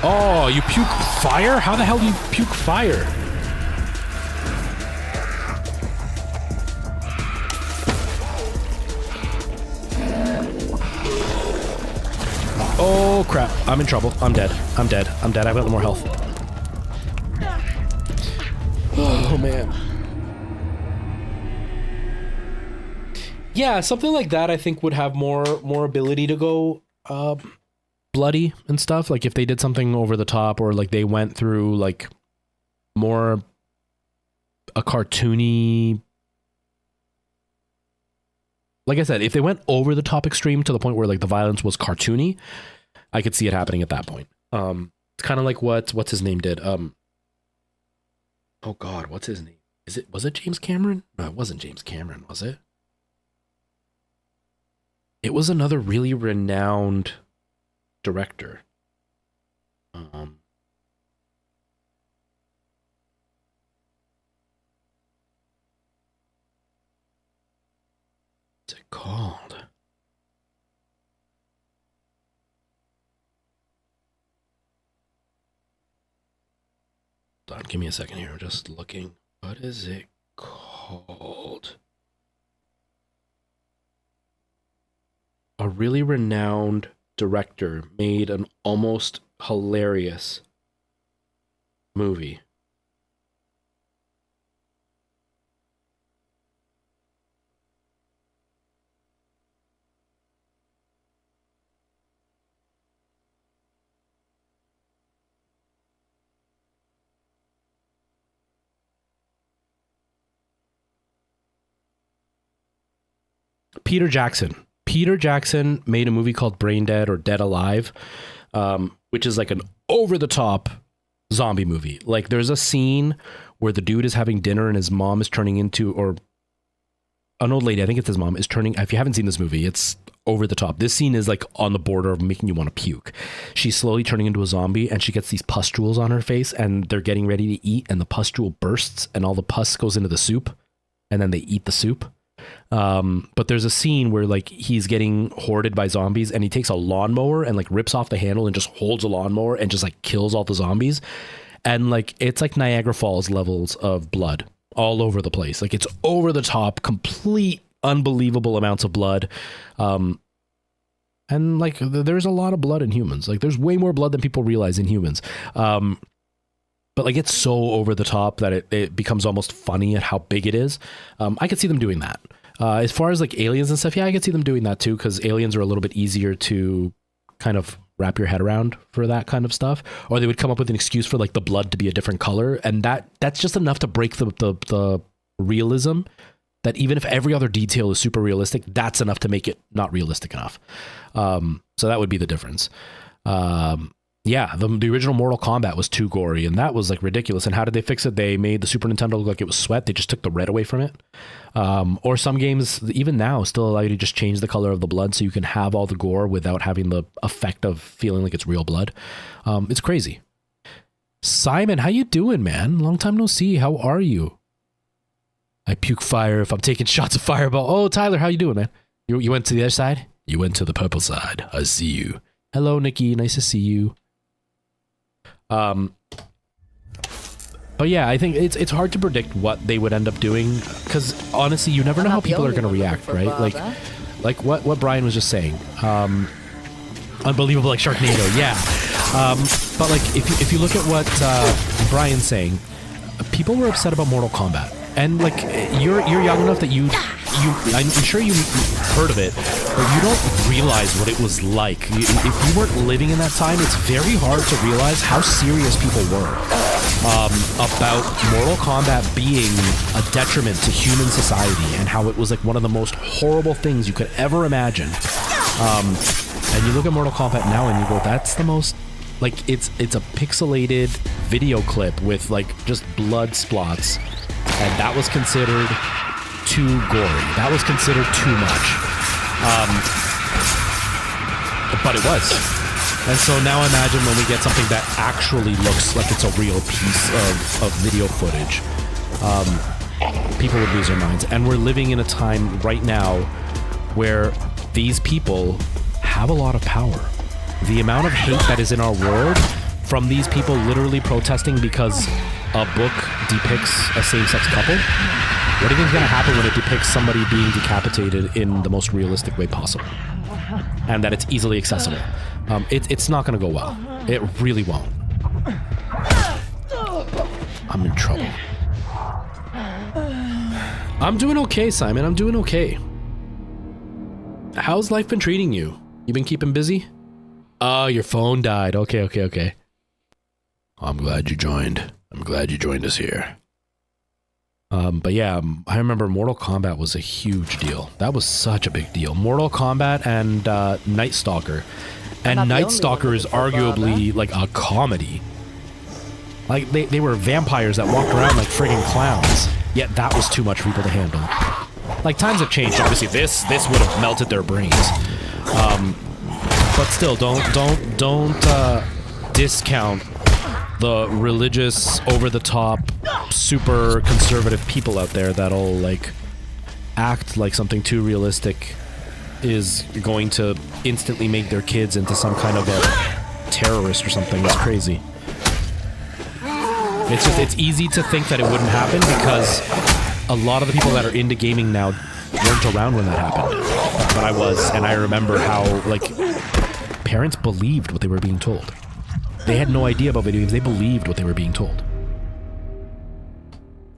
Oh, you puke fire? How the hell do you puke fire? Oh crap, I'm in trouble. I'm dead. I've got no more health. Oh man. Yeah, something like that I think would have more ability to go bloody and stuff. Like if they did something over the top, or like they went through like more a cartoony, like I said, if they went over the top extreme to the point where like the violence was cartoony, I could see it happening at that point. It's kind of like what's his name did. Oh God, what's his name? Was it James Cameron? No, it wasn't James Cameron, was it? It was another really renowned director. What's it called? Hold on, give me a second here. I'm just looking. What is it called? a really renowned director made an almost hilarious movie. Peter Jackson. Peter Jackson made a movie called Brain Dead or Dead Alive, which is like an over-the-top zombie movie. Like there's a scene where the dude is having dinner and his mom is turning into, or an old lady, I think it's his mom, is turning, if you haven't seen this movie, it's over the top. This scene is like on the border of making you want to puke. She's slowly turning into a zombie and she gets these pustules on her face and they're getting ready to eat and the pustule bursts and all the pus goes into the soup and then they eat the soup. But there's a scene where like he's getting hoarded by zombies and he takes a lawnmower and like rips off the handle and just holds a lawnmower and just like kills all the zombies. And like, it's like Niagara Falls levels of blood all over the place. Like it's over the top, complete unbelievable amounts of blood. And like, there's a lot of blood in humans. Like there's way more blood than people realize in humans. But like, it's so over the top that it becomes almost funny at how big it is. I could see them doing that. As far as like aliens and stuff, yeah, I could see them doing that too, because aliens are a little bit easier to kind of wrap your head around for that kind of stuff. Or they would come up with an excuse for like the blood to be a different color, and that's just enough to break the realism. That even if every other detail is super realistic, that's enough to make it not realistic enough. So that would be the difference. Yeah, the original Mortal Kombat was too gory, and that was like ridiculous. And how did they fix it? They made the Super Nintendo look like it was sweat. They just took the red away from it. Or some games, even now, still allow you to just change the color of the blood so you can have all the gore without having the effect of feeling like it's real blood. It's crazy. Simon, how you doing, man? Long time no see. How are you? I puke fire if I'm taking shots of fireball. Oh, Tyler, how you doing, man? You went to the other side? You went to the purple side. I see you. Hello, Nikki. Nice to see you. But yeah, I think it's hard to predict what they would end up doing, because honestly, you never know how people are going to react, right? Like what Brian was just saying. Unbelievable, like Sharknado, yeah. But like if you look at what Brian's saying, people were upset about Mortal Kombat. And like you're young enough that I'm sure you heard of it, but you don't realize what it was like. If you weren't living in that time, it's very hard to realize how serious people were about Mortal Kombat being a detriment to human society and how it was like one of the most horrible things you could ever imagine. And you look at Mortal Kombat now and you go, that's the most, like, it's a pixelated video clip with like just blood splots. And that was considered too gory. That was considered too much. But it was. And so now imagine when we get something that actually looks like it's a real piece of video footage. People would lose their minds. And we're living in a time right now where these people have a lot of power. The amount of hate that is in our world from these people literally protesting because a book depicts a same-sex couple. What do you think is going to happen when it depicts somebody being decapitated in the most realistic way possible? And that it's easily accessible. It's not going to go well. It really won't. I'm in trouble. I'm doing okay, Simon. I'm doing okay. How's life been treating you? You been keeping busy? Oh, your phone died. Okay. I'm glad you joined. I'm glad you joined us here. But yeah, I remember Mortal Kombat was a huge deal. That was such a big deal. Mortal Kombat and Night Stalker. And Night Stalker is arguably like a comedy. Like they were vampires that walked around like friggin' clowns. Yet that was too much for people to handle. Like times have changed. Obviously, this would have melted their brains. But still, don't discount the religious, over-the-top, super conservative people out there that'll like act like something too realistic is going to instantly make their kids into some kind of a terrorist or something. It's crazy. It's easy to think that it wouldn't happen because a lot of the people that are into gaming now weren't around when that happened, but I was, and I remember how like parents believed what they were being told. They had no idea about video games. They believed what they were being told.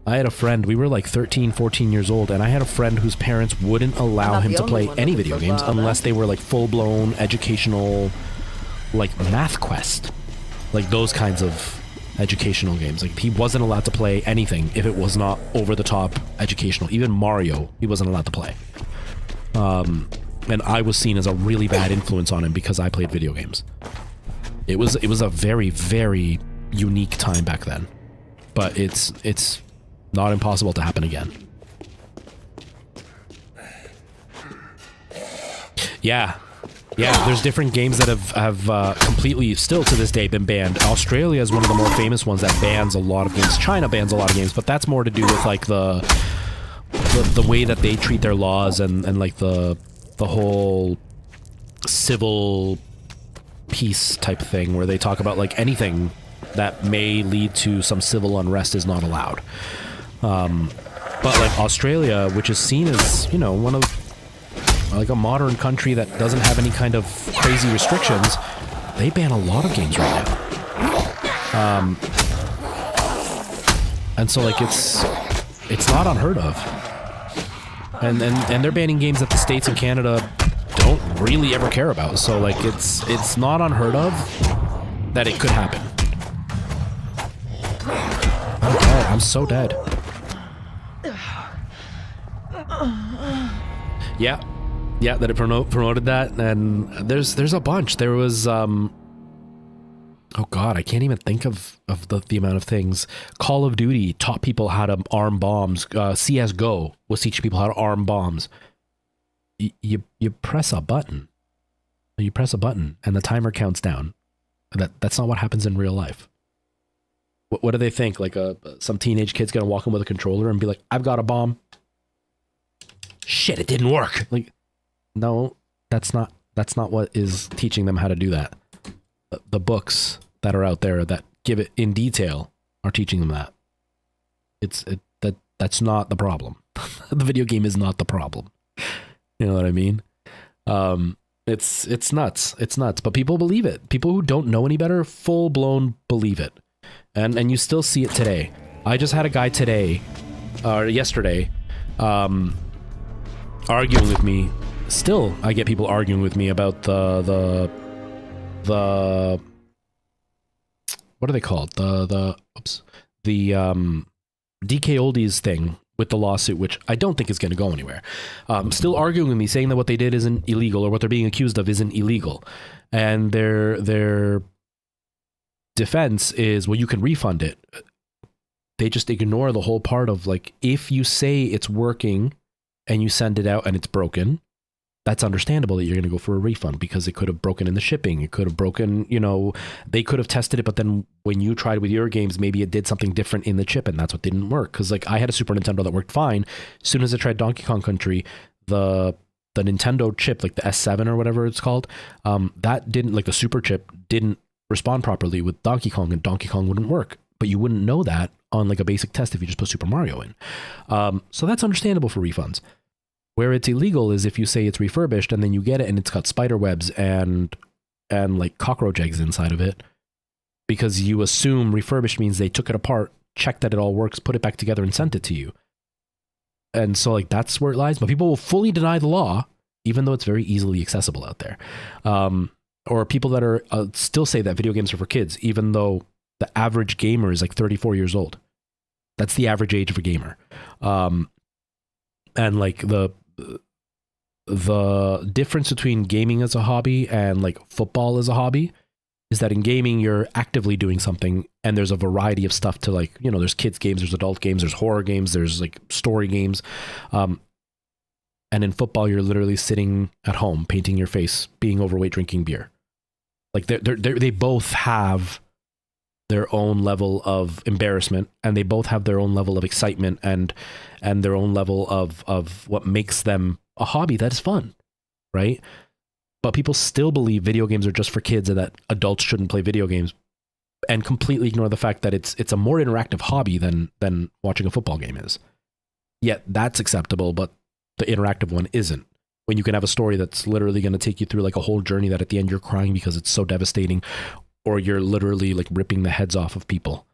I had a friend, we were like 13, 14 years old, and I had a friend whose parents wouldn't allow him to play any video games unless they were like full-blown educational, like Math Quest, like those kinds of educational games. Like he wasn't allowed to play anything if it was not over-the-top educational. Even Mario, he wasn't allowed to play. And I was seen as a really bad influence on him because I played video games. It was a very, very unique time back then, but it's not impossible to happen again. Yeah, there's different games that have completely, still to this day, been banned. Australia is one of the more famous ones that bans a lot of games. China bans a lot of games, but that's more to do with like the way that they treat their laws and like the whole civil peace type thing, where they talk about like anything that may lead to some civil unrest is not allowed. But like Australia, which is seen as, you know, one of like a modern country that doesn't have any kind of crazy restrictions, they ban a lot of games right now. And so like it's not unheard of. And they're banning games that the States and Canada don't really ever care about. So like it's not unheard of that it could happen. I'm dead. I'm so dead. Yeah, that it promoted that, and there's a bunch. There was oh god, I can't even think of the amount of things. Call of Duty taught people how to arm bombs. CS:GO was teaching people how to arm bombs. You press a button. You press a button, and the timer counts down. That's not what happens in real life. What do they think? Like some teenage kid's gonna walk in with a controller and be like, "I've got a bomb." Shit, it didn't work. Like, no, that's not what is teaching them how to do that. The books that are out there that give it in detail are teaching them that. That's not the problem. The video game is not the problem. You know what I mean? It's nuts. It's nuts. But people believe it. People who don't know any better, full blown believe it. And you still see it today. I just had a guy today, or yesterday, arguing with me. Still, I get people arguing with me about the what are they called? The DK Oldies thing with the lawsuit, which I don't think is going to go anywhere. Still arguing with me, saying that what they did isn't illegal, or what they're being accused of isn't illegal. And their defense is, well, you can refund it. They just ignore the whole part of like, if you say it's working and you send it out and it's broken, that's understandable that you're going to go for a refund, because it could have broken in the shipping. It could have broken, you know, they could have tested it, but then when you tried with your games, maybe it did something different in the chip, and that's what didn't work. Because like I had a Super Nintendo that worked fine. As soon as I tried Donkey Kong Country, the Nintendo chip, like the S7 or whatever it's called, that didn't, like the super chip didn't respond properly with Donkey Kong, and Donkey Kong wouldn't work. But you wouldn't know that on like a basic test if you just put Super Mario in. So that's understandable for refunds. Where it's illegal is if you say it's refurbished and then you get it and it's got spider webs and like cockroach eggs inside of it, because you assume refurbished means they took it apart, checked that it all works, put it back together and sent it to you. And so like that's where it lies. But people will fully deny the law, even though it's very easily accessible out there. Or people that are still say that video games are for kids, even though the average gamer is like 34 years old. That's the average age of a gamer. And like the difference between gaming as a hobby and like football as a hobby is that in gaming, you're actively doing something, and there's a variety of stuff to, like, you know, there's kids games, there's adult games, there's horror games, there's like story games. And in football, you're literally sitting at home, painting your face, being overweight, drinking beer. Like they both have their own level of embarrassment, and they both have their own level of excitement and their own level of what makes them a hobby that is fun, right? But people still believe video games are just for kids and that adults shouldn't play video games, and completely ignore the fact that it's a more interactive hobby than watching a football game is. Yet that's acceptable, but The interactive one isn't. When you can have a story that's literally going to take you through like a whole journey that at the end you're crying because it's so devastating, or you're literally like ripping the heads off of people.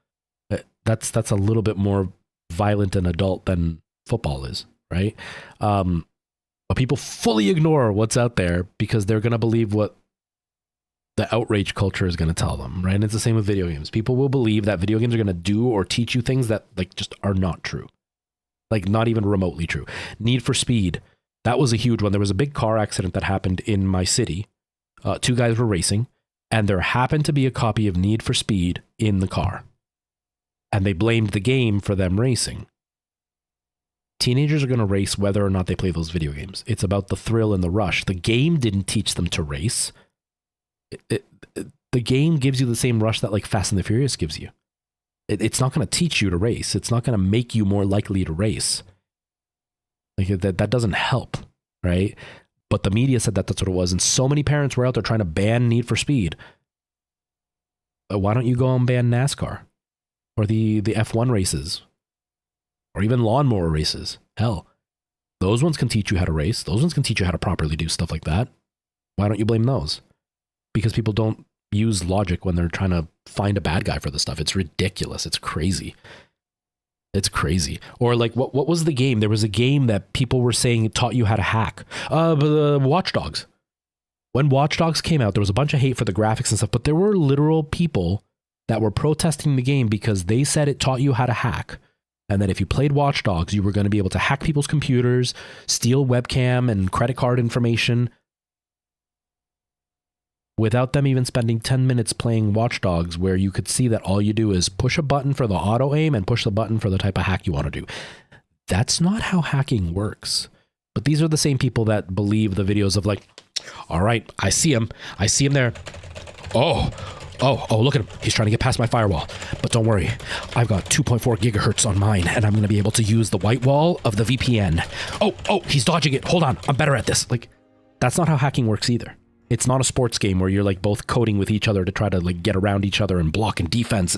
That's a little bit more violent and adult than football is, right? But people fully ignore what's out there because they're going to believe what the outrage culture is going to tell them, right? And it's the same with video games. People will believe that video games are going to do or teach you things that like just are not true. Like not even remotely true. Need for Speed. That was a huge one. There was a big car accident that happened in my city. 2 guys were racing, and there happened to be a copy of Need for Speed in the car. And they blamed the game for them racing. Teenagers are going to race whether or not they play those video games. It's about the thrill and the rush. The game didn't teach them to race. The game gives you the same rush that like Fast and the Furious gives you. It's not going to teach you to race. It's not going to make you more likely to race. Like that doesn't help, right? But the media said that that's what it was. And so many parents were out there trying to ban Need for Speed. Why don't you go and ban NASCAR? Or the F1 races? Or even lawnmower races? Hell, those ones can teach you how to race. Those ones can teach you how to properly do stuff like that. Why don't you blame those? Because people don't use logic when they're trying to find a bad guy for this stuff. It's ridiculous. It's crazy. It's crazy. Or like, what was the game? There was a game that people were saying taught you how to hack. Watch Dogs. When Watch Dogs came out, there was a bunch of hate for the graphics and stuff, but there were literal people that were protesting the game because they said it taught you how to hack. And that if you played Watch Dogs, you were going to be able to hack people's computers, steal webcam and credit card information, without them even spending 10 minutes playing Watch Dogs, where you could see that all you do is push a button for the auto aim and push the button for the type of hack you want to do. That's not how hacking works. But these are the same people that believe the videos of like, all right, I see him there. Oh, look at him. He's trying to get past my firewall. But don't worry, I've got 2.4 gigahertz on mine, and I'm going to be able to use the white wall of the VPN. Oh, he's dodging it. Hold on, I'm better at this. Like, that's not how hacking works either. It's not a sports game where you're like both coding with each other to try to like get around each other and block and defense.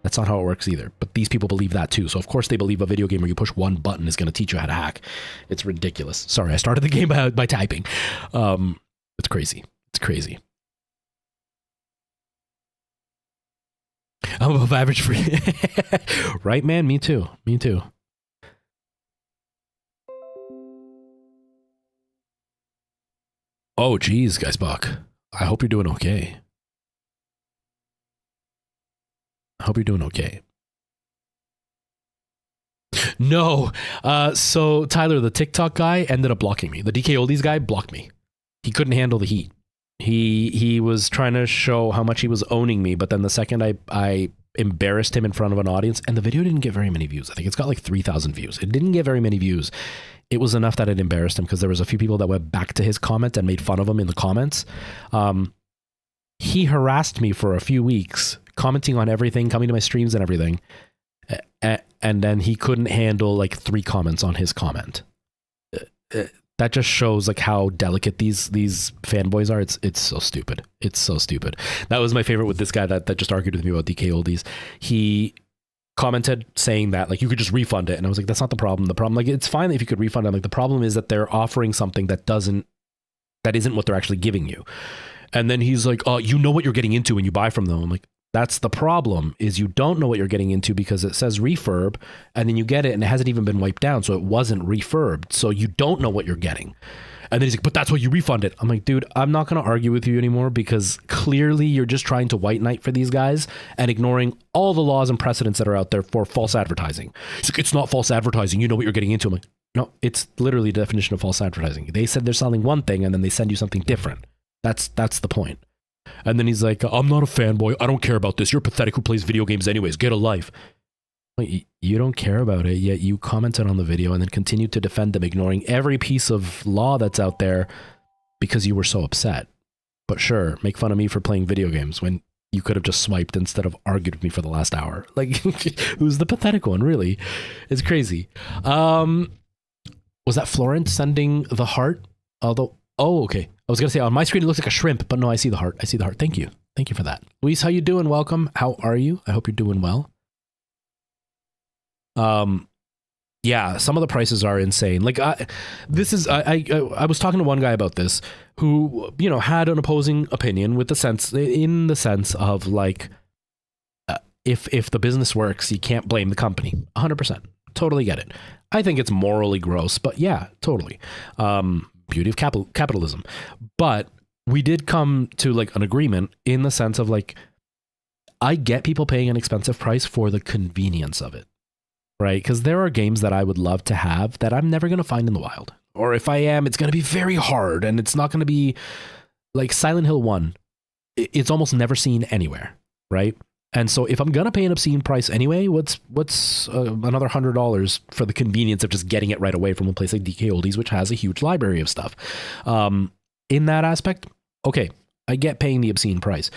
That's not how it works either. But these people believe that too. So of course they believe a video game where you push one button is going to teach you how to hack. It's ridiculous. Sorry, I started the game by typing. It's crazy. It's crazy. I'm above average for right, man? Me too. Me too. Oh, geez, guys, Buck. I hope you're doing okay. I hope you're doing okay. No. So Tyler, the TikTok guy, ended up blocking me. The DK Oldies guy blocked me. He couldn't handle the heat. He was trying to show how much he was owning me, but then the second I embarrassed him in front of an audience, and the video didn't get very many views. I think it's got like 3,000 views. It didn't get very many views. It was enough that it embarrassed him because there was a few people that went back to his comment and made fun of him in the comments. He harassed me for a few weeks, commenting on everything, coming to my streams and everything. And then he couldn't handle like 3 comments on his comment. That just shows like how delicate these fanboys are. It's so stupid. It's so stupid. That was my favorite with this guy that just argued with me about DK Oldies. He commented saying that like you could just refund it, and I was like, that's not the problem. The problem, like, it's fine if you could refund it. Like, the problem is that they're offering something that isn't what they're actually giving you. And then he's like, oh, you know what you're getting into when you buy from them. I'm like, that's the problem, is you don't know what you're getting into because it says refurb, and then you get it and it hasn't even been wiped down, so it wasn't refurbed, so you don't know what you're getting. And then he's like, but that's why you refund it. I'm like, dude, I'm not going to argue with you anymore because clearly you're just trying to white knight for these guys and ignoring all the laws and precedents that are out there for false advertising. He's like, it's not false advertising. You know what you're getting into. I'm like, no, it's literally the definition of false advertising. They said they're selling one thing and then they send you something different. That's the point. And then he's like, I'm not a fanboy. I don't care about this. You're pathetic who plays video games anyways. Get a life. Like, you don't care about it, yet you commented on the video and then continued to defend them, ignoring every piece of law that's out there because you were so upset. But sure, make fun of me for playing video games when you could have just swiped instead of argued with me for the last hour. Like, who's the pathetic one, really? It's crazy. Was that Florent sending the heart? Although, oh, okay. I was going to say, on my screen, it looks like a shrimp, but no, I see the heart. I see the heart. Thank you. Thank you for that. Luis, how you doing? Welcome. How are you? I hope you're doing well. Yeah, some of the prices are insane. Like I was talking to one guy about this who, you know, had an opposing opinion in the sense of like, if the business works, you can't blame the company. 100%. Totally get it. I think it's morally gross, but yeah, totally. Beauty of capitalism. But we did come to like an agreement in the sense of like, I get people paying an expensive price for the convenience of it, right? Because there are games that I would love to have that I'm never going to find in the wild. Or if I am, it's going to be very hard, and it's not going to be like Silent Hill 1. It's almost never seen anywhere, right? And so if I'm going to pay an obscene price anyway, what's another $100 for the convenience of just getting it right away from a place like DK Oldies, which has a huge library of stuff. In that aspect, okay, I get paying the obscene price.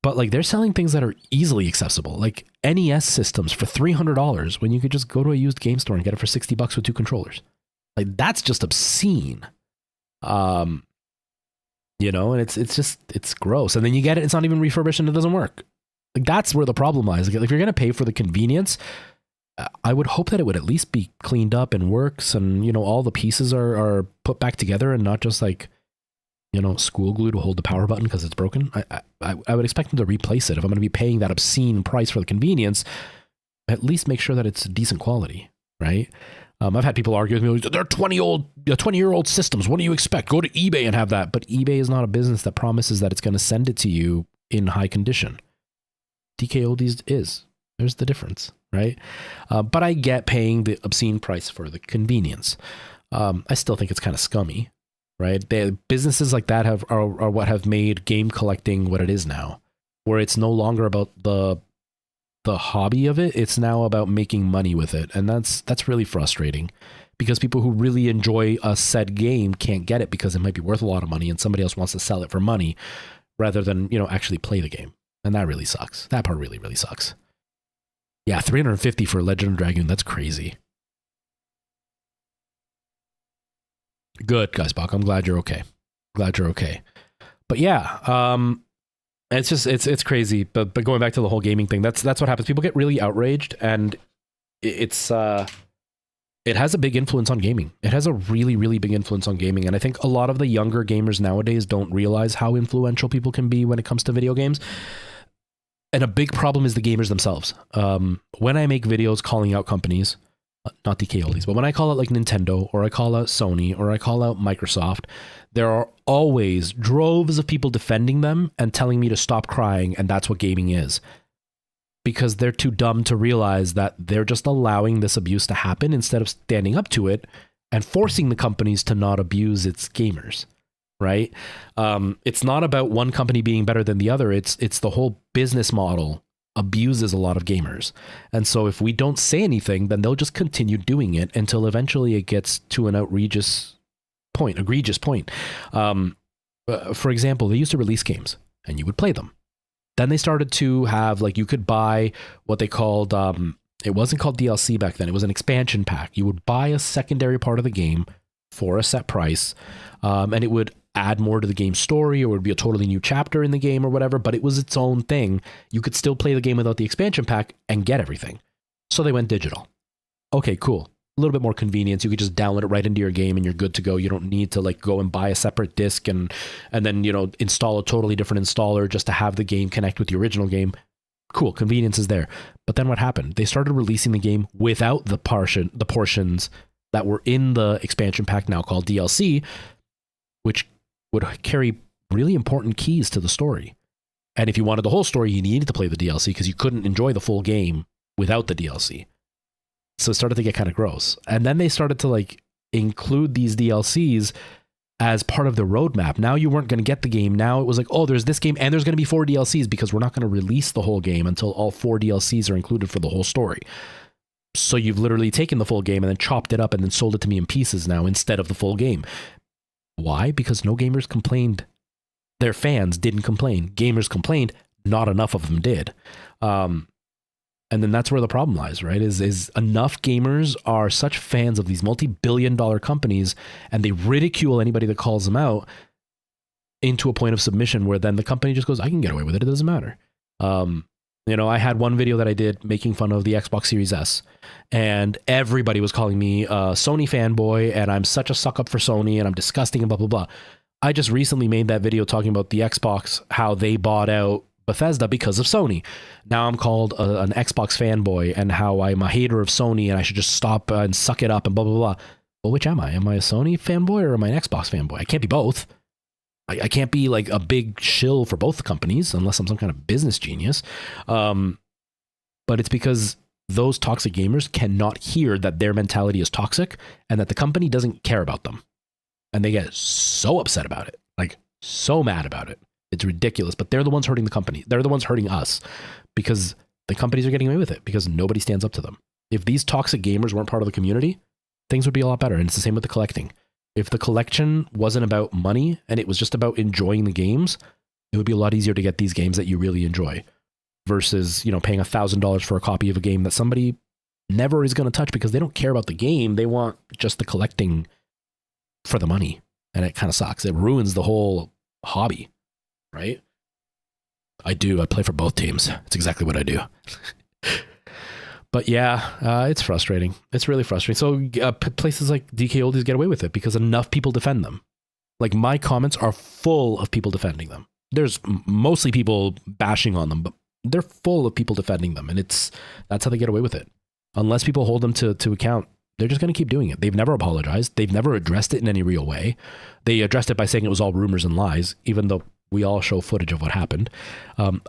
But like they're selling things that are easily accessible, like NES systems for $300 when you could just go to a used game store and get it for $60 with 2 controllers. Like that's just obscene. You know, and it's gross. And then you get it, it's not even refurbished and it doesn't work. Like that's where the problem lies. Like if you're going to pay for the convenience, I would hope that it would at least be cleaned up and works, and you know, all the pieces are put back together and not just like, you know, school glue to hold the power button because it's broken. I would expect them to replace it. If I'm going to be paying that obscene price for the convenience, at least make sure that it's decent quality, right? I've had people argue with me, they're 20-year-old systems. What do you expect? Go to eBay and have that. But eBay is not a business that promises that it's going to send it to you in high condition. DK Oldies is. There's the difference, right? But I get paying the obscene price for the convenience. I still think it's kind of scummy, right? Businesses like that are what have made game collecting what it is now, where it's no longer about the hobby of it. It's now about making money with it. And that's really frustrating because people who really enjoy a said game can't get it because it might be worth a lot of money and somebody else wants to sell it for money rather than, you know, actually play the game. And that really sucks. That part really, really sucks. Yeah, $350 for Legend of Dragoon. That's crazy. Good, guys, Bach. I'm glad you're okay. Glad you're okay. But yeah, it's just it's crazy. But going back to the whole gaming thing, that's what happens. People get really outraged, and it has a big influence on gaming. It has a really, really big influence on gaming. And I think a lot of the younger gamers nowadays don't realize how influential people can be when it comes to video games. And a big problem is the gamers themselves. When I make videos calling out companies, not DK Oldies, but when I call out like Nintendo, or I call out Sony, or I call out Microsoft, there are always droves of people defending them and telling me to stop crying, and that's what gaming is. Because they're too dumb to realize that they're just allowing this abuse to happen instead of standing up to it and forcing the companies to not abuse its gamers, right? It's not about one company being better than the other. It's the whole business model abuses a lot of gamers. And so if we don't say anything, then they'll just continue doing it until eventually it gets to an egregious point. For example, they used to release games and you would play them. Then they started to have, like, you could buy what they called, it wasn't called DLC back then, it was an expansion pack. You would buy a secondary part of the game for a set price, and it would add more to the game story, or it would be a totally new chapter in the game or whatever, but it was its own thing. You could still play the game without the expansion pack and get everything. So they went digital. Okay, cool. A little bit more convenience. You could just download it right into your game and you're good to go. You don't need to like go and buy a separate disc and then, you know, install a totally different installer just to have the game connect with the original game. Cool, convenience is there. But then what happened? They started releasing the game without the portions that were in the expansion pack, now called DLC, which would carry really important keys to the story. And if you wanted the whole story, you needed to play the DLC because you couldn't enjoy the full game without the DLC. So it started to get kind of gross. And then they started to like include these DLCs as part of the roadmap. Now you weren't going to get the game. Now it was like, oh, there's this game and there's going to be 4 DLCs because we're not going to release the whole game until all 4 DLCs are included for the whole story. So you've literally taken the full game and then chopped it up and then sold it to me in pieces now instead of the full game. Why? Because no gamers complained. Their fans didn't complain. Gamers complained. Not enough of them did. And then that's where the problem lies, right? Is enough gamers are such fans of these multi-billion-dollar companies, and they ridicule anybody that calls them out into a point of submission where then the company just goes, I can get away with it. It doesn't matter. You know, I had one video that I did making fun of the Xbox Series S, and everybody was calling me a Sony fanboy, and I'm such a suck up for Sony, and I'm disgusting, and blah, blah, blah. I just recently made that video talking about the Xbox, how they bought out Bethesda because of Sony. Now I'm called an Xbox fanboy, and how I'm a hater of Sony, and I should just stop and suck it up, and blah, blah, blah. Well, which am I? Am I a Sony fanboy, or am I an Xbox fanboy? I can't be both. I can't be like a big shill for both companies unless I'm some kind of business genius. But it's because those toxic gamers cannot hear that their mentality is toxic and that the company doesn't care about them. And they get so upset about it, like so mad about it. It's ridiculous, but they're the ones hurting the company. They're the ones hurting us because the companies are getting away with it because nobody stands up to them. If these toxic gamers weren't part of the community, things would be a lot better. And it's the same with the collecting. If the collection wasn't about money and it was just about enjoying the games, it would be a lot easier to get these games that you really enjoy versus, you know, paying $1,000 for a copy of a game that somebody never is going to touch because they don't care about the game. They want just the collecting for the money. And it kind of sucks. It ruins the whole hobby, right? I play for both teams. It's exactly what I do. But yeah, it's frustrating. It's really frustrating. So places like DK Oldies get away with it because enough people defend them. Like my comments are full of people defending them. There's mostly people bashing on them, but they're full of people defending them. And that's how they get away with it. Unless people hold them to account, they're just going to keep doing it. They've never apologized. They've never addressed it in any real way. They addressed it by saying it was all rumors and lies, even though we all show footage of what happened.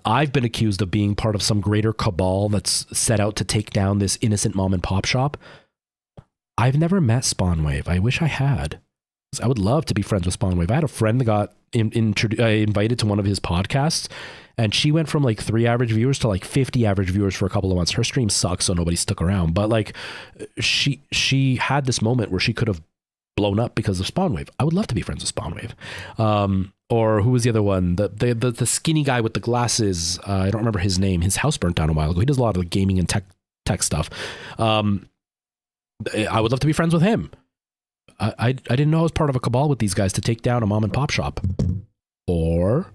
I've been accused of being part of some greater cabal that's set out to take down this innocent mom and pop shop. I've never met Spawnwave. I wish I had. I would love to be friends with Spawnwave. I had a friend that got invited to one of his podcasts, and she went from like 3 average viewers to like 50 average viewers for a couple of months. Her stream sucks, so nobody stuck around. But like, she had this moment where she could have blown up because of Spawnwave. I would love to be friends with Spawnwave. Or who was the other one? The skinny guy with the glasses. I don't remember his name. His house burnt down a while ago. He does a lot of gaming and tech stuff. I would love to be friends with him. I didn't know I was part of a cabal with these guys to take down a mom and pop shop. Or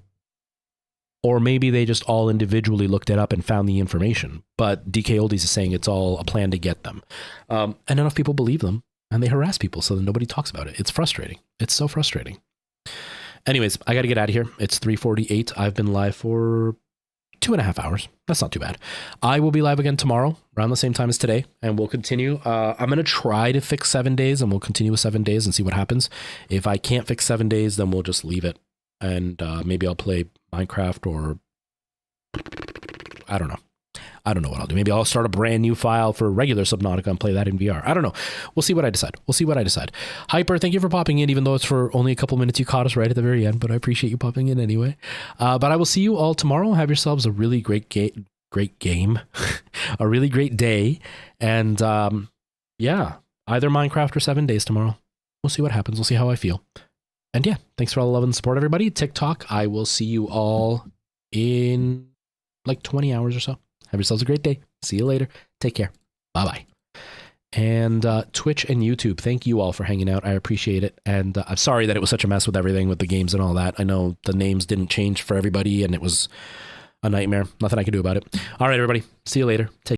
maybe they just all individually looked it up and found the information. But DK Oldies is saying it's all a plan to get them. And enough people believe them and they harass people so that nobody talks about it. It's frustrating. It's so frustrating. Anyways, I got to get out of here. It's 3:48. I've been live for 2.5 hours. That's not too bad. I will be live again tomorrow around the same time as today, and we'll continue. I'm going to try to fix 7 days, and we'll continue with 7 days and see what happens. If I can't fix 7 days, then we'll just leave it, and maybe I'll play Minecraft or I don't know. I don't know what I'll do. Maybe I'll start a brand new file for regular Subnautica and play that in VR. I don't know. We'll see what I decide. Hyper, thank you for popping in, even though it's for only a couple minutes. You caught us right at the very end, but I appreciate you popping in anyway. But I will see you all tomorrow. Have yourselves a really great game, a really great day. And yeah, either Minecraft or 7 days tomorrow. We'll see what happens. We'll see how I feel. And yeah, thanks for all the love and support, everybody. TikTok, I will see you all in like 20 hours or so. Have yourselves a great day. See you later. Take care. Bye-bye. And Twitch and YouTube, thank you all for hanging out. I appreciate it. And I'm sorry that it was such a mess with everything, with the games and all that. I know the names didn't change for everybody, and it was a nightmare. Nothing I can do about it. All right, everybody. See you later. Take